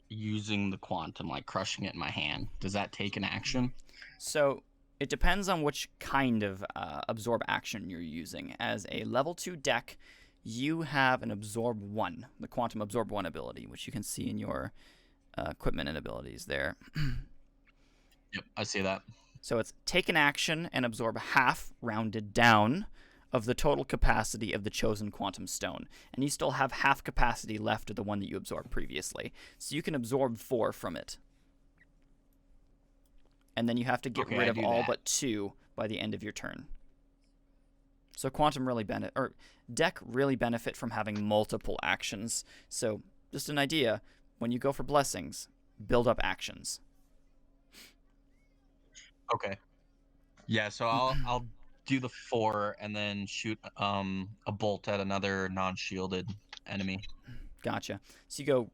using the quantum, like crushing it in my hand? Does that take an action? So it depends on which kind of absorb action you're using. As a level 2 deck, you have an absorb 1, the quantum absorb 1 ability, which you can see in your equipment and abilities there. Yep, I see that. So it's take an action and absorb half, rounded down, of the total capacity of the chosen quantum stone. And you still have half capacity left of the one that you absorbed previously. So you can absorb 4 from it. And then you have to get rid of all but 2 by the end of your turn. So quantum really deck really benefit from having multiple actions. So just an idea, when you go for blessings, build up actions. Okay. Yeah, so I'll do the 4 and then shoot a bolt at another non-shielded enemy. Gotcha. So you go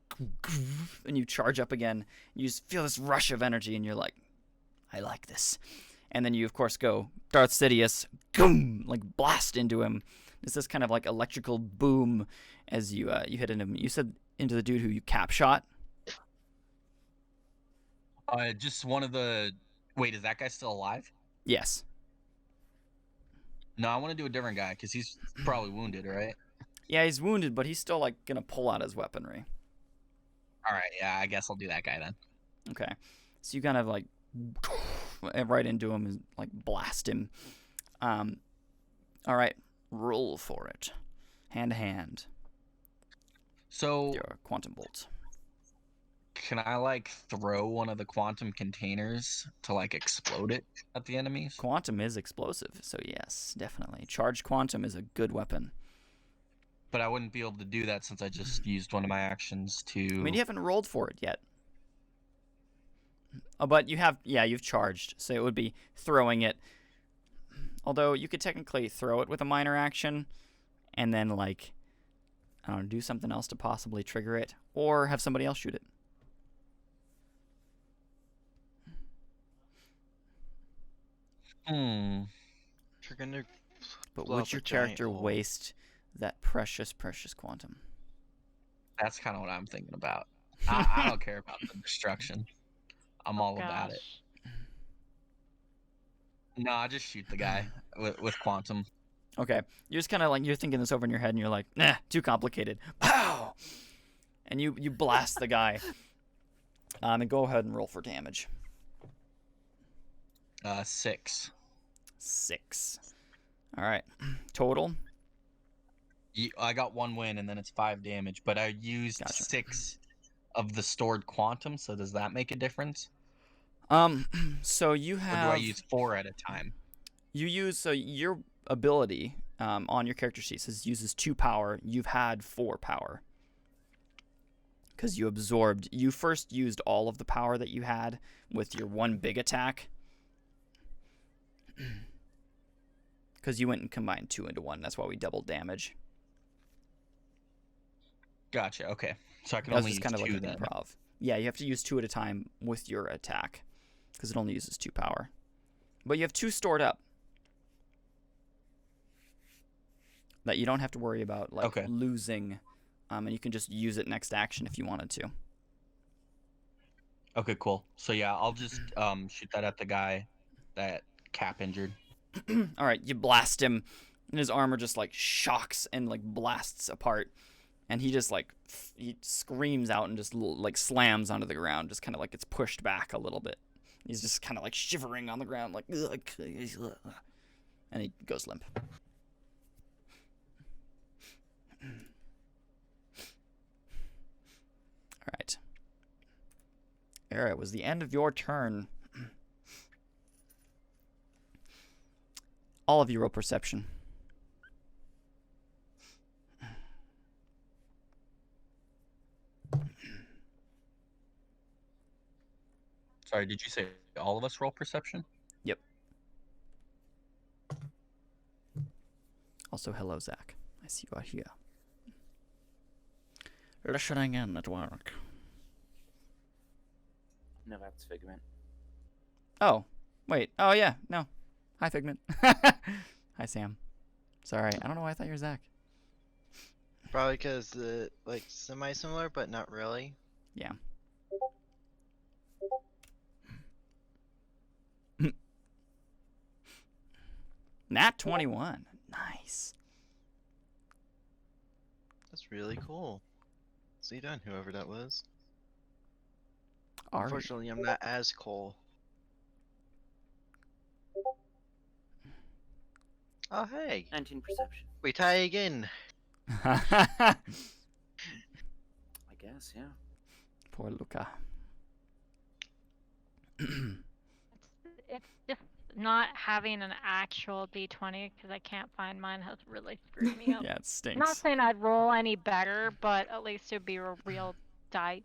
and you charge up again. You just feel this rush of energy and you're like, I like this. And then you, of course, go Darth Sidious, boom, like blast into him. It's this kind of like electrical boom as you hit into him. You said into the dude who you cap shot? Just one of the... Wait, is that guy still alive? Yes. No, I want to do a different guy because he's probably wounded, right? Yeah, he's wounded, but he's still like going to pull out his weaponry. All right, yeah, I guess I'll do that guy then. Okay. So you kind of like right into him and like blast him. All right, roll for it. Hand to hand. So Your quantum bolt. can I like throw one of the quantum containers to like explode it at the enemies? Quantum is explosive, so yes, definitely. Charged quantum is a good weapon. But I wouldn't be able to do that since I just used one of my actions to... I mean, you haven't rolled for it yet. Oh, but you have, yeah, you've charged, so it would be throwing it. Although you could technically throw it with a minor action and then, like, I don't know, do something else to possibly trigger it, or have somebody else shoot it. You're gonna But blow would up your a giant character hole. waste that precious, precious quantum? That's kind of what I'm thinking about. I don't care about the destruction. I'm all about it. No, I just shoot the guy with quantum. Okay, you're just kind of like, you're thinking this over in your head, and you're like, nah, too complicated. Pow! And you blast the guy. And go ahead and roll for damage. 6. 6. All right, total. I got 1 win, and then it's 5 damage. But I used Gotcha. 6 of the stored quantum, so does that make a difference? So you Or do have. I use 4 at a time? You use, so your ability on your character sheet says uses 2 power. You've had 4 power. Because you first used all of the power that you had with your 1 big attack. Because you went and combined 2 into 1. That's why we doubled damage. Gotcha, okay. So I can That's only just use kind of 2 like an then. improv. Yeah, you have to use 2 at a time with your attack. Because it only uses 2 power. But you have 2 stored up. That you don't have to worry about, like, Okay. losing and you can just use it next action if you wanted to. Okay, cool. So yeah, I'll just shoot that at the guy that Cap injured. All right, you blast him, and his armor just like shocks and like blasts apart, and he just like he screams out and just like slams onto the ground, just kind of like gets pushed back a little bit. He's just kind of like shivering on the ground, like, and he goes limp. All right. Era, it was the end of your turn. All of you roll perception. Sorry, did you say all of us roll perception? Yep. Also, hello, Zach. I see you are here. Listening in at work. No, that's Figment. Oh, wait. Oh, yeah. No. Hi, Figment. Hi, Sam. Sorry. I don't know why I thought you were Zach. Probably because like semi-similar, but not really. Yeah. Nat 21. Nice. That's really cool. See done, whoever that was. Ari. Unfortunately, I'm not as cool. Oh, hey. 19 perception. We tie again. I guess, yeah. Poor Luca. It's just not having an actual d20 because I can't find mine has really screwed me up. Yeah, it I'm stinks. not saying I'd roll any better, but at least it'd be a real die.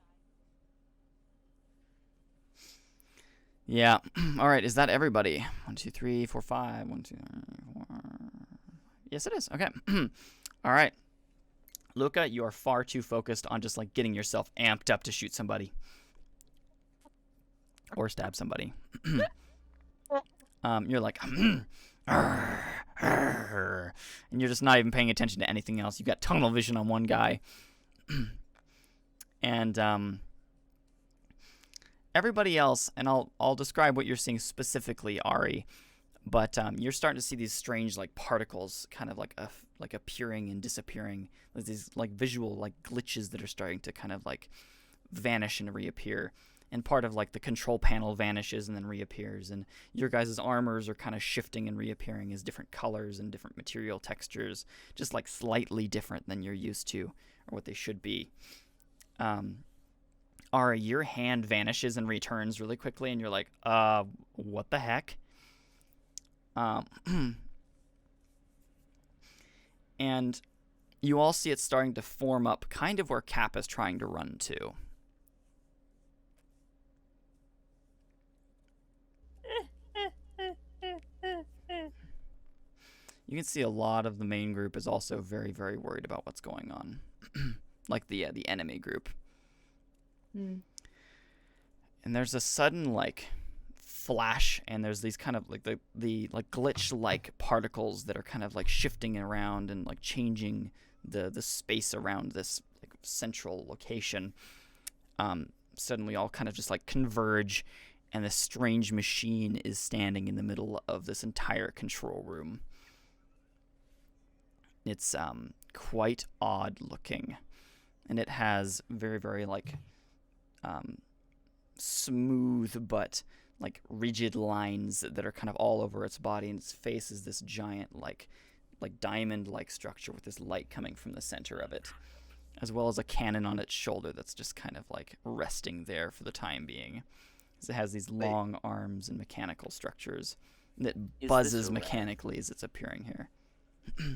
Yeah. All right. Is that everybody? 1, 2, 3, 4, 5. 1, 2, 3, 4. Yes, it is. Okay. All right. Luca, you are far too focused on just like getting yourself amped up to shoot somebody or stab somebody. You're like, and you're just not even paying attention to anything else. You got tunnel vision on one guy, and everybody else. And I'll describe what you're seeing specifically, Ari. But you're starting to see these strange like particles, kind of like appearing and disappearing. There's these like visual like glitches that are starting to kind of like vanish and reappear. And part of like the control panel vanishes and then reappears, and your guys' armors are kind of shifting and reappearing as different colors and different material textures, just like slightly different than you're used to or what they should be. Ari, your hand vanishes and returns really quickly, and you're like, what the heck? And you all see it starting to form up kind of where Cap is trying to run to. You can see a lot of the main group is also very, very worried about what's going on. Like the enemy group. Mm. And there's a sudden like flash, and there's these kind of like the like glitch like particles that are kind of like shifting around and like changing the space around this like central location. Suddenly all kind of just like converge, and this strange machine is standing in the middle of this entire control room. It's quite odd looking, and it has very, very like smooth but like rigid lines that are kind of all over its body, and its face is this giant like diamond-like structure with this light coming from the center of it, as well as a cannon on its shoulder that's just kind of like resting there for the time being. It has these long arms and mechanical structures that buzzes mechanically as it's appearing here.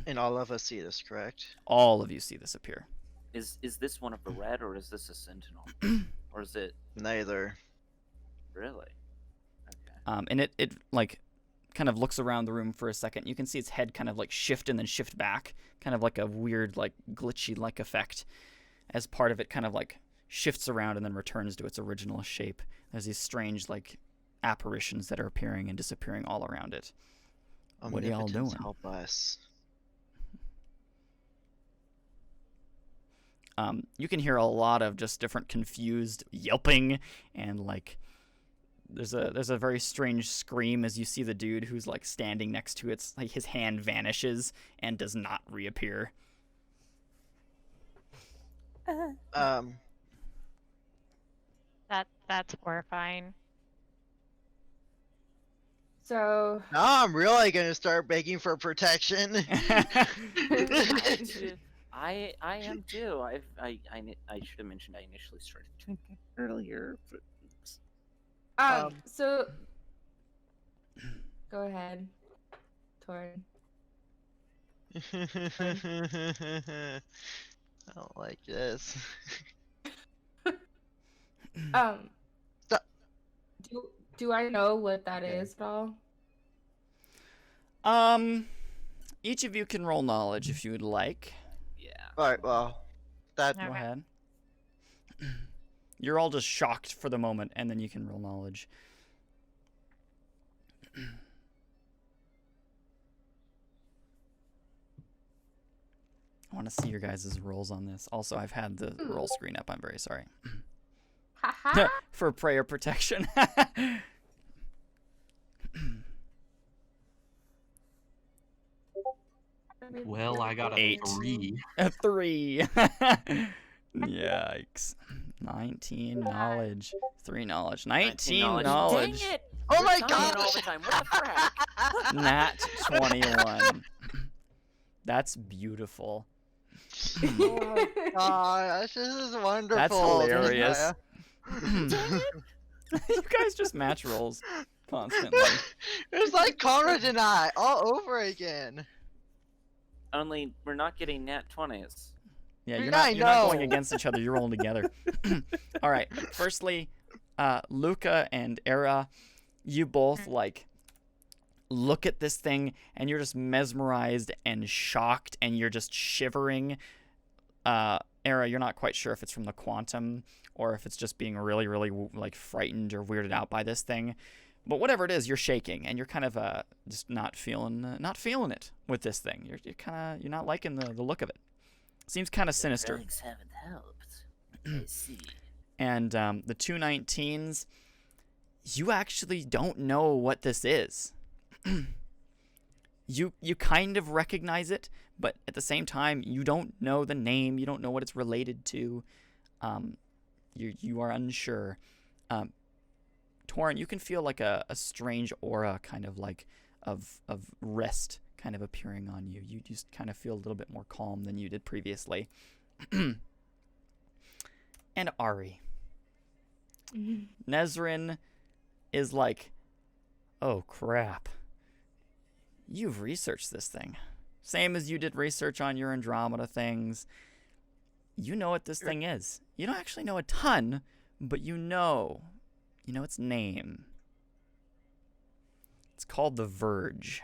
And all of us see this, correct? All of you see this appear. Is this one of the red, or is this a sentinel? Or is it... Neither. Really? Okay. And it like kind of looks around the room for a second. You can see its head kind of like shift and then shift back, kind of like a weird like glitchy like effect, as part of it kind of like shifts around and then returns to its original shape. There's these strange like apparitions that are appearing and disappearing all around it. What are y'all doing? Help us. you can hear a lot of just different confused yelping, and like there's a very strange scream as you see the dude who's like standing next to it, like his hand vanishes and does not reappear. That's horrifying. So Now I'm really gonna start begging for protection. I am too. I should have mentioned I initially started doing it earlier. But... so go ahead, Torn. I don't like this. Stop. Do I know what that is at all? Each of you can roll knowledge if you would like. Yeah. Alright, well, that. Go ahead. You're all just shocked for the moment, and then you can roll knowledge. I want to see your guys' rolls on this. Also, I've had the roll screen up. I'm very sorry. Haha. For prayer protection. Well, I got a 8. 3. A 3. Yikes. 19 knowledge. 3 knowledge. 19 knowledge. Dang it! Oh my You're dying all gosh! the time. What the frick? Nat 21. That's beautiful. Oh my gosh, this is wonderful. That's hilarious. Dang it! You guys just match rolls constantly. It's like Conrad and I all over again. Only we're not getting nat 20s. Yeah, you're Yeah, not, I you're not know. going against each other. You're rolling together. All right. Firstly, Luca and Era, you both like look at this thing and you're just mesmerized and shocked and you're just shivering. Era, you're not quite sure if it's from the quantum or if it's just being really, really like frightened or weirded out by this thing. But whatever it is, you're shaking and you're kind of just not feeling it with this thing. You're not liking the look of it. Seems kind of sinister. Relics haven't helped. I see. And the 219s, you actually don't know what this is. You kind of recognize it, but at the same time, you don't know the name. You don't know what it's related to. You are unsure. Torrin, you can feel like a strange aura, kind of like of rest, kind of appearing on you. You just kind of feel a little bit more calm than you did previously. And Ari. Nezrin is like, oh crap. You've researched this thing. Same as you did research on your Andromeda things. You know what this thing is. You don't actually know a ton, but you know its name. It's called the Verge.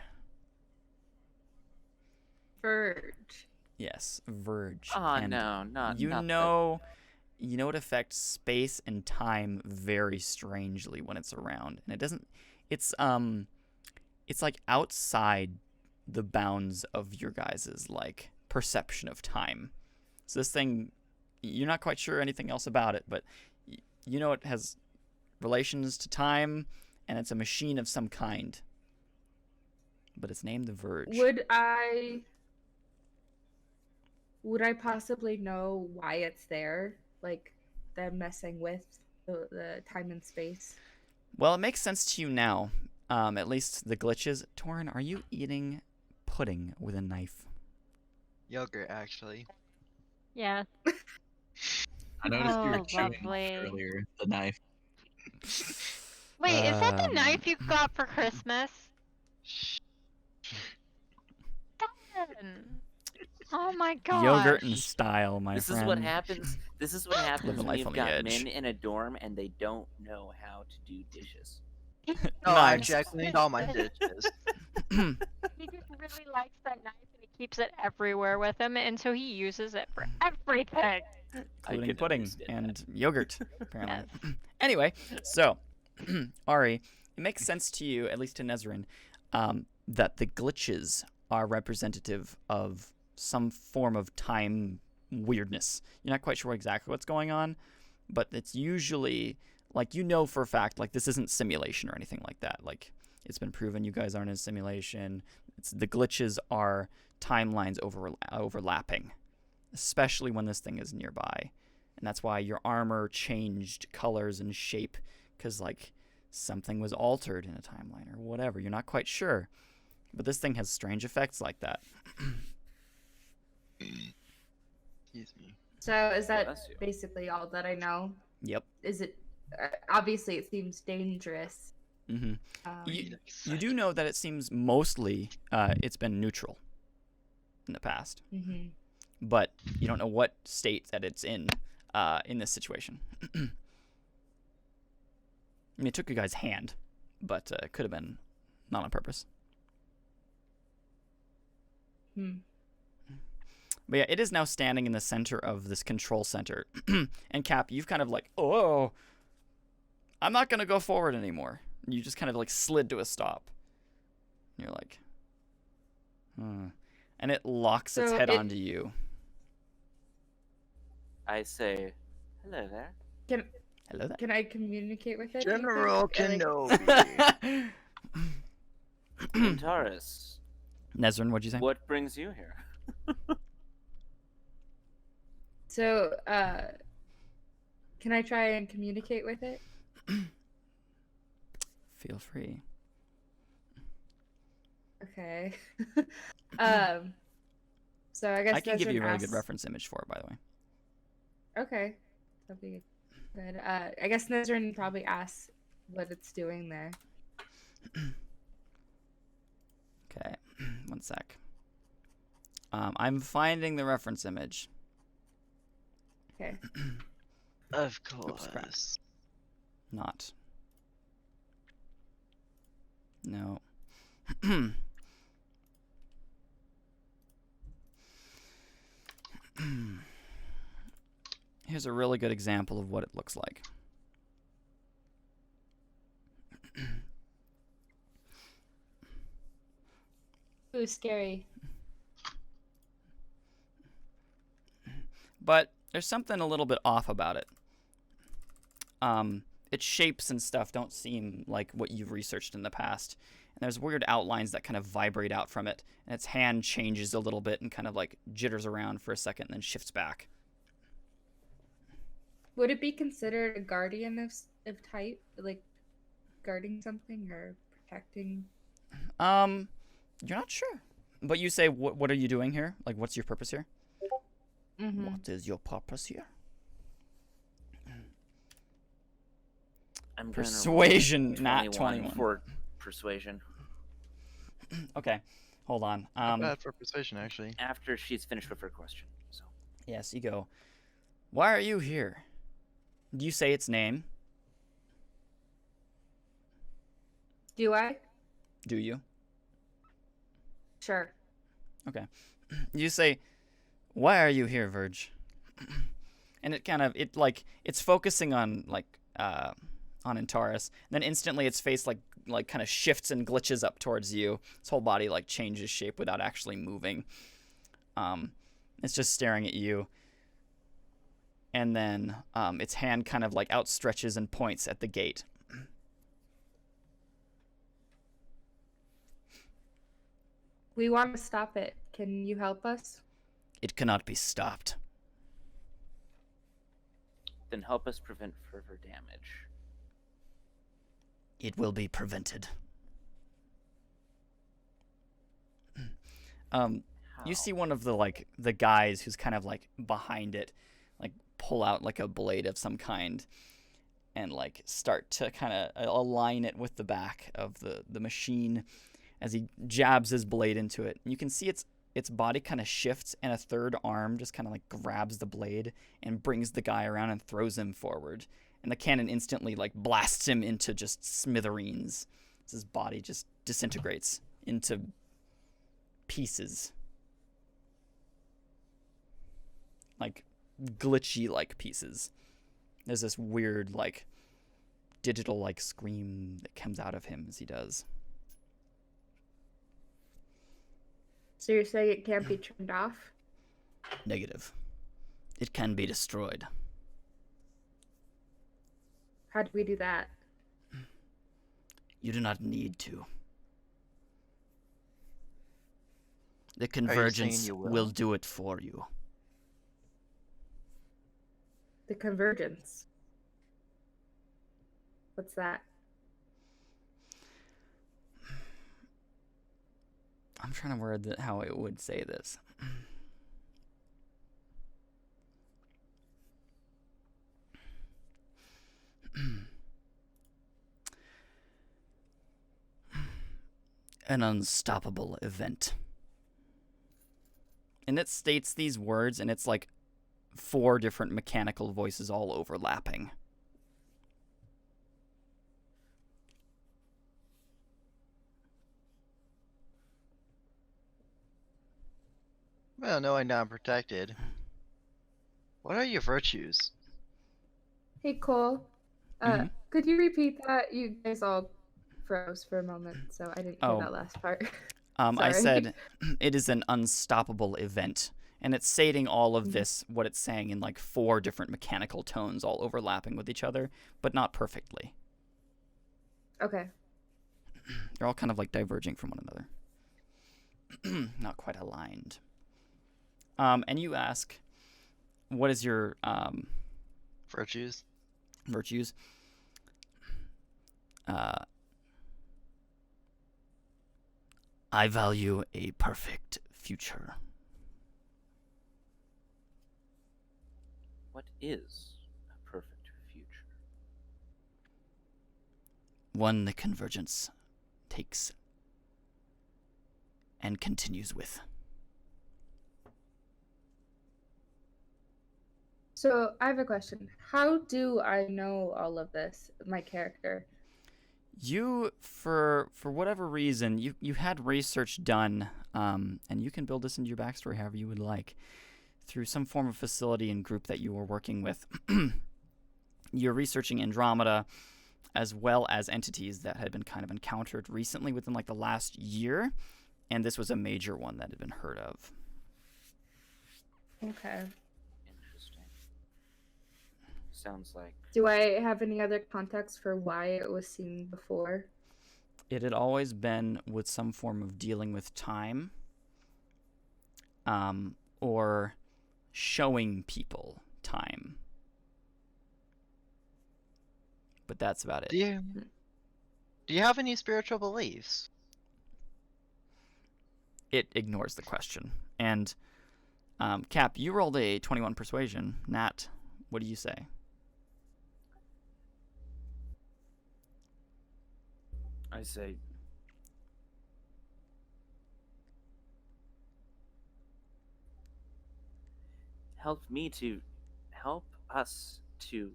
Verge. Yes, Verge. Oh And no, not you not know it affects space and time very strangely when it's around. And it's like outside the bounds of your guys' like perception of time. So this thing, you're not quite sure anything else about it, but you know it has relations to time and it's a machine of some kind. But it's named the Verge. Would I possibly know why it's there? Like, them messing with the time and space? Well, it makes sense to you now. At least the glitches. Torrin, are you eating pudding with a knife? Yogurt, actually. Yeah. I noticed you were Oh, chewing lovely. earlier, the knife. Wait, is that the Um, knife you got for Christmas? Darn. Oh my god. Yogurt in style, my This friend. is what happens. This is what happens Living when life you've on the got edge. men in a dorm and they don't know how to do dishes. No, Nice. actually, I cleaned all my dishes. He just really likes that knife and he keeps it everywhere with him, and so he uses it for everything. Including could pudding understand and yogurt, apparently. Anyway, so, Ari, it makes sense to you, at least to Nezrin, that the glitches are representative of some form of time weirdness. You're not quite sure exactly what's going on, but it's usually like for a fact like this isn't simulation or anything like that. Like it's been proven you guys aren't in simulation. The glitches are timelines overlapping, especially when this thing is nearby. And that's why your armor changed colors and shape, because like something was altered in a timeline or whatever. You're not quite sure. But this thing has strange effects like that. Excuse me. So is that Bless you. basically all that I know? Yep. Is it? Obviously, it seems dangerous. Mm-hmm. Um, You do know that it seems mostly it's been neutral in the past, mhm. but you don't know what state that it's in this situation. I mean, it took you guys' hand, but it could have been not on purpose. But yeah, it is now standing in the center of this control center. And Cap, you've kind of like, oh, I'm not going to go forward anymore. You just kind of like slid to a stop. And you're like, and it locks its So head it- onto you. I say, hello there. Hello there. Can I communicate with it? do you think? General Like- Kenobi. Antares, Nezrin, what'd you say? what brings you here? So, can I try and communicate with it? Feel free. Okay. So I guess I can give you a really Nezrin good asks- reference image for it, by the way. Okay, that'll be good. I guess Nezrin probably asks what it's doing there. Okay, one sec. I'm finding the reference image. Okay. Of Oops, crap. course. Not. No. Here's a really good example of what it looks like. Ooh, scary. But there's something a little bit off about it. Its shapes and stuff don't seem like what you've researched in the past. And there's weird outlines that kind of vibrate out from it. And its hand changes a little bit and kind of like jitters around for a second and then shifts back. Would it be considered a guardian of type, like guarding something or protecting? You're not sure. But you say, what are you doing here? Like, what's your purpose here? Mm-hmm. What is your purpose here? I'm gonna roll Persuasion, not 21 21. for persuasion. Okay, hold on. Not bad for persuasion, actually. After she's finished with her question. So Yes, you go. Why are you here? Do you say its name? Do I? Do you? Sure. Okay. You say, why are you here, Verge? And it kind of, it's focusing on, on Antares. Then instantly its face, like kind of shifts and glitches up towards you. Its whole body, changes shape without actually moving. It's just staring at you. And then its hand kind of, outstretches and points at the gate. We want to stop it. Can you help us? It cannot be stopped. then help us prevent further damage. It will be prevented. How? You see one of the guys who's kind of behind it, pull out a blade of some kind, and start to kind of align it with the back of the machine as he jabs his blade into it. And you can see its body kind of shifts, and a third arm just kind of grabs the blade and brings the guy around and throws him forward. And the cannon instantly blasts him into just smithereens as his body just disintegrates into pieces. Glitchy pieces. There's this weird digital scream that comes out of him as he does. So you're saying it can't be turned off? Negative. It can be destroyed. How do we do that? You do not need to. The saying convergence you will will? do it for you. The convergence. What's that? I'm trying to word how I would say this. An unstoppable event. And it states these words, and it's like 4 different mechanical voices all overlapping. Well, no, I'm not protected. What are your virtues? Hey, Cole. Mhm. Could you repeat that? You guys all froze for a moment, so I didn't hear Oh. that last part. I Sorry. said it is an unstoppable event. And it's stating all of this, what it's saying in like 4 different mechanical tones all overlapping with each other, but not perfectly. Okay. They're all kind of like diverging from one another. Not quite aligned. And you ask, what is your Virtues? virtues? I value a perfect future. What is a perfect future? One the convergence takes and continues with. So I have a question. How do I know all of this, my character? You, for whatever reason, you had research done, and you can build this into your backstory however you would like, through some form of facility and group that you were working with. You're researching Andromeda, as well as entities that had been kind of encountered recently within like the last year, and this was a major one that had been heard of. Okay. Interesting. Sounds like Do I have any other context for why it was seen before? It had always been with some form of dealing with time, or showing people time. But that's about it. Do you have any spiritual beliefs? It ignores the question. And Cap, you rolled a 21 persuasion. Nat, what do you say? I say help us to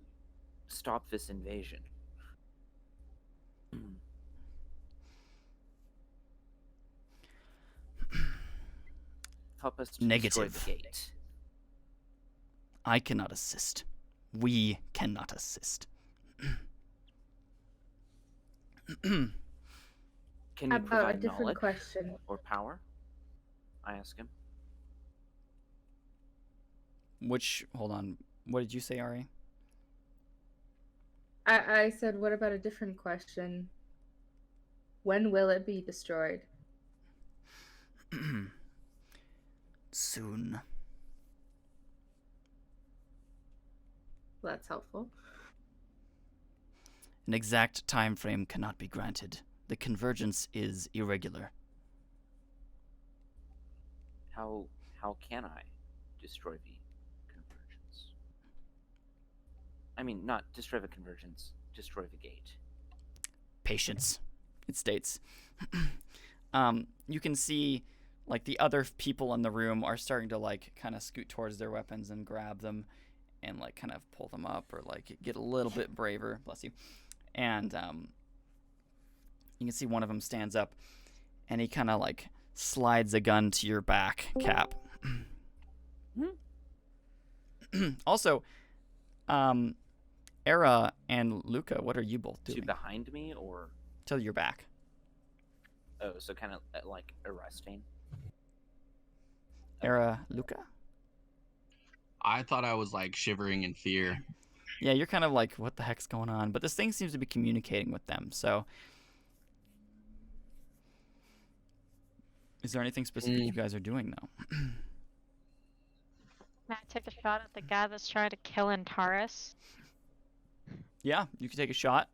stop this invasion. Help us to destroy Negative. the gate. I cannot assist. We cannot assist. Can you How about a provide different knowledge question? or power? I ask him. Hold on, what did you say, Ari? I said, what about a different question? When will it be destroyed? Soon. That's helpful. An exact time frame cannot be granted. The convergence is irregular. How can I destroy the convergence? I mean, not destroy the convergence, destroy the gate. Patience, it states. You can see, like, the other people in the room are starting to, like, kind of scoot towards their weapons and grab them and, like, kind of pull them up or, like, get a little bit braver. Bless you. And you can see one of them stands up and he kind of, like, slides a gun to your back, Cap. Also, Era and Luca, what are you both doing? To behind me or? To your back. Oh, so kind of like arresting. Era, Luca? I thought I was like shivering in fear. Yeah, you're kind of like, what the heck's going on? But this thing seems to be communicating with them. So, is there anything specific you guys are doing though? Can I take a shot at the guy that's trying to kill Antares? Yeah, you can take a shot.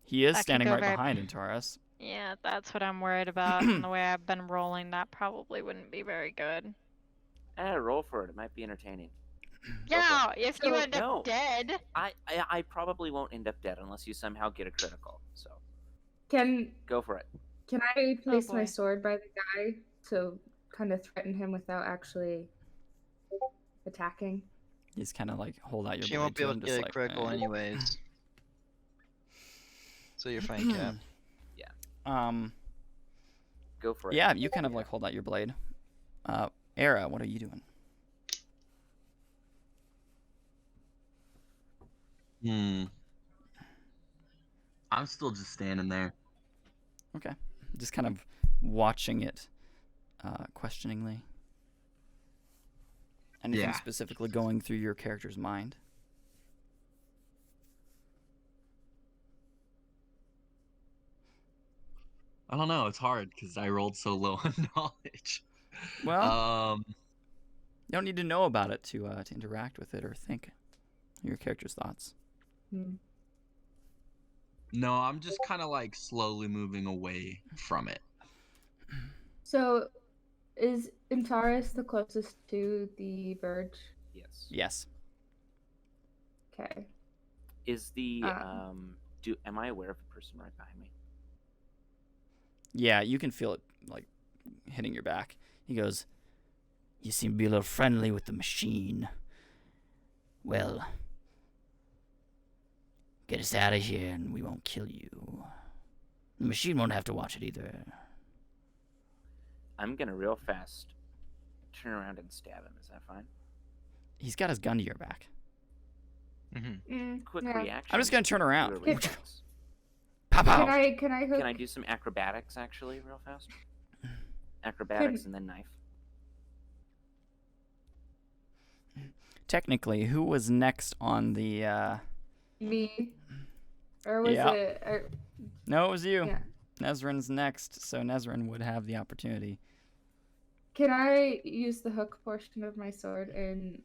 He is That could standing go right very- behind Antares. Yeah, that's what I'm worried about. And the way I've been rolling, that probably wouldn't be very good. Roll for it. It might be entertaining. Yeah, if you So- end up No. dead. I probably won't end up dead unless you somehow get a critical. So Can go for it. I place my boy. sword by the guy to kind of threaten him without actually attacking? He's kind of like hold out your She blade won't be to able him, to just get a like, critical eh. anyways. So you're fine, Cap. Go for it. Yeah, you kind of like hold out your blade. Era, what are you doing? I'm still just standing there. Okay, just kind of watching it, questioningly. Anything Yeah. specifically going through your character's mind? I don't know. It's hard because I rolled so low on knowledge. Well, you don't need to know about it to interact with it or think your character's thoughts. Hmm. No, I'm just kind of like slowly moving away from it. So, is Antares the closest to the verge? Yes. Yes. Okay. Is the Um, am I aware of the person right behind me? Yeah, you can feel it like hitting your back. He goes, "You seem to be a little friendly with the machine. Well, get us out of here and we won't kill you. The machine won't have to watch it either." I'm gonna real fast turn around and stab him. Is that fine? He's got his gun to your back. Quick yeah. reaction. I'm just gonna turn do a around. reflex. Pow pow. Can I hook? Can I do some acrobatics actually, real fast? Acrobatics and then knife. Technically, who was next on the? Me? Or was Yeah. it? Or, No, it was you. yeah. Nezrin's next, so Nezrin would have the opportunity. Can I use the hook portion of my sword and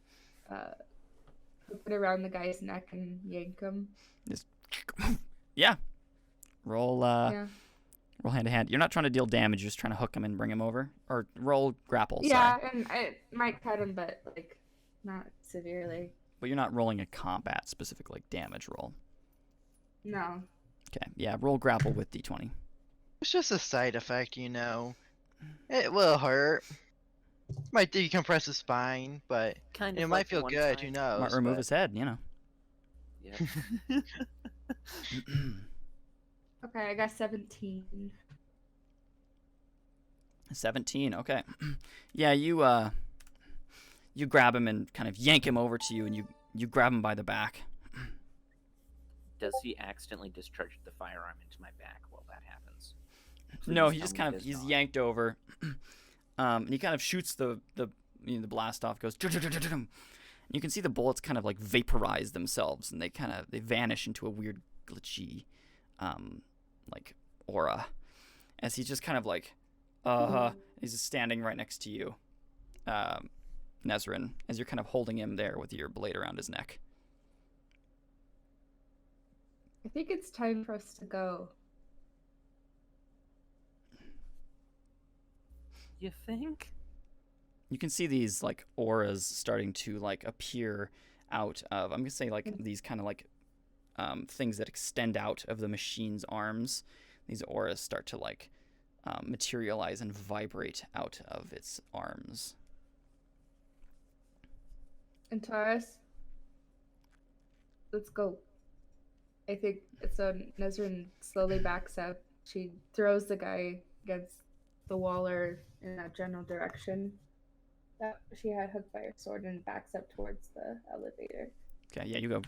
hook it around the guy's neck and yank him? Yeah. Roll. Yeah. Roll hand to hand. You're not trying to deal damage. You're just trying to hook him and bring him over. Or roll grapple. Yeah, Sorry. and I might cut him, but like not severely. But you're not rolling a combat specific like damage roll. No. Okay. Yeah. Roll grapple with d20. It's just a side effect, you know. It will hurt. Might decompress his spine, but Kind it of might like feel one good. side. Who knows? Might remove but- his head. You know. Yeah. Okay, I got 17. 17. Okay. Yeah. You grab him and kind of yank him over to you, and you grab him by the back. Does he accidentally discharge the firearm into my back while that happens? No, Please he tell just me kind it of does he's not. yanked over, and he kind of shoots the blast off. Goes, and you can see the bullets kind of like vaporize themselves, and they vanish into a weird glitchy, like aura, as he's just kind of like, he's just standing right next to you, Nezrin, as you're kind of holding him there with your blade around his neck. I think it's time for us to go. You think? You can see these like auras starting to like appear out of, I'm gonna say like these kind of like things that extend out of the machine's arms. These auras start to like materialize and vibrate out of its arms. Antares, let's go. I think so. Nezrin slowly backs up. She throws the guy against the wall or in that general direction that she had hooked by her sword and backs up towards the elevator. Okay, yeah, you go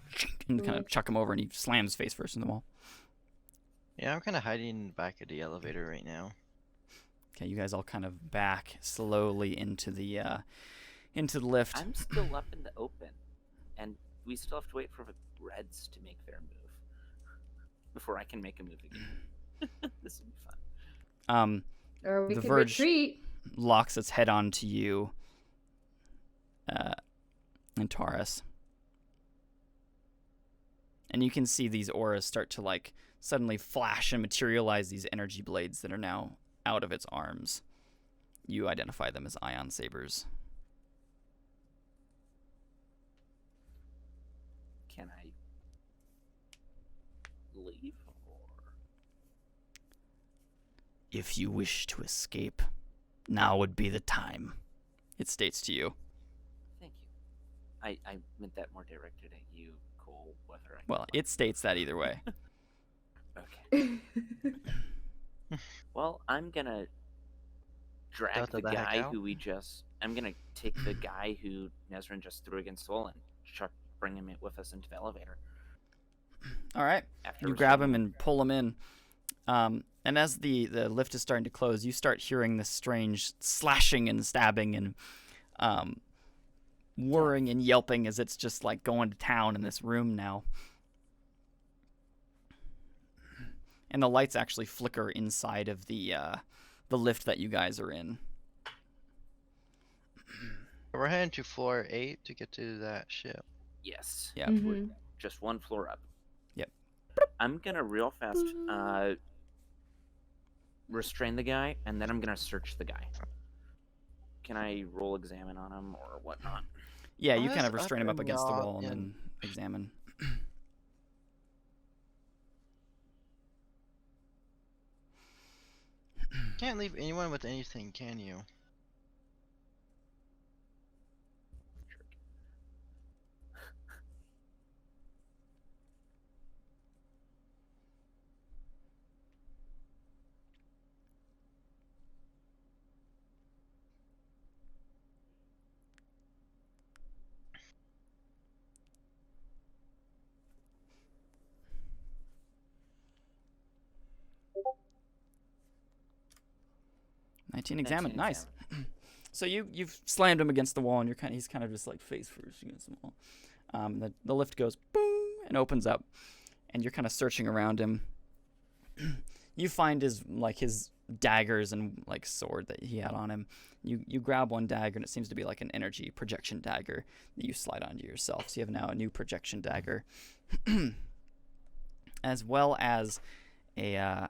and kind of chuck him over, and he slams face first in the wall. Yeah, I'm kind of hiding in the back of the elevator right now. Okay, you guys all kind of back slowly into the into the lift. I'm still up in the open, and we still have to wait for the Reds to make their move before I can make a move again. This will be fun. Or we The could Verge retreat. locks its head onto you, and Taurus. And you can see these auras start to like suddenly flash and materialize these energy blades that are now out of its arms. You identify them as ion sabers. Can I leave? Or... If you wish to escape, now would be the time, it states to you. Thank you. I meant that more directed at you, Cole, whether I... Well, it states that either way. Okay. Well, I'm gonna drag Delta the the heck guy out. who we just... I'm gonna take the guy who Nezrin just threw against the wall and bring him with us into the elevator. All right. After You grab him restraining and pull him in. And as the lift is starting to close, you start hearing this strange slashing and stabbing and whirring and yelping as it's just like going to town in this room now. And the lights actually flicker inside of the lift that you guys are in. We're heading to floor 8 to get to that ship. Yes. Yeah. Mhm. Just one floor up. Yep. I'm gonna real fast restrain the guy, and then I'm gonna search the guy. Can I roll examine on him or whatnot? Yeah, you Oh, kind of that's restrain him up up and against the up wall and then and- examine. Can't leave anyone with anything, can you? Nineteen examine. Nice. So you've slammed him against the wall, and he's kind of just like face first against the wall. The lift goes boom and opens up, and you're kind of searching around him. You find his daggers and like sword that he had on him. You grab one dagger, and it seems to be like an energy projection dagger that you slide onto yourself. So you have now a new projection dagger, as well as a.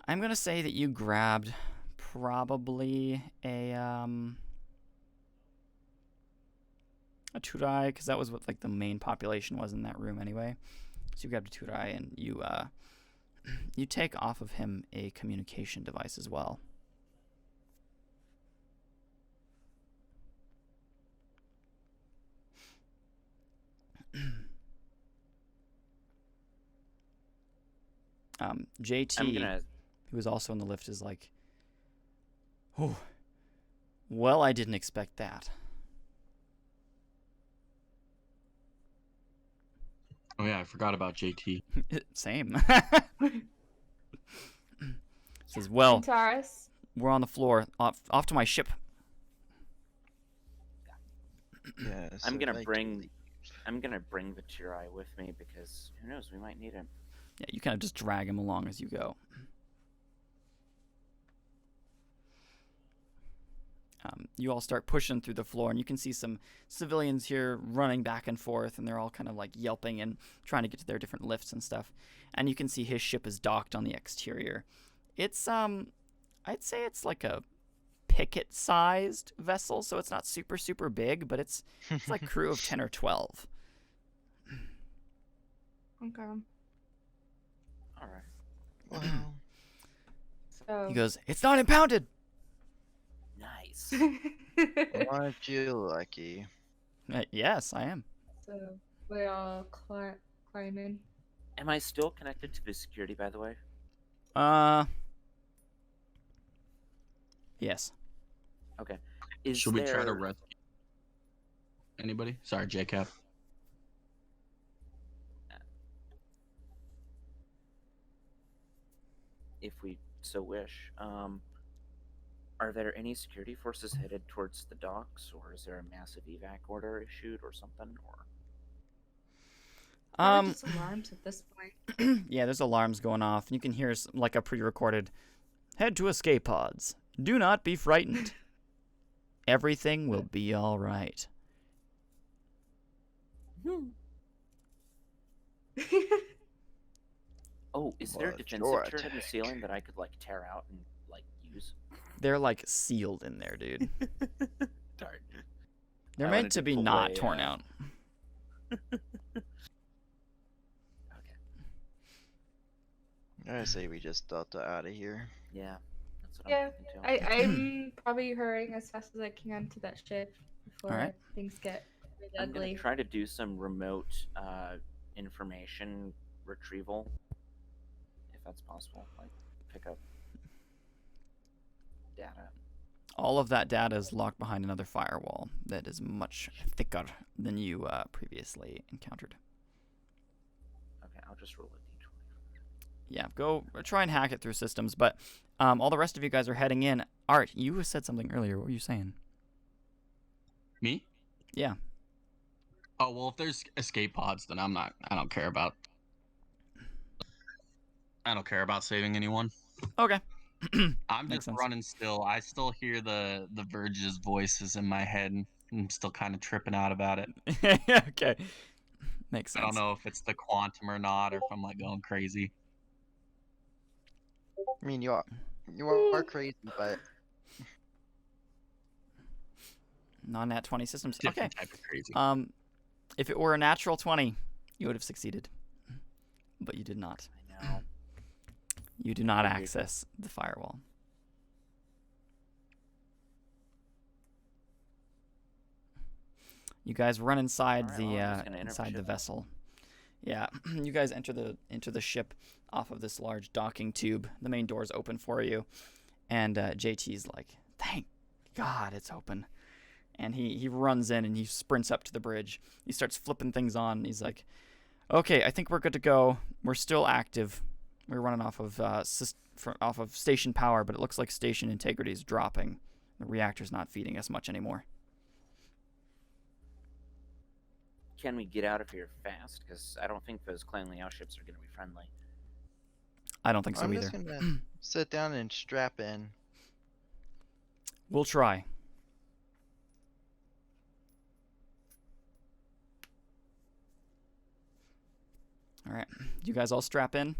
I'm gonna say that you grabbed probably a Turai, because that was what like the main population was in that room anyway. So you grabbed a Turai, and you take off of him a communication device as well. JT, I'm gonna... who was also in the lift, is like, oh, well, I didn't expect that. Oh yeah, I forgot about JT. Same. Says, well, Taurus. we're on the floor. Off to my ship. Yes. I'm I'd gonna like to bring... leave. I'm gonna bring the Tirai with me because who knows, we might need him. Yeah, you kind of just drag him along as you go. You all start pushing through the floor, and you can see some civilians here running back and forth, and they're all kind of like yelping and trying to get to their different lifts and stuff. And you can see his ship is docked on the exterior. It's I'd say it's like a picket-sized vessel, so it's not super super big, but it's like crew of 10 or 12. Okay. All right. Wow. So. He goes, "It's not impounded." Nice. Aren't you lucky? Yes, I am. So we all climb in. Am I still connected to the security, by the way? Yes. Okay. Is Should we try to there- rescue anybody? Sorry, JCap. If we so wish. Are there any security forces headed towards the docks, or is there a massive evac order issued or something? Or Probably just alarms at this point. Yeah, there's alarms going off. And you can hear like a pre-recorded, "Head to escape pods. Do not be frightened. Everything will be all right." oh, is there a defensive turret in the Majoratek. ceiling that I could like tear out and like use? They're like sealed in there, dude. Darn. They're I meant wanted to to be pull not a, torn out. I say we just Delta out of here. Yeah, that's what Yeah, I'm thinking too. I'm probably hurrying as fast as I can to that ship before Alright. things get really I'm gonna ugly. try to do some remote information retrieval, if that's possible. Like pick up data. All of that data is locked behind another firewall that is much thicker than you previously encountered. Okay, I'll just roll a d20. Yeah, go try and hack it through systems, but all the rest of you guys are heading in. Art, you said something earlier. What were you saying? Me? Yeah. Oh, well, if there's escape pods, then I don't care about saving anyone. Okay. I'm Makes just sense. running still. I still hear the Verge's voices in my head. I'm still kind of tripping out about it. Okay. Makes sense. I don't know if it's the quantum or not, or if I'm like going crazy. I mean, you are crazy, but Non-nat 20 systems. Different Okay. type of crazy. If it were a natural 20, you would have succeeded. But you did not. I know. You do not Agreed. access the firewall. You guys run inside Alright, well, I'm just gonna enter the inside the ship. vessel. Yeah, you guys enter the ship off of this large docking tube. The main door's open for you, and JT's like, "Thank God it's open." And he runs in and he sprints up to the bridge. He starts flipping things on. And he's like, "Okay, I think we're good to go. We're still active. We're running off of station power, but it looks like station integrity is dropping. The reactor's not feeding us much anymore." Can we get out of here fast? Because I don't think those Clan Leou ships are going to be friendly. I don't think so I'm either. just gonna sit down and strap in. We'll try. All right, you guys all strap in?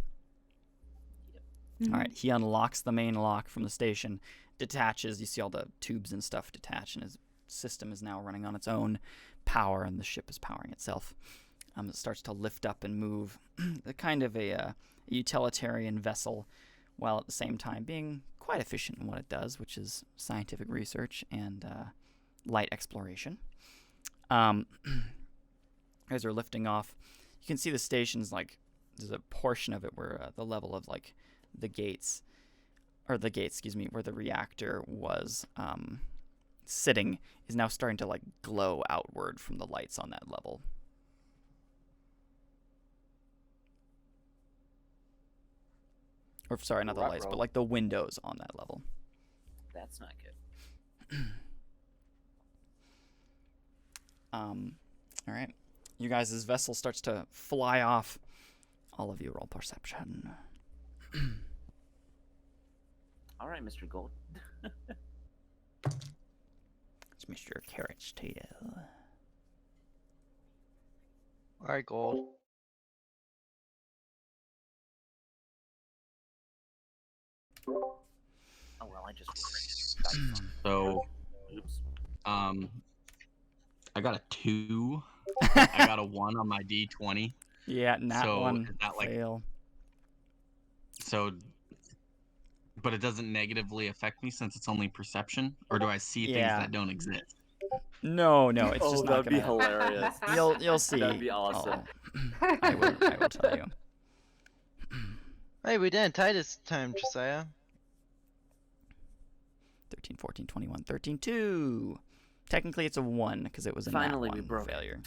All right, he unlocks the main lock from the station, detaches. You see all the tubes and stuff detach, and his system is now running on its own power, and the ship is powering itself. It starts to lift up and move, kind of a utilitarian vessel, while at the same time being quite efficient in what it does, which is scientific research and light exploration. As they're lifting off, you can see the station's like, there's a portion of it where the level of like the gates, where the reactor was sitting, is now starting to like glow outward from the lights on that level. Or sorry, not the lights, but like the windows on that level. That's not good. All right. You guys' vessel starts to fly off. All of you roll perception. All right, Mr. Gold. It's Mr. Carrot's tail. Alright, Gold. Oh well, I just rolled So, Oops. I got a 2. I got a 1 on my D20. Yeah, nat So, one is that like- fail. So, but it doesn't negatively affect me since it's only perception, or do I see things Yeah. that don't exist? No, it's Oh, just not that'd be gonna. hilarious. You'll see. That'd be awesome. I will tell you. Hey, we didn't tie this time, Josiah. 13, 14, 21, 13, 2. Technically, it's a 1 because it was a Finally, nat we 1 broke it. failure.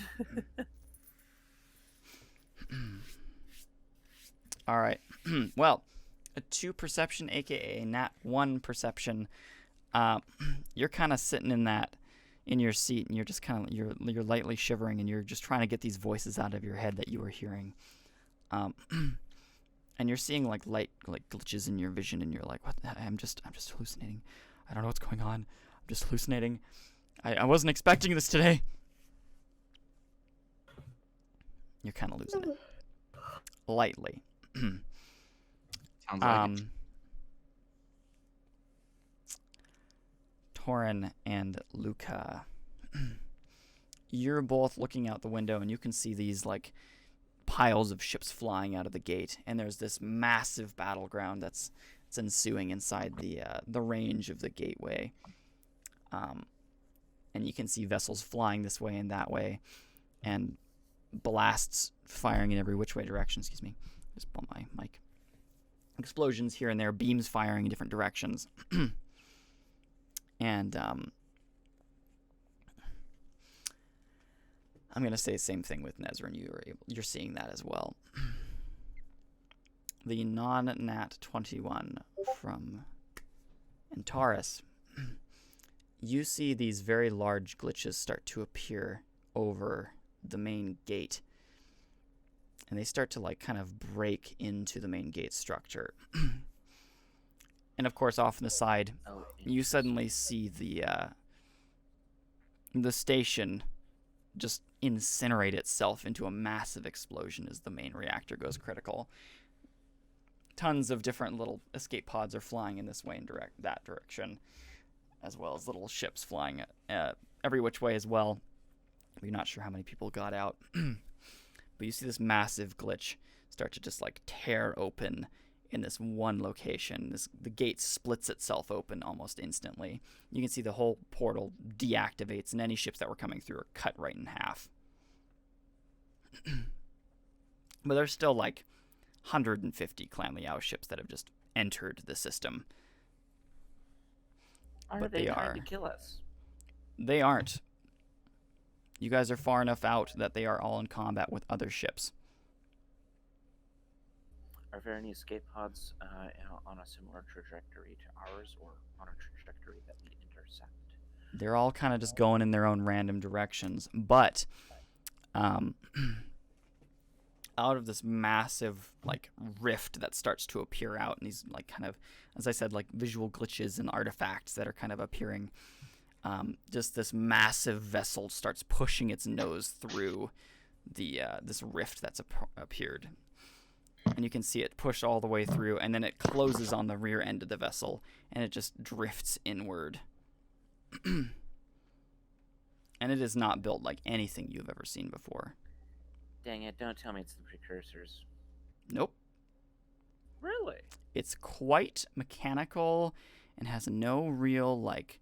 All right. Well, a 2 perception, aka nat 1 perception. you're kind of sitting in your seat, and you're just kind of you're lightly shivering, and you're just trying to get these voices out of your head that you were hearing. And you're seeing like light glitches in your vision, and you're like, what? I'm just hallucinating. I don't know what's going on. I'm just hallucinating. I wasn't expecting this today. You're kind of losing it. Lightly. Sounds like it. Torin and Luca. You're both looking out the window, and you can see these like piles of ships flying out of the gate, and there's this massive battleground that's ensuing inside the range of the gateway. And you can see vessels flying this way and that way, and blasts firing in every which way direction. Excuse me, just bump my mic. Explosions here and there, beams firing in different directions. And I'm gonna say the same thing with Nezra, and you're seeing that as well. The non-nat 21 from Antares. You see these very large glitches start to appear over the main gate, and they start to like kind of break into the main gate structure. And of course, off on the side, you suddenly see the station just incinerate itself into a massive explosion as the main reactor goes critical. Tons of different little escape pods are flying in this way and that direction, as well as little ships flying every which way as well. We're not sure how many people got out. But you see this massive glitch start to just like tear open in this one location. The gate splits itself open almost instantly. You can see the whole portal deactivates, and any ships that were coming through are cut right in half. But there's still like 150 Clan Leou ships that have just entered the system. Are they trying to kill us? They aren't. You guys are far enough out that they are all in combat with other ships. Are there any escape pods on a similar trajectory to ours, or on a trajectory that we intercept? They're all kind of just going in their own random directions. But out of this massive like rift that starts to appear out, and these like kind of, as I said, like visual glitches and artifacts that are kind of appearing, just this massive vessel starts pushing its nose through this rift that's appeared. And you can see it push all the way through, and then it closes on the rear end of the vessel, and it just drifts inward. And it is not built like anything you've ever seen before. Dang it, don't tell me it's the precursors. Nope. Really? It's quite mechanical and has no real like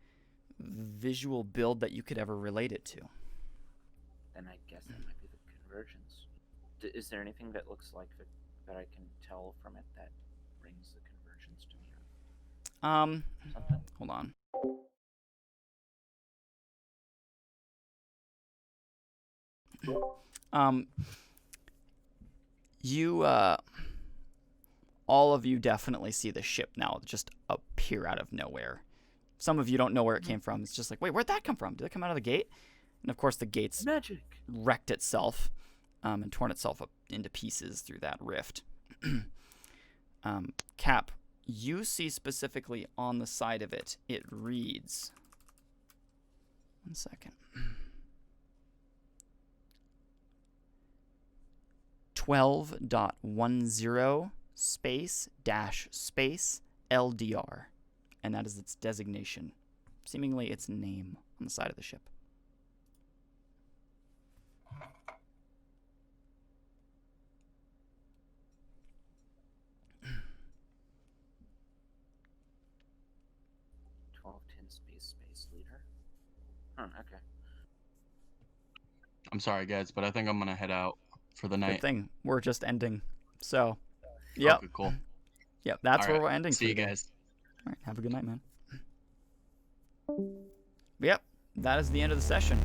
visual build that you could ever relate it to. Then I guess that might be the convergence. Is there anything that looks like that I can tell from it that brings the convergence to me? Something? Hold on. You all of you definitely see the ship now just appear out of nowhere. Some of you don't know where it came from. It's just like, wait, where'd that come from? Did it come out of the gate? And of course the gate's magic wrecked itself and torn itself up into pieces through that rift. Cap, you see specifically on the side of it, it reads, 1 second. 12.10 space LDR, and that is its designation, seemingly its name on the side of the ship. space leader. Huh, okay. I'm sorry, guys, but I think I'm gonna head out for the night. Good thing we're just ending. So, yep. Okay, cool. Yep, that's All where right. we're ending. See you guys. All right, have a good night, man. Yep, that is the end of the session.